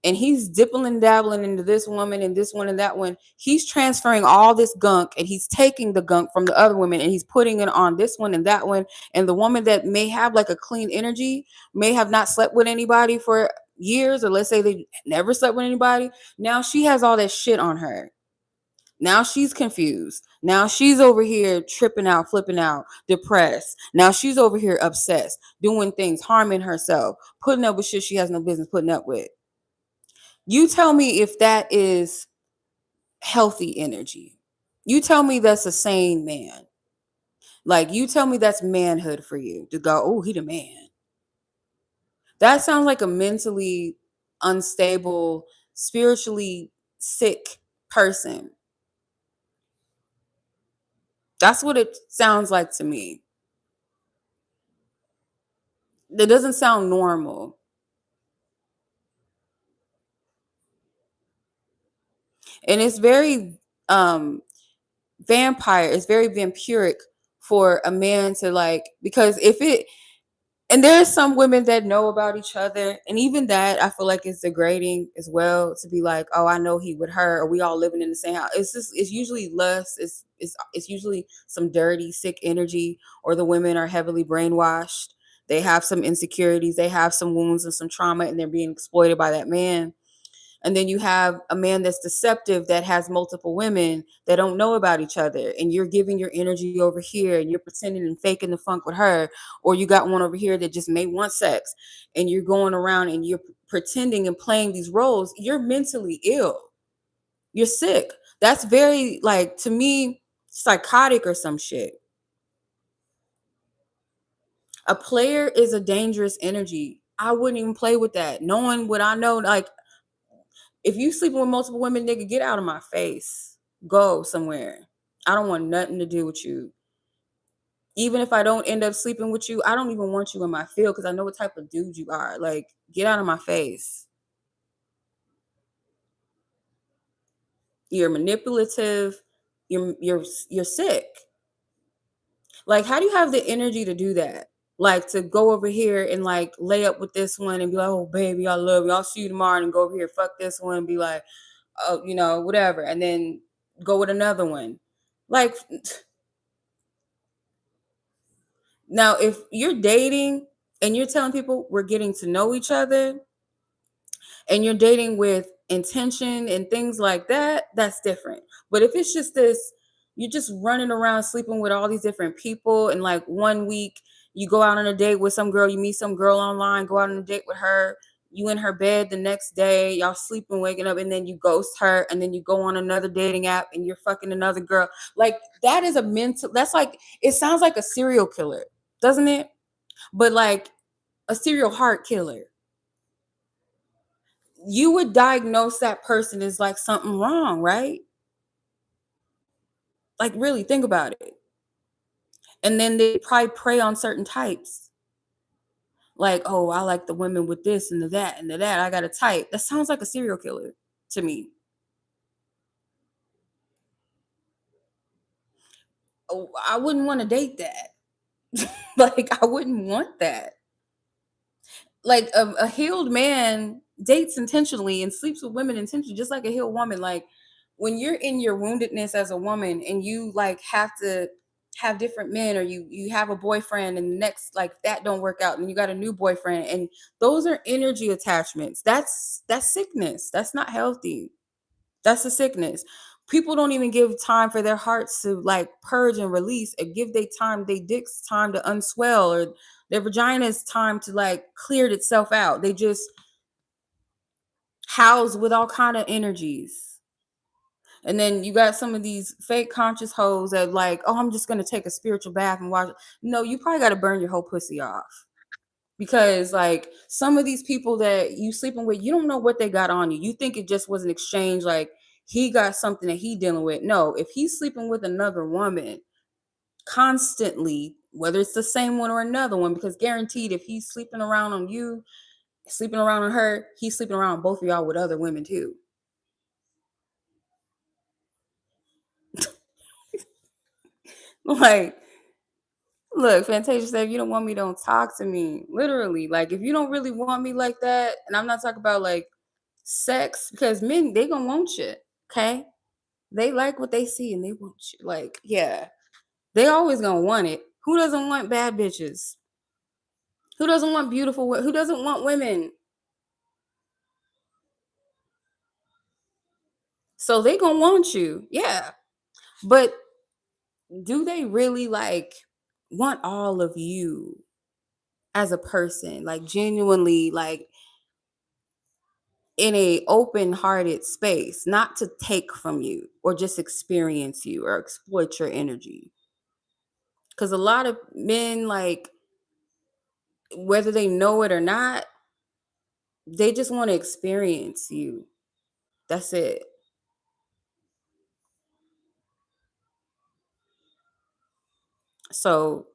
A: And he's dipping and dabbling into this woman and this one and that one. He's transferring all this gunk and he's taking the gunk from the other women and he's putting it on this one and that one. And the woman that may have like a clean energy may have not slept with anybody for years, or let's say they never slept with anybody. Now she has all that shit on her. Now she's confused. Now she's over here tripping out, flipping out, depressed. Now she's over here obsessed, doing things, harming herself, putting up with shit she has no business putting up with. You tell me if that is healthy energy. You tell me that's a sane man. Like, you tell me that's manhood for you to go, oh, he the man. That sounds like a mentally unstable, spiritually sick person. That's what it sounds like to me. That doesn't sound normal. And it's very vampire, it's very vampiric for a man to, like, because if it, and there's some women that know about each other, and even that I feel like it's degrading as well, to be like, oh, I know he with her, or we all living in the same house. It's just, it's usually lust, it's usually some dirty sick energy, or the women are heavily brainwashed, they have some insecurities, they have some wounds and some trauma, and they're being exploited by that man. And then you have a man that's deceptive, that has multiple women that don't know about each other. And you're giving your energy over here and you're pretending and faking the funk with her. Or you got one over here that just may want sex and you're going around and you're pretending and playing these roles. You're mentally ill. You're sick. That's very, like, to me, psychotic or some shit. A player is a dangerous energy. I wouldn't even play with that. Knowing what I know, like, if you sleeping with multiple women, nigga, get out of my face. Go somewhere. I don't want nothing to do with you. Even if I don't end up sleeping with you, I don't even want you in my field because I know what type of dude you are. Like, get out of my face. You're manipulative. You're sick. Like, how do you have the energy to do that? Like, to go over here and like lay up with this one and be like, oh baby, I love you. I'll see you tomorrow, and go over here, fuck this one, and be like, oh, whatever, and then go with another one. Like, now if you're dating and you're telling people we're getting to know each other, and you're dating with intention and things like that, that's different. But if it's just this, you're just running around sleeping with all these different people, and like one week you go out on a date with some girl, you meet some girl online, go out on a date with her, you in her bed the next day, y'all sleeping, waking up, and then you ghost her, and then you go on another dating app and you're fucking another girl. Like, that is a mental, that's like, it sounds like a serial killer, doesn't it? But like a serial heart killer. You would diagnose that person as like something wrong, right? Like, really think about it. And then they probably prey on certain types. Like, oh, I like the women with this and the that and the that. I got a type. That sounds like a serial killer to me. Oh, I wouldn't want to date that. Like, I wouldn't want that. Like, a healed man dates intentionally and sleeps with women intentionally, just like a healed woman. Like, when you're in your woundedness as a woman and you like have to have different men, or you have a boyfriend and the next, like, that don't work out and you got a new boyfriend, and those are energy attachments. That's sickness. That's not healthy. That's a sickness. People don't even give time for their hearts to like purge and release, and give they time, they dicks time to unswell, or their vagina's time to like clear itself out. They just house with all kind of energies. And then you got some of these fake conscious hoes that like, oh, I'm just gonna take a spiritual bath and watch. No, you probably gotta burn your whole pussy off. Because like some of these people that you sleeping with, you don't know what they got on you. You think it just was an exchange, like he got something that he dealing with. No, if he's sleeping with another woman constantly, whether it's the same one or another one, because guaranteed if he's sleeping around on you, Sleeping around on her, he's sleeping around both of y'all with other women too. Like, look, Fantasia said, if you don't want me, don't talk to me. Literally. Like, if you don't really want me like that, and I'm not talking about like sex, because men, they gonna want you. Okay. They like what they see and they want you. Like, yeah. They always gonna want it. Who doesn't want bad bitches? Who doesn't want who doesn't want women? So they gonna want you. Yeah. But do they really like want all of you as a person? Like genuinely, like in a open-hearted space, not to take from you or just experience you or exploit your energy. Because a lot of men, like, whether they know it or not, they just want to experience you. That's it. So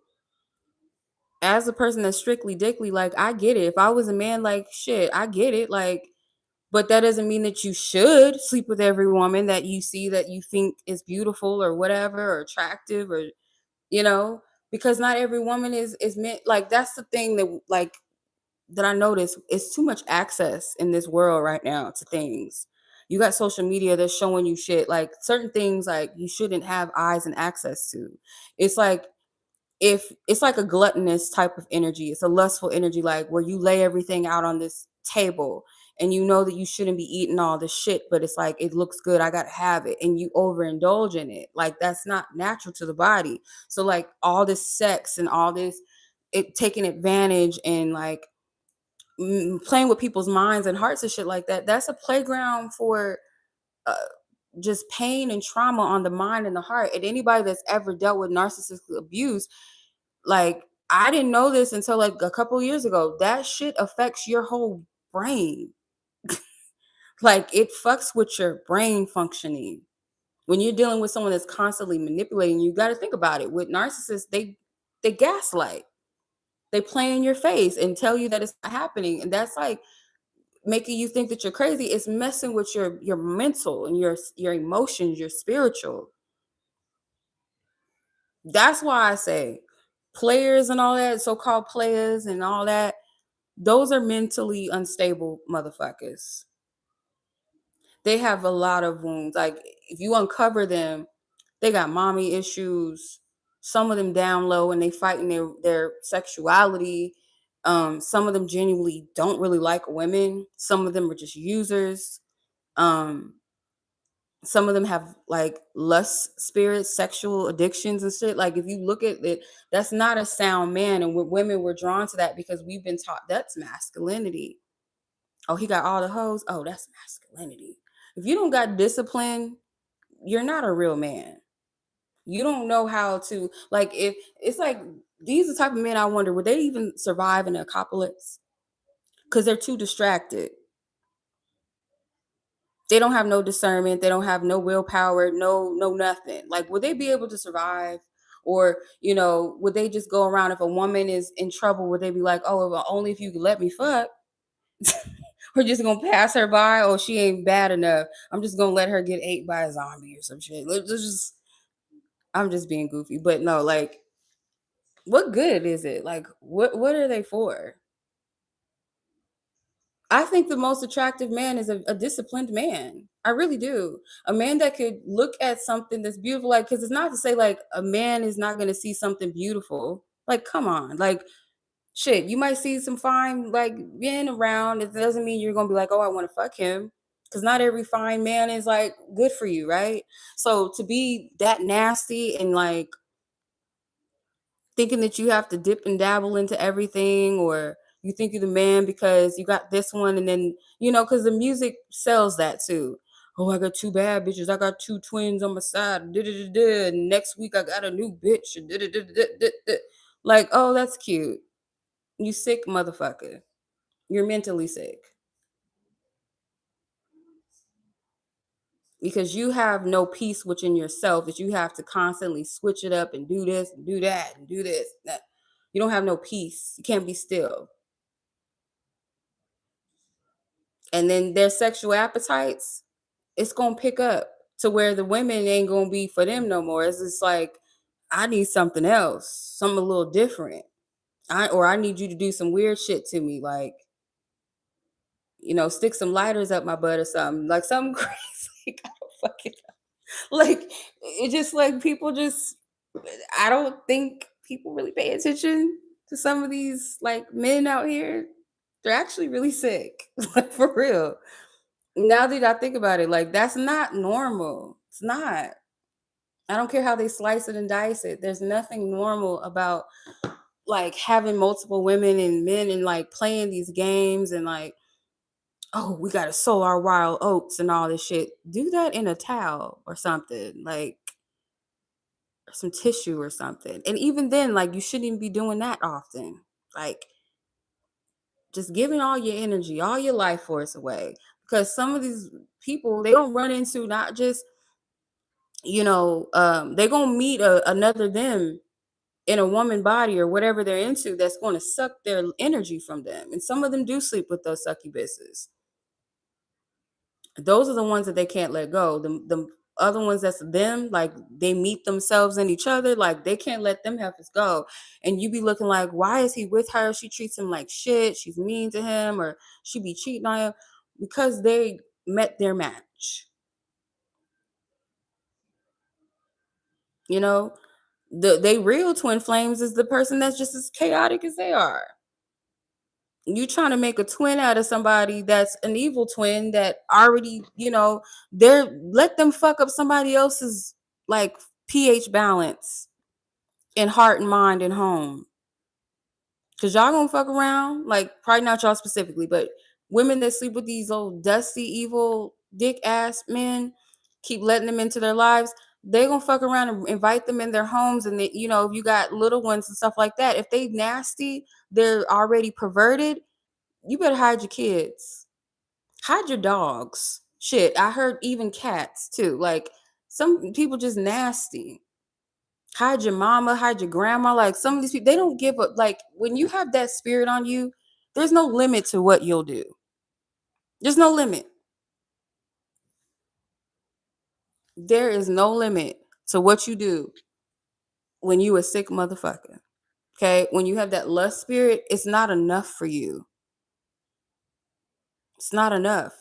A: as a person that's strictly dickly, like, I get it. If I was a man, like, shit, I get it. Like, but that doesn't mean that you should sleep with every woman that you see that you think is beautiful or whatever or attractive, or you know, because not every woman is meant. Like, that's the thing that, like, that I notice, is too much access in this world right now to things. You got social media that's showing you shit, like certain things like you shouldn't have eyes and access to. It's like, if it's like a gluttonous type of energy, it's a lustful energy, like where you lay everything out on this table and you know that you shouldn't be eating all this shit, but it's like it looks good, I gotta have it, and you overindulge in it. Like, that's not natural to the body. So like all this sex and all this, it taking advantage and like playing with people's minds and hearts and shit like that, that's a playground for uh, just pain and trauma on the mind and the heart. And anybody that's ever dealt with narcissistic abuse, like, I didn't know this until like a couple years ago. That shit affects your whole brain. Like, it fucks with your brain functioning. When you're dealing with someone that's constantly manipulating, you got to think about it. With narcissists, they gaslight. They play in your face and tell you that it's not happening, and that's like making you think that you're crazy. It's messing with your mental and your emotions, your spiritual. That's why I say players and all that, so-called players and all that, those are mentally unstable motherfuckers. They have a lot of wounds. Like, if you uncover them, they got mommy issues. Some of them down low and they fighting their sexuality. Some of them genuinely don't really like women. Some of them are just users. Um, some of them have like lust spirits, sexual addictions and shit. Like, if you look at it, that's not a sound man. And with women, we're drawn to that because we've been taught that's masculinity. Oh, he got all the hoes. Oh, that's masculinity. If you don't got discipline, you're not a real man. You don't know how to, like, if it's like, these are the type of men I wonder, would they even survive in an apocalypse? Because they're too distracted. They don't have no discernment, they don't have no willpower, no nothing. Like, would they be able to survive? Or, would they just go around, if a woman is in trouble, would they be like, oh, well, only if you could let me fuck? We're just gonna pass her by. Oh, she ain't bad enough, I'm just gonna let her get ate by a zombie or some shit. I'm just being goofy, but no, like, what good is it? Like, what are they for? I think the most attractive man is a disciplined man. I really do. A man that could look at something that's beautiful, like, because it's not to say like a man is not going to see something beautiful. Like, come on, like, shit, you might see some fine like men around. It doesn't mean you're going to be like, oh, I want to fuck him, because not every fine man is like good for you, right? So to be that nasty and like thinking that you have to dip and dabble into everything, or you think you're the man because you got this one, and then because the music sells that too. Oh, I got two bad bitches, I got two twins on my side, and next week I got a new bitch. Like, oh, that's cute. You sick motherfucker. You're mentally sick, because you have no peace within yourself, that you have to constantly switch it up and do this and do that and do this and that. You don't have no peace, you can't be still. And then their sexual appetites, it's gonna pick up to where the women ain't gonna be for them no more. It's just like, I need something else, something a little different. I need you to do some weird shit to me, like, stick some lighters up my butt or something, like something crazy. I don't fucking know. Like, it just like people just, I don't think people really pay attention to some of these like men out here. They're actually really sick, like for real. Now that I think about it, like that's not normal. It's not. I don't care how they slice it and dice it. There's nothing normal about like having multiple women and men and like playing these games and like, oh, we gotta sow our wild oats and all this shit. Do that in a towel or something, like some tissue or something. And even then, like you shouldn't even be doing that often. Like just giving all your energy, all your life force away. Because some of these people, they don't run into not just, they're gonna meet another them in a woman body or whatever they're into that's going to suck their energy from them. And some of them do sleep with those succubuses. Those are the ones that they can't let go. The other ones that's them, like they meet themselves in each other, like they can't let them have this go. And you be looking like, why is he with her? She treats him like shit. She's mean to him, or she be cheating on him because they met their match. You know, they real twin flames is the person that's just as chaotic as they are. You trying to make a twin out of somebody that's an evil twin that already, they're let them fuck up somebody else's like pH balance in heart and mind and home. Cause y'all gonna fuck around, like probably not y'all specifically, but women that sleep with these old dusty, evil, dick ass men, keep letting them into their lives. They gonna fuck around and invite them in their homes, and they, if you got little ones and stuff like that, if they nasty, they're already perverted. You better hide your kids, hide your dogs. Shit, I heard even cats too. Like some people just nasty. Hide your mama, hide your grandma. Like some of these people, they don't give up. Like when you have that spirit on you, there's no limit to what you'll do. There's no limit. There is no limit to what you do when you a sick motherfucker. Okay? When you have that lust spirit, it's not enough for you. It's not enough.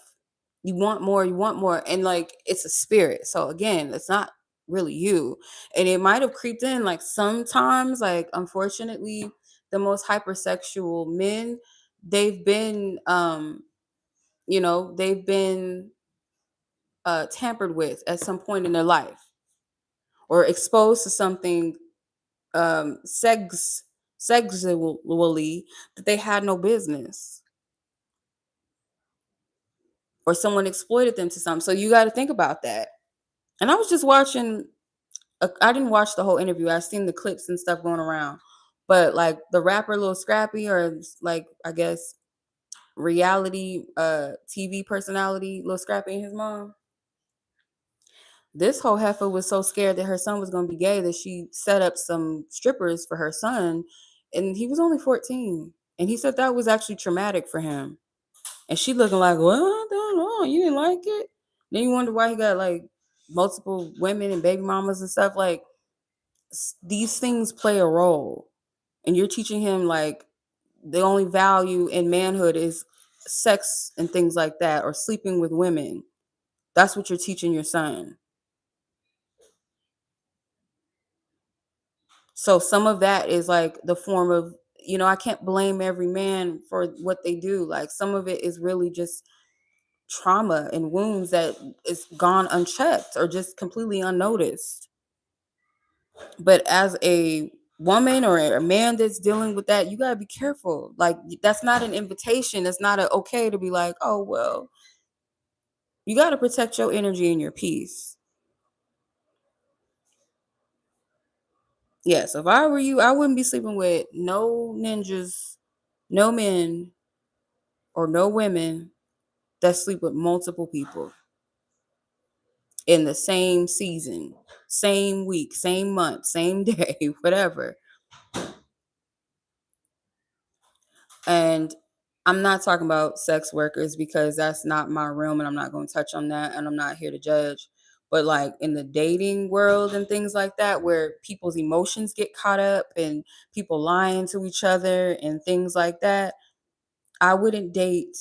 A: You want more, you want more. And like it's a spirit. So again, it's not really you. And it might have creeped in like sometimes, like unfortunately, the most hypersexual men, they've been they've been tampered with at some point in their life or exposed to something sexually that they had no business, or someone exploited them to something. So you got to think about that. And I was just watching, I didn't watch the whole interview. I seen the clips and stuff going around. But like the rapper Lil Scrappy, or like I guess reality TV personality Lil Scrappy and his mom. This whole heifer was so scared that her son was gonna be gay that she set up some strippers for her son, and he was only 14. And he said that was actually traumatic for him. And she looking like, well, I don't know, you didn't like it? Then you wonder why he got like multiple women and baby mamas and stuff. Like these things play a role, and you're teaching him like the only value in manhood is sex and things like that, or sleeping with women. That's what you're teaching your son. So some of that is like the form of, I can't blame every man for what they do. Like some of it is really just trauma and wounds that is gone unchecked or just completely unnoticed. But as a woman or a man that's dealing with that, you got to be careful. Like that's not an invitation. It's not a okay to be like, oh well. You got to protect your energy and your peace. Yes, if I were you, I wouldn't be sleeping with no ninjas, no men, or no women that sleep with multiple people in the same season, same week, same month, same day, whatever. And I'm not talking about sex workers because that's not my realm and I'm not going to touch on that and I'm not here to judge. But like in the dating world and things like that, where people's emotions get caught up and people lying to each other and things like that, I wouldn't date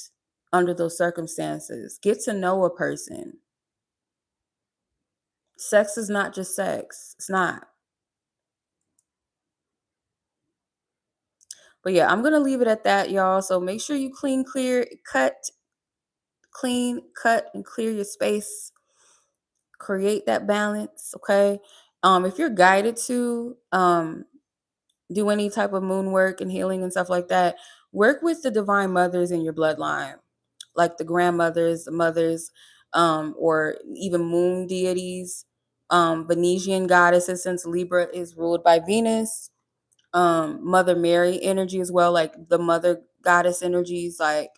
A: under those circumstances. Get to know a person. Sex is not just sex. It's not. But yeah, I'm going to leave it at that, y'all. So make sure you clean, cut, and clear your space. Create that balance, okay? If you're guided to do any type of moon work and healing and stuff like that, work with the divine mothers in your bloodline, like the grandmothers, the mothers, or even moon deities, Venusian goddesses, since Libra is ruled by Venus, Mother Mary energy as well, like the mother goddess energies, like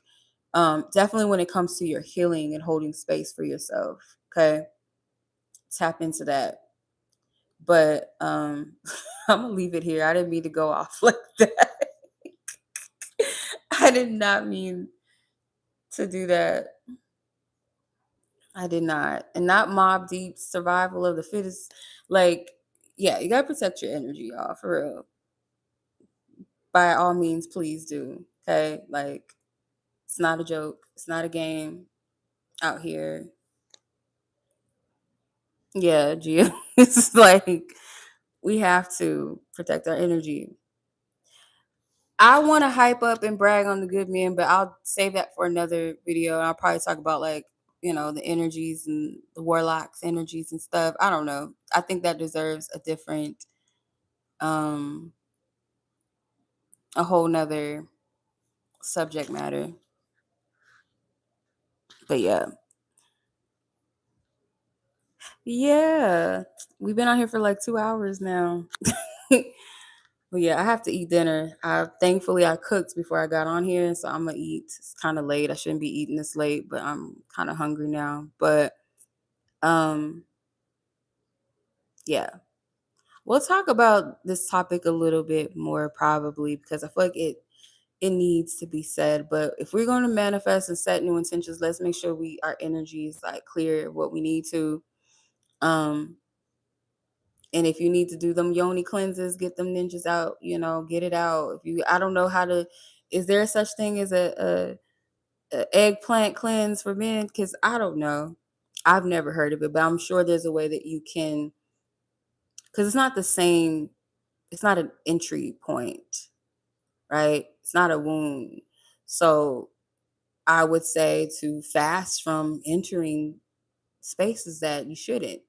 A: definitely when it comes to your healing and holding space for yourself, okay? Tap into that. But I'm gonna leave it here. I didn't mean to go off like that. I did not mean to do that. I did not. And not mob deep survival of the fittest. Like, yeah, you gotta protect your energy, y'all, for real. By all means, please do. Okay. Like, it's not a joke. It's not a game out here. Yeah, Gia. It's like we have to protect our energy. I want to hype up and brag on the good men, but I'll save that for another video. And I'll probably talk about like, the energies and the warlocks energies and stuff. I don't know. I think that deserves um, a whole nother subject matter. But yeah. Yeah. We've been on here for like 2 hours now. But yeah, I have to eat dinner. Thankfully I cooked before I got on here, so I'm gonna eat. It's kind of late. I shouldn't be eating this late, but I'm kind of hungry now. But um yeah. We'll talk about this topic a little bit more probably because I feel like it needs to be said. But if we're going to manifest and set new intentions, let's make sure our energy is like clear what we need to. Um and if you need to do them yoni cleanses, get them ninjas out, get it out. I don't know how to, is there such thing as a eggplant cleanse for men? Because I don't know. I've never heard of it, but I'm sure there's a way that you can, because it's not the same. It's not an entry point, right? It's not a wound. So I would say to fast from entering spaces that you shouldn't.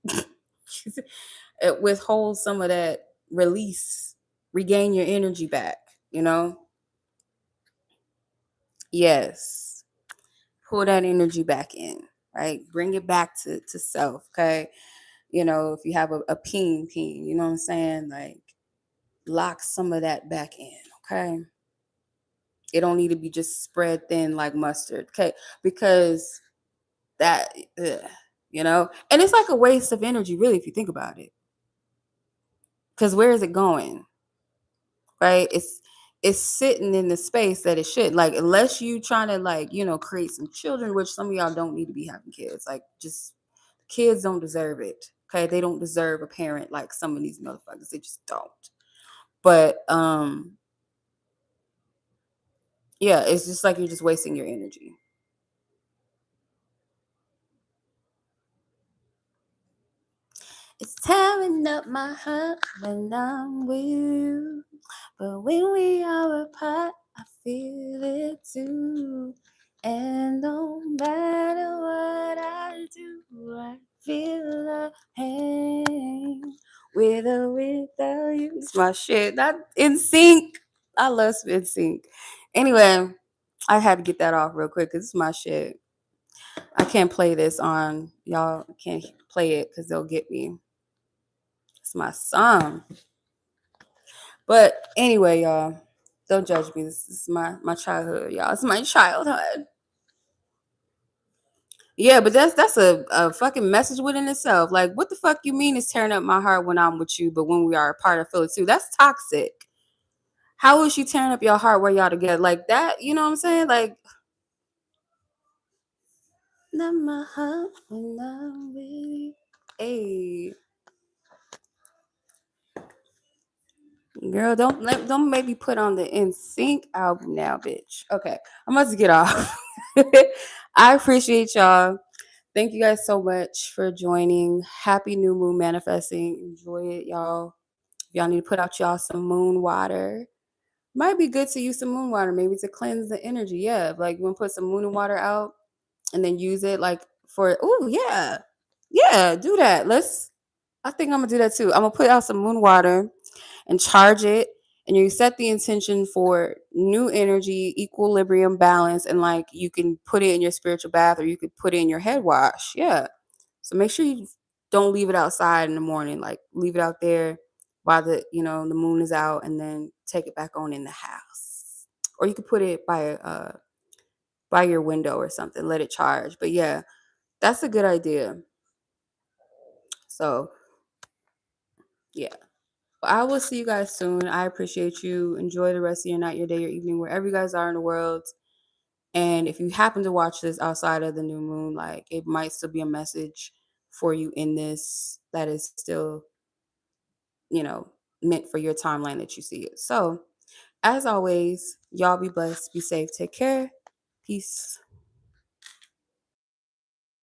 A: It withholds some of that release, regain your energy back, you know? Yes. Pull that energy back in, right? Bring it back to self, okay? If you have a peen, you know what I'm saying? Like, lock some of that back in, okay? It don't need to be just spread thin like mustard, okay? Because that, and it's like a waste of energy, really, if you think about it. Because where is it going, right? It's sitting in the space that it should. Like, unless you trying to like, create some children, which some of y'all don't need to be having kids. Like, just kids don't deserve it. Okay, they don't deserve a parent like some of these motherfuckers. They just don't. But yeah, it's just like you're just wasting your energy. It's tearing up my heart when I'm with you. But when we are apart, I feel it too. And no matter what I do, I feel the pain. With or without you. It's my shit. Not in sync. I love in sync. Anyway, I had to get that off real quick because it's my shit. I can't play this on y'all. Can't play it because they'll get me. It's my song. But anyway, y'all, don't judge me. This is my childhood, y'all. It's my childhood. Yeah, but that's a fucking message within itself. Like, what the fuck you mean is tearing up my heart when I'm with you, but when we are apart, I feel it too. That's toxic. How is she tearing up your heart where y'all together? Like that, you know what I'm saying? Like, not my heart when I'm with you. Hey, girl, don't make me put on the NSYNC album now, bitch. Okay, I'm about to get off. I appreciate y'all. Thank you guys so much for joining. Happy new moon manifesting. Enjoy it, y'all. If y'all need to put out y'all some moon water, might be good to use some moon water, maybe to cleanse the energy. Yeah, like you want to put some moon water out and then use it like for. Oh yeah, yeah, do that. I think I'm gonna do that too. I'm gonna put out some moon water and charge it, and you set the intention for new energy, equilibrium, balance, and like you can put it in your spiritual bath or you could put it in your head wash. Yeah. So make sure you don't leave it outside in the morning. Like leave it out there while the moon is out, and then take it back on in the house. Or you could put it by your window or something. Let it charge. But yeah, that's a good idea. So yeah. I will see you guys soon. I appreciate you. Enjoy the rest of your night, your day, your evening, wherever you guys are in the world. And if you happen to watch this outside of the new moon, like it might still be a message for you in this that is still, you know, meant for your timeline that you see it. So, as always, y'all be blessed, be safe, take care. Peace.